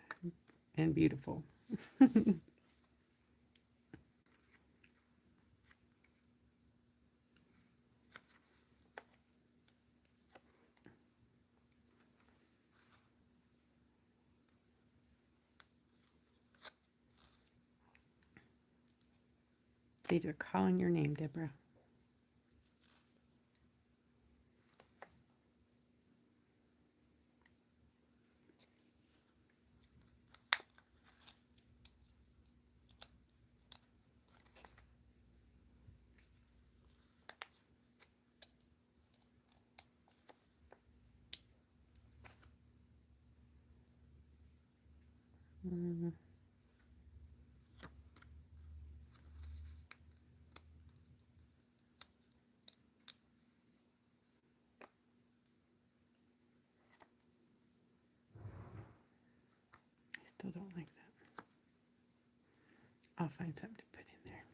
and beautiful. These are calling your name, Deborah. Mm, I still don't like that. I'll find something to put in there.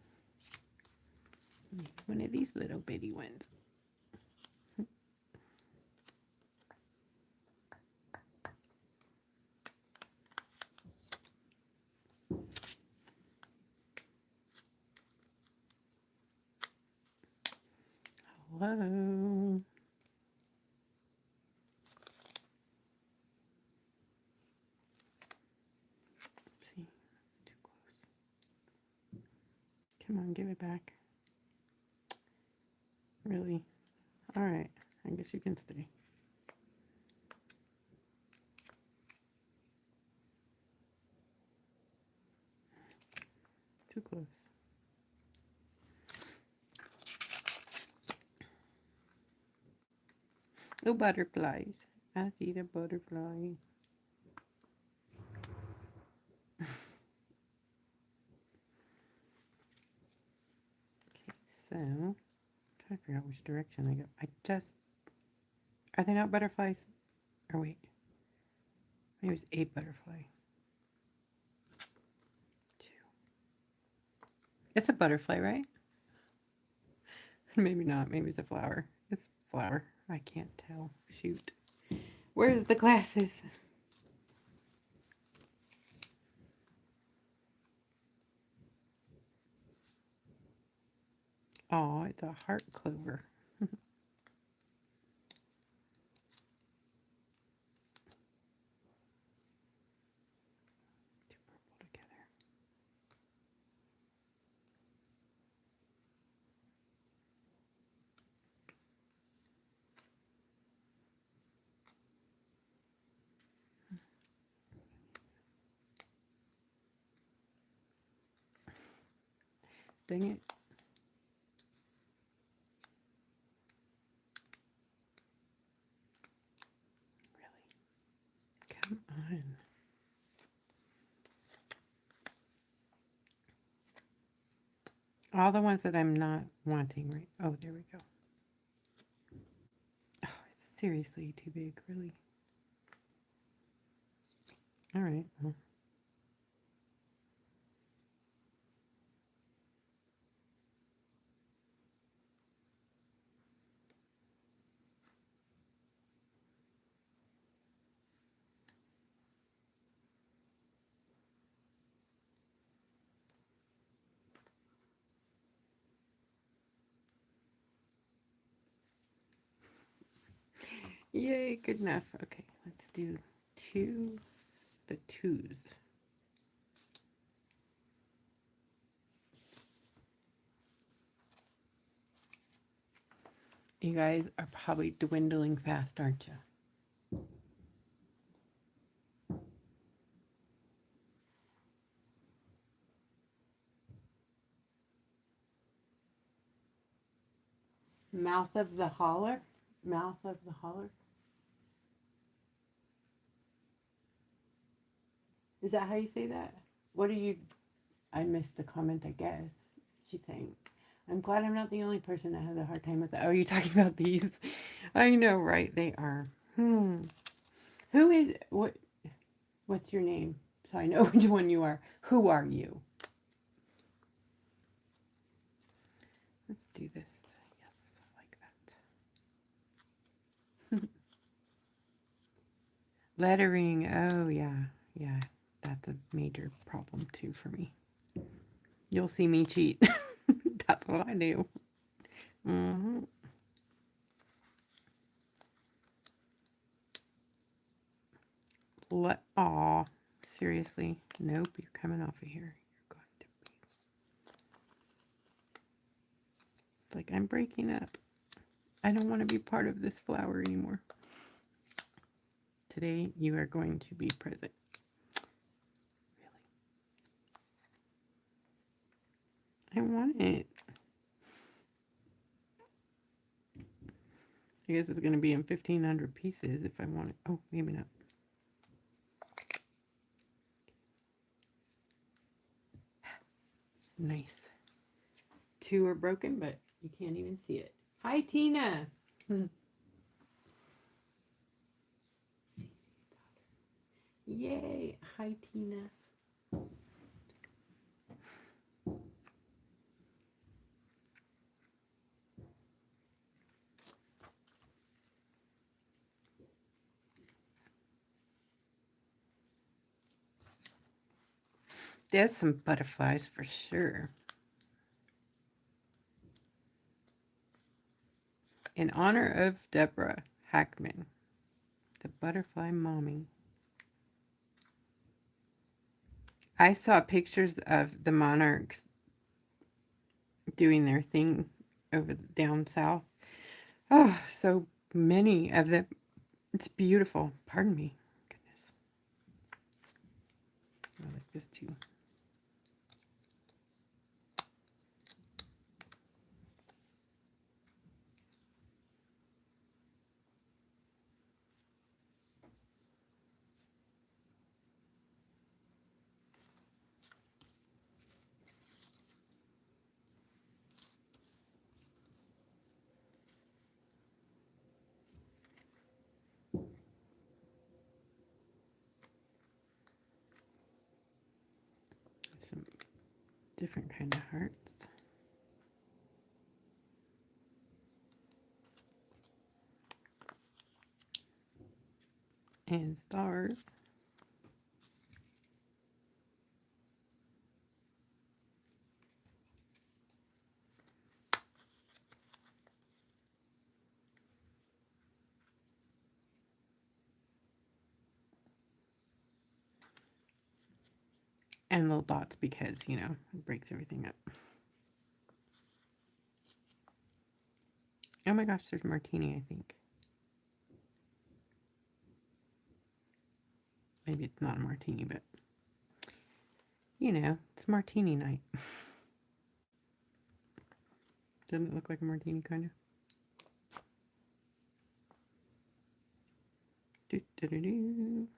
One of these little bitty ones. Hello. See, it's too close. Come on, give it back. Really? All right. I guess you can stay. Too close. Oh, butterflies. I see the butterfly. Okay, so I'm trying to figure out which direction I go. Are they not butterflies? Or wait, maybe it's a butterfly. Two. It's a butterfly, right? Maybe not. Maybe it's a flower. It's a flower. I can't tell. Shoot. Where's the glasses? Oh, it's a heart clover. Two purple together. Dang it. Really? Come on. All the ones that I'm not wanting, right? Oh, there we go. Oh, it's seriously too big, really. All right. Well. Yay, good enough. Okay, let's do the twos. You guys are probably dwindling fast, aren't you? Mouth of the holler? Mouth of the holler? Is that how you say that? What are you... I missed the comment, I guess. She's saying, I'm glad I'm not the only person that has a hard time with that. Oh, you're talking about these? I know, right? They are. Who is... What's your name? So I know which one you are. Who are you? Let's do this Lettering. Oh, yeah. Yeah. That's a major problem too for me. You'll see me cheat. That's what I do. Hmm. Aw. Seriously. Nope. You're coming off of here. You're going to be. It's like I'm breaking up. I don't want to be part of this flower anymore. Today you are going to be present. Really? I want it. I guess it's going to be in 1,500 pieces if I want it. Oh, maybe not. Nice. 2 are broken, but you can't even see it. Hi, Tina. Yay. Hi, Tina. There's some butterflies for sure. In honor of Deborah Hackman, the butterfly mommy. I saw pictures of the monarchs doing their thing over down south. Oh, so many of them. It's beautiful. Pardon me. Goodness. I like this too. Some different kind of hearts. And stars. And little dots because, you know, it breaks everything up. Oh my gosh, there's martini, I think. Maybe it's not a martini, but, you know, it's martini night. Doesn't it look like a martini, kind of? Do, do, do, do.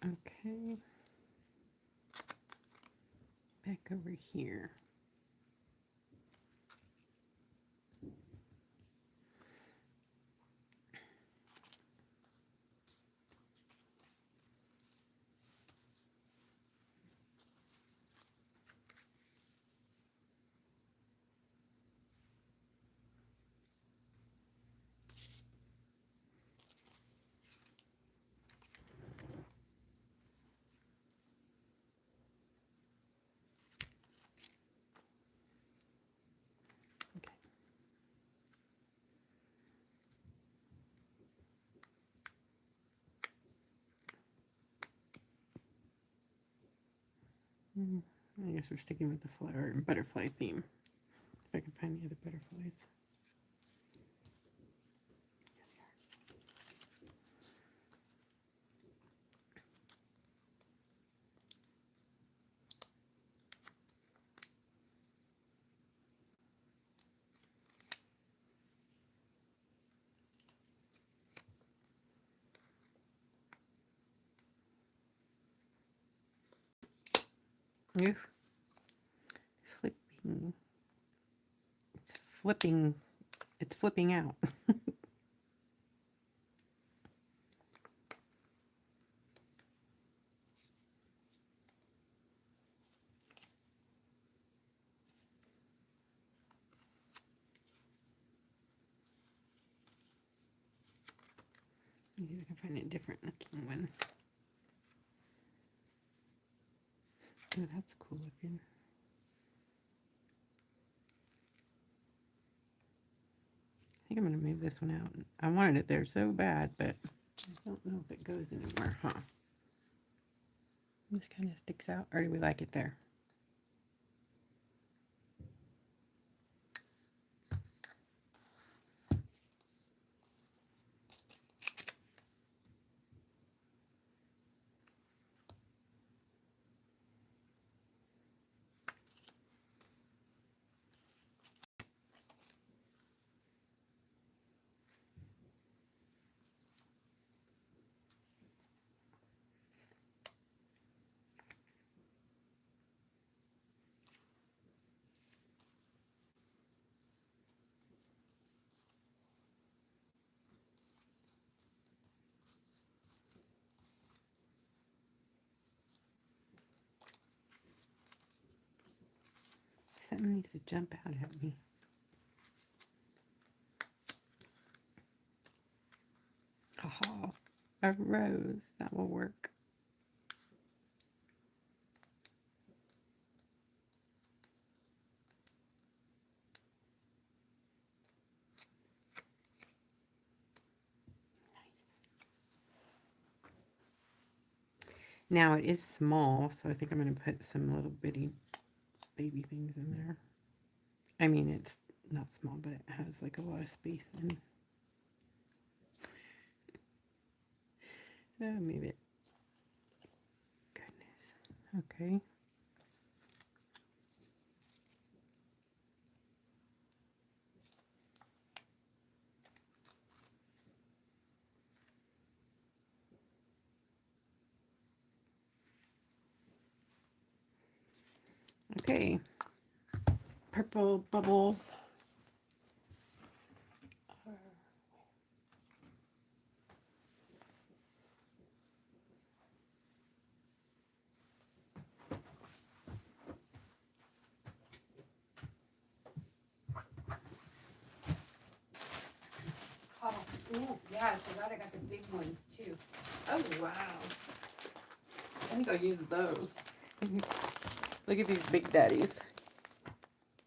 Okay. Back over here. Okay. I guess we're sticking with the flower and butterfly theme. If I can find the other butterflies. Oof. Flipping. It's flipping. It's flipping out. Maybe I can find a different looking one. Oh, that's cool looking. I think I'm going to move this one out. I wanted it there so bad, but I don't know if it goes anywhere, huh? This kind of sticks out, or do we like it there? Something needs to jump out at me. Oh, a rose. That will work. Now it is small, so I think I'm going to put some little bitty baby things in there. I mean, it's not small, but it has like a lot of space in. Move it. Goodness. Okay. Okay. Purple bubbles. Oh, ooh, yeah, I forgot I got the big ones too. Oh, wow. I think I'll use those. Look at these big daddies.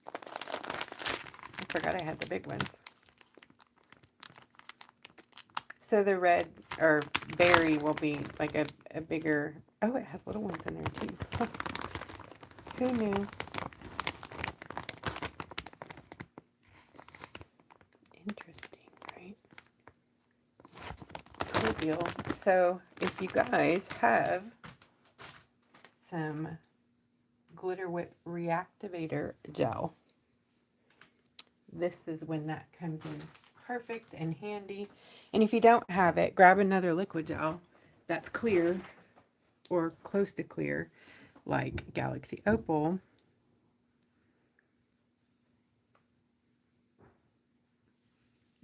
I forgot I had the big ones. So the red or berry will be like a bigger, oh, it has little ones in there too. Huh. Who knew? Interesting, right? Cool deal. So if you guys have some glitter whip reactivator gel, this is when that comes in perfect and handy. And if you don't have it, grab another liquid gel that's clear or close to clear, like Galaxy Opal.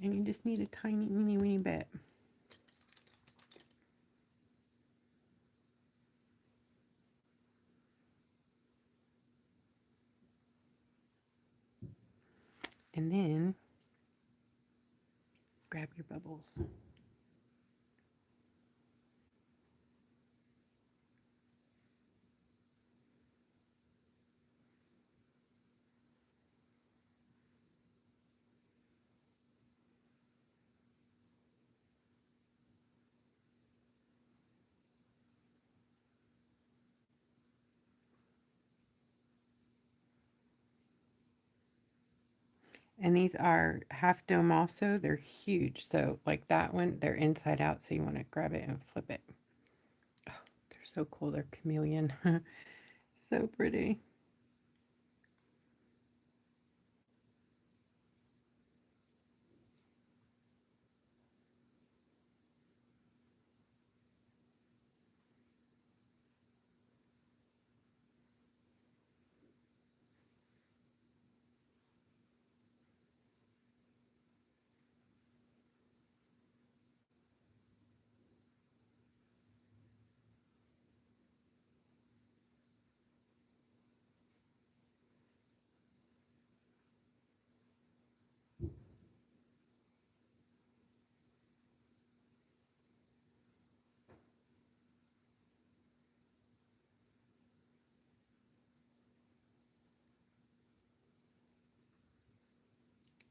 And you just need a tiny, weeny, weeny bit. And then grab your bubbles. And these are half dome also. They're huge. So like that one, they're inside out. So you want to grab it and flip it. Oh, they're so cool. They're chameleon. So pretty.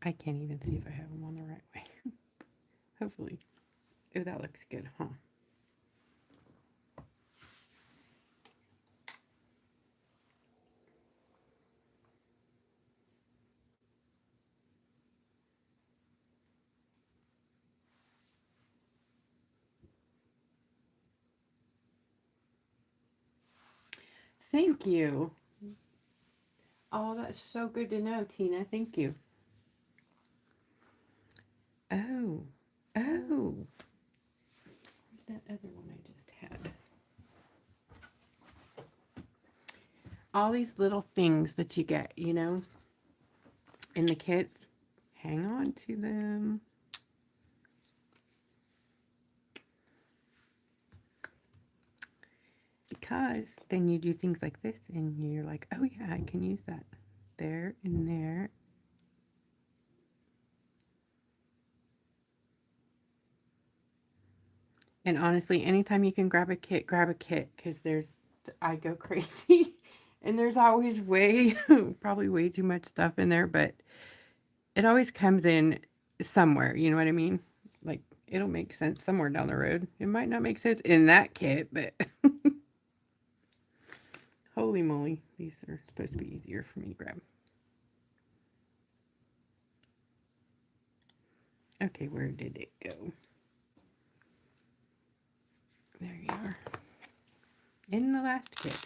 I can't even see if I have them on the right way. Hopefully. Oh, that looks good, huh? Thank you. Oh, that's so good to know, Tina. Thank you. Oh. Oh. Where's that other one I just had? All these little things that you get, you know, in the kits. Hang on to them. Because then you do things like this and you're like, oh yeah, I can use that there and there. And honestly, anytime you can grab a kit because I go crazy and there's always probably way too much stuff in there, but it always comes in somewhere. You know what I mean? Like it'll make sense somewhere down the road. It might not make sense in that kit, but holy moly, these are supposed to be easier for me to grab. Okay, where did it go? There you are. In the last kit,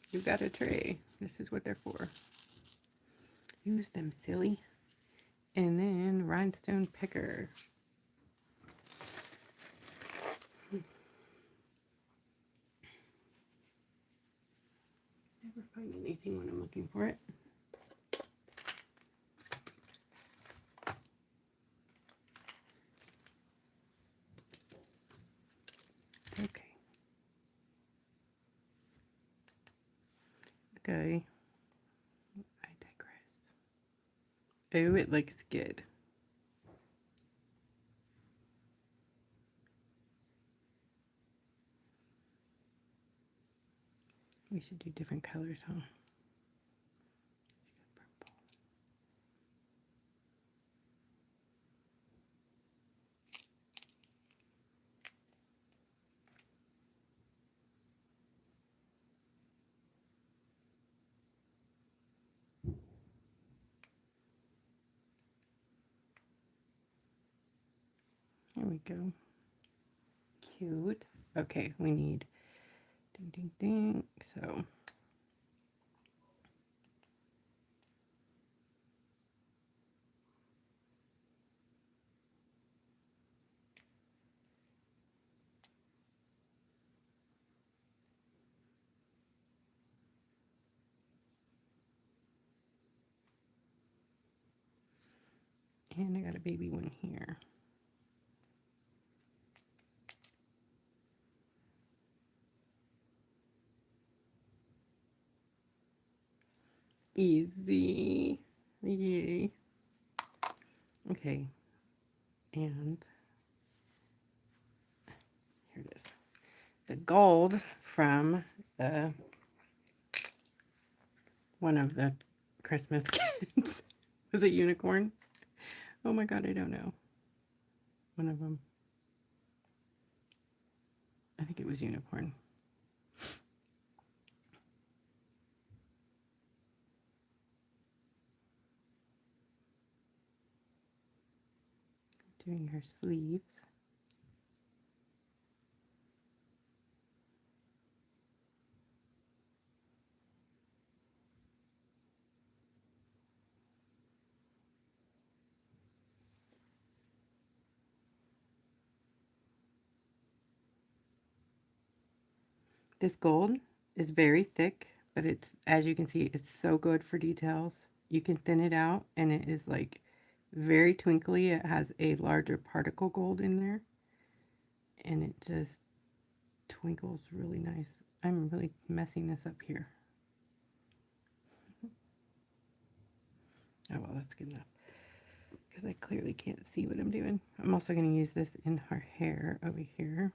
you've got a tray. This is what they're for. Use them, silly. And then rhinestone picker. Never find anything when I'm looking for it. Okay. Okay. I digress. Oh, it looks good. We should do different colors, huh? There we go. Cute. Okay, we need ding ding ding. So and I got a baby one here. Easy. Yay. Okay. And here it is. The gold from the one of the Christmas kids. Was it unicorn? Oh my god, I don't know. One of them. I think it was unicorn. Doing her sleeves. This gold is very thick, but it's, as you can see, it's so good for details. You can thin it out and it is like very twinkly. It has a larger particle gold in there and it just twinkles really nice. I'm really messing this up here. Oh well, that's good enough because I clearly can't see what I'm doing. I'm also going to use this in her hair over here.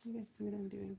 Can you guys see what I'm doing?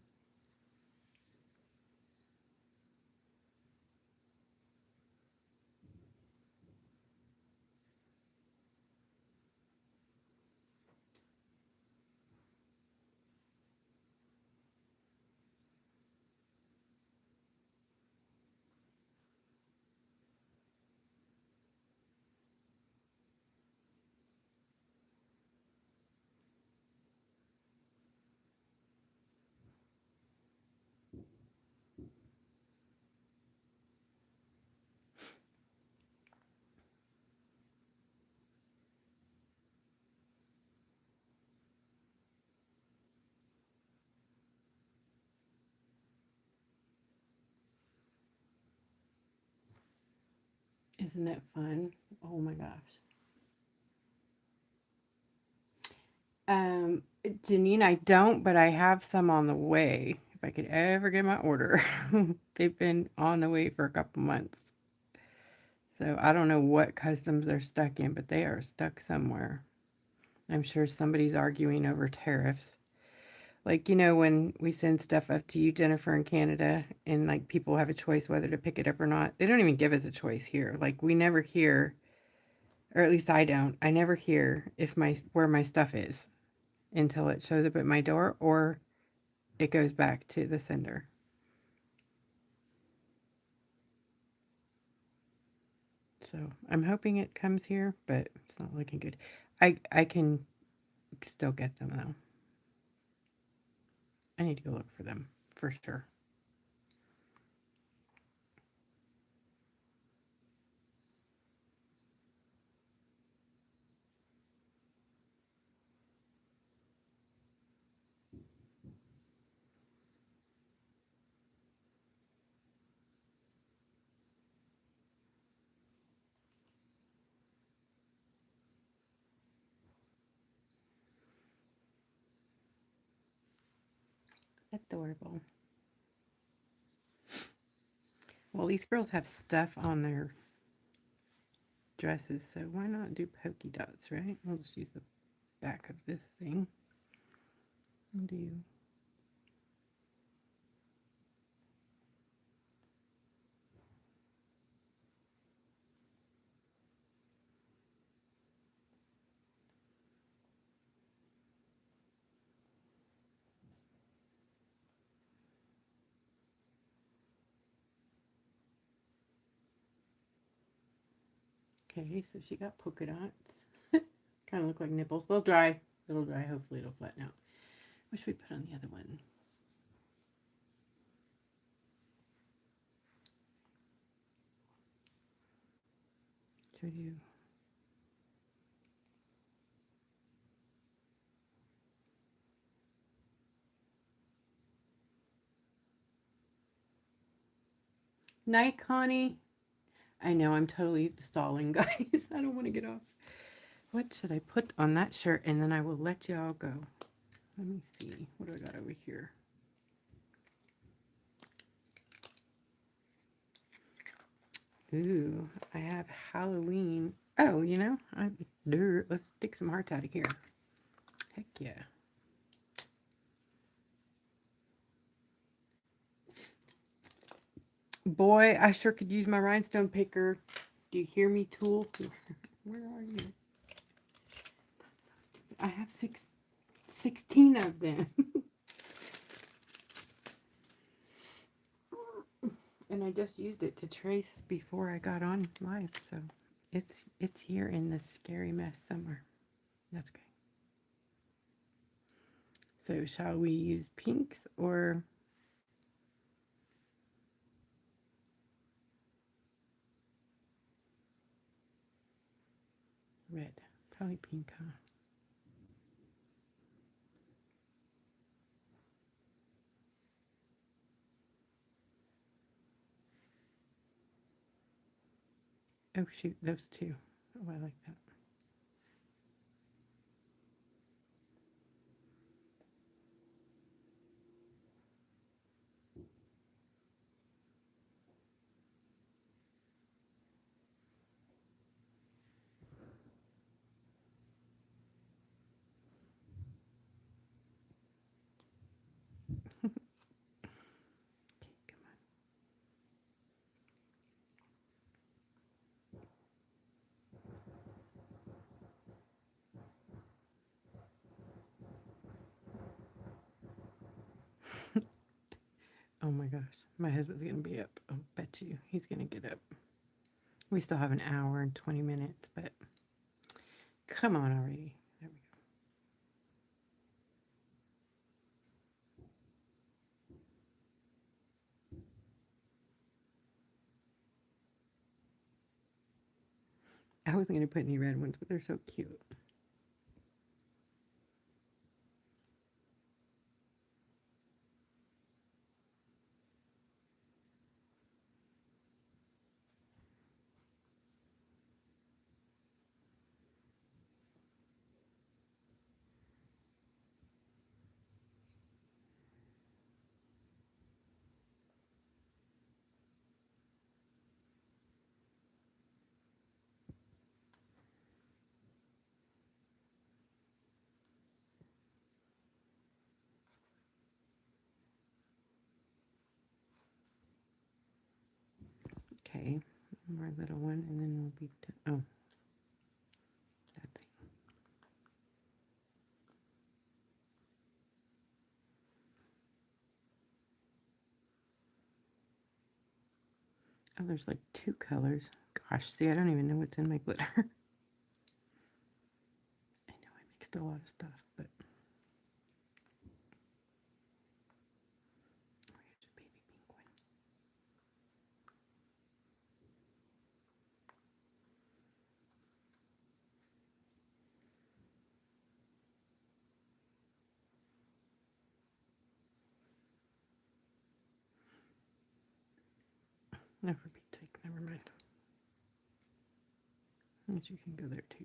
Isn't it fun? Oh my gosh. Janine, I don't, but I have some on the way. If I could ever get my order. They've been on the way for a couple months. So I don't know what customs they're stuck in, but they are stuck somewhere. I'm sure somebody's arguing over tariffs. Like, when we send stuff up to you, Jennifer, in Canada, and like people have a choice whether to pick it up or not, they don't even give us a choice here. Like, we never hear, or at least I don't, I never hear if where my stuff is until it shows up at my door or it goes back to the sender. So I'm hoping it comes here, but it's not looking good. I can still get them though. I need to go look for them for sure. Adorable. Well, these girls have stuff on their dresses, so why not do polka dots, right? We'll just use the back of this thing and do. Okay, so she got polka dots. Kind of look like nipples. They'll dry. It'll dry. Hopefully it'll flatten out. What should we put on the other one? Should we do? Night, Connie. I know I'm totally stalling, guys. I don't want to get off. What should I put on that shirt? And then I will let y'all go. Let me see. What do I got over here? Ooh, I have Halloween. Oh, let's stick some hearts out of here. Heck yeah. Boy, I sure could use my rhinestone picker. Do you hear me, tool? Where are you? That's so stupid. I have 16 of them. And I just used it to trace before I got on live, so it's here in this scary mess somewhere. That's great. So shall we use pinks or red? Probably pink, huh? Oh shoot, those two. Oh, I like that. Okay, come on. Oh my gosh, my husband's gonna be up. I'll bet you he's gonna get up. We still have an hour and 20 minutes, but come on already. There we go. I wasn't gonna put any red ones, but they're so cute. Okay, one more little one, and then we'll be oh, that thing. Oh, there's like 2 colors. Gosh, see, I don't even know what's in my glitter. I know I mixed a lot of stuff, but where's the baby pink one? No, for Pete's sake, never mind. I guess you can go there too.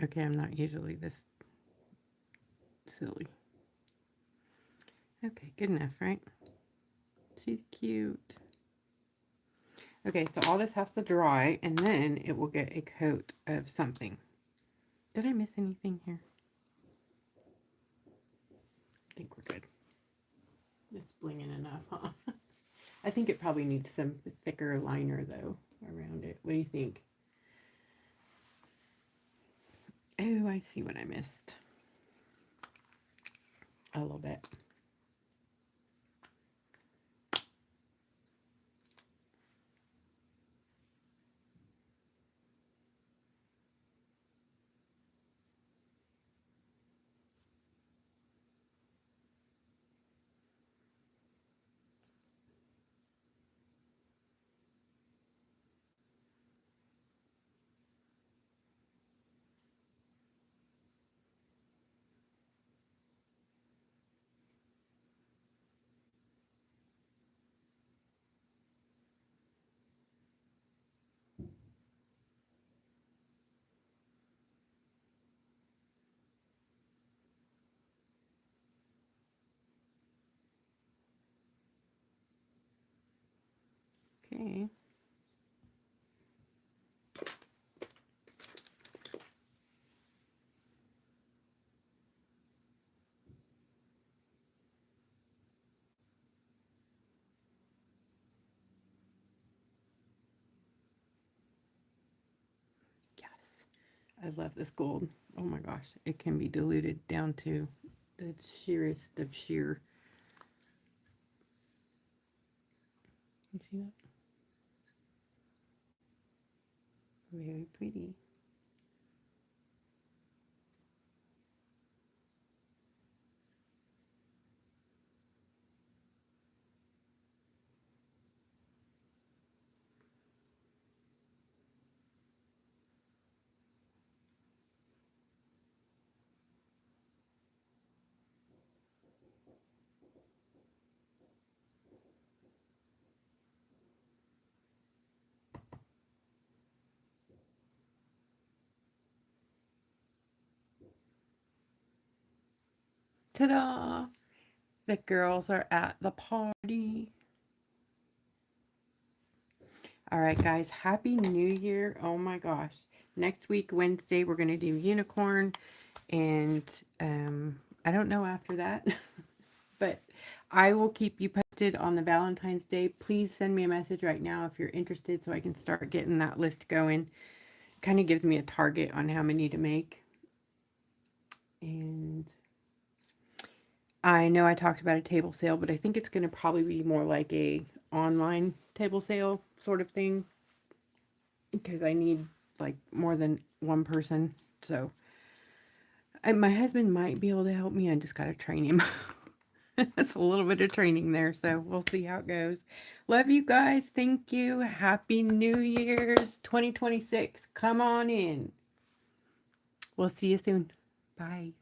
Okay, I'm not usually this silly. Okay, good enough, right? She's cute. Okay, so all this has to dry, and then it will get a coat of something. Did I miss anything here? I think we're good. It's blinging enough, huh? I think it probably needs some thicker liner, though, around it. What do you think? Oh, I see what I missed. A little bit. Okay. Yes. I love this gold. Oh my gosh. It can be diluted down to the sheerest of sheer. You see that? Very pretty. Ta-da! The girls are at the party. All right, guys. Happy New Year. Oh my gosh. Next week, Wednesday, we're going to do unicorn. And I don't know after that. But I will keep you posted on the Valentine's Day. Please send me a message right now if you're interested so I can start getting that list going. Kind of gives me a target on how many to make. And I know I talked about a table sale, but I think it's going to probably be more like a online table sale sort of thing because I need like more than one person. So my husband might be able to help me. I just got to train him. That's a little bit of training there, so we'll see how it goes. Love you guys. Thank you. Happy New Year's 2026. Come on in. We'll see you soon. Bye.